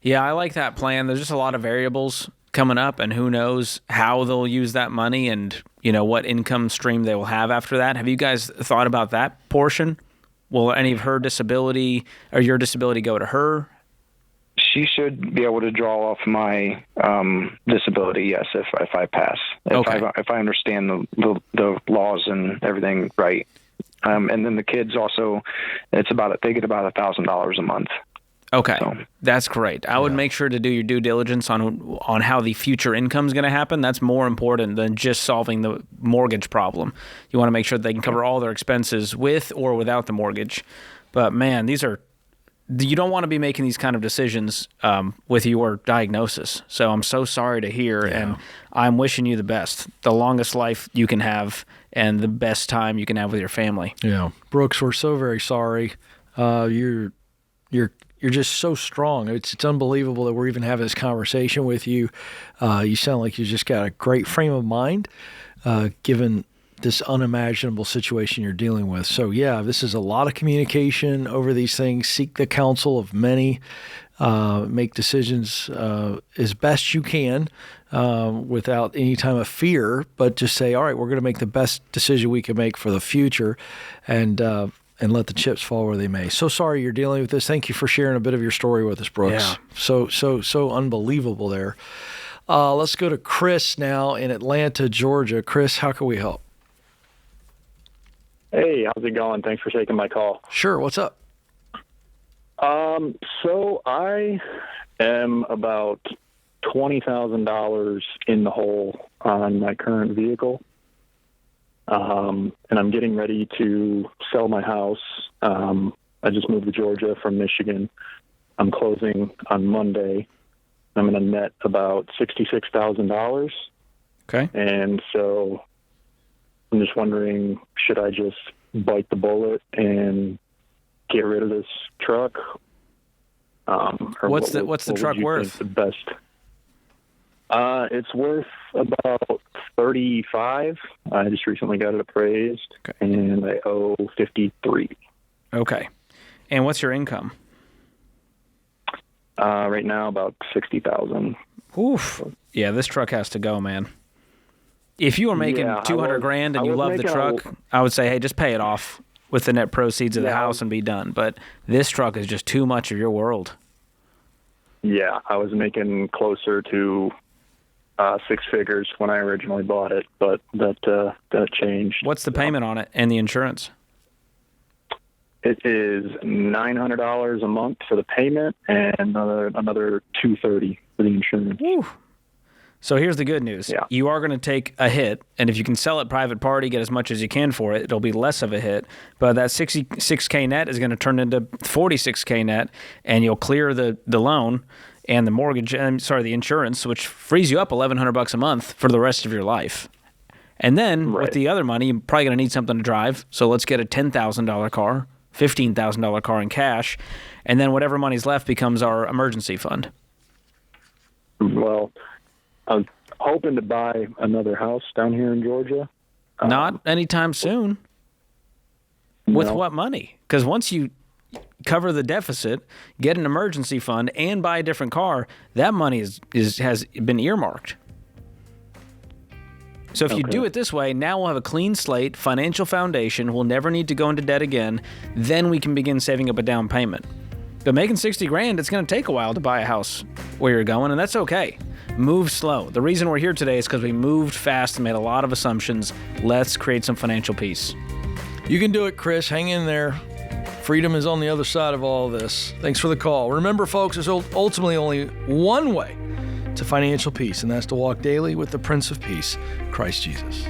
Yeah, I like that plan. There's just a lot of variables coming up, and who knows how they'll use that money and, what income stream they will have after that. Have you guys thought about that portion? Will any of her disability or your disability go to her? She should be able to draw off my disability, yes, if I pass. If I understand the laws and everything right. And then the kids also, they get about $1,000 a month. Okay, that's great. I would make sure to do your due diligence on how the future income is going to happen. That's more important than just solving the mortgage problem. You want to make sure that they can cover all their expenses with or without the mortgage. But man, you don't want to be making these kind of decisions with your diagnosis. So I'm so sorry to hear, and I'm wishing you the best, the longest life you can have, and the best time you can have with your family. Yeah, Brooks, we're so very sorry. You're just so strong. It's unbelievable that we're even having this conversation with you. You sound like you just got a great frame of mind, given this unimaginable situation you're dealing with. So yeah, this is a lot of communication over these things. Seek the counsel of many. Make decisions as best you can without any time of fear, but just say, all right, we're going to make the best decision we can make for the future, and let the chips fall where they may. So sorry you're dealing with this. Thank you for sharing a bit of your story with us, Brooks. Yeah. So unbelievable there. Let's go to Chris now in Atlanta, Georgia. Chris, how can we help? Hey, how's it going? Thanks for taking my call. Sure. What's up? So I am about $20,000 in the hole on my current vehicle. And I'm getting ready to sell my house. I just moved to Georgia from Michigan. I'm closing on Monday. I'm going to net about $66,000. Okay. And so I'm just wondering, should I just bite the bullet and get rid of this truck? What's the truck worth? The best. It's worth about $35. I just recently got it appraised, and I owe $53. Okay. And what's your income? Right now, about $60,000. Oof. Yeah, this truck has to go, man. If you were making $200,000 and you love the truck, I would say, hey, just pay it off with the net proceeds of the house and be done. But this truck is just too much of your world. Yeah, I was making closer to 6 figures when I originally bought it, but that changed. What's the payment on it and the insurance? It is $900 a month for the payment and another $230 for the insurance. Woo. So here's the good news. Yeah. You are going to take a hit, and if you can sell it private party, get as much as you can for it, it'll be less of a hit. But that $66K net is going to turn into $46K net, and you'll clear the loan and the mortgage, the insurance, which frees you up $1,100 a month for the rest of your life. And then with the other money, you're probably going to need something to drive. So let's get a $10,000 car, $15,000 car in cash, and then whatever money's left becomes our emergency fund. Well, I'm hoping to buy another house down here in Georgia. Not anytime soon. No. With what money? Because once you cover the deficit, get an emergency fund, and buy a different car, that money has been earmarked. So if you do it this way, now we'll have a clean slate, financial foundation, we'll never need to go into debt again, then we can begin saving up a down payment. But making $60,000, it's going to take a while to buy a house where you're going, and that's okay. Move slow. The reason we're here today is because we moved fast and made a lot of assumptions. Let's create some financial peace. You can do it, Chris. Hang in there. Freedom is on the other side of all of this. Thanks for the call. Remember, folks, there's ultimately only one way to financial peace, and that's to walk daily with the Prince of Peace, Christ Jesus.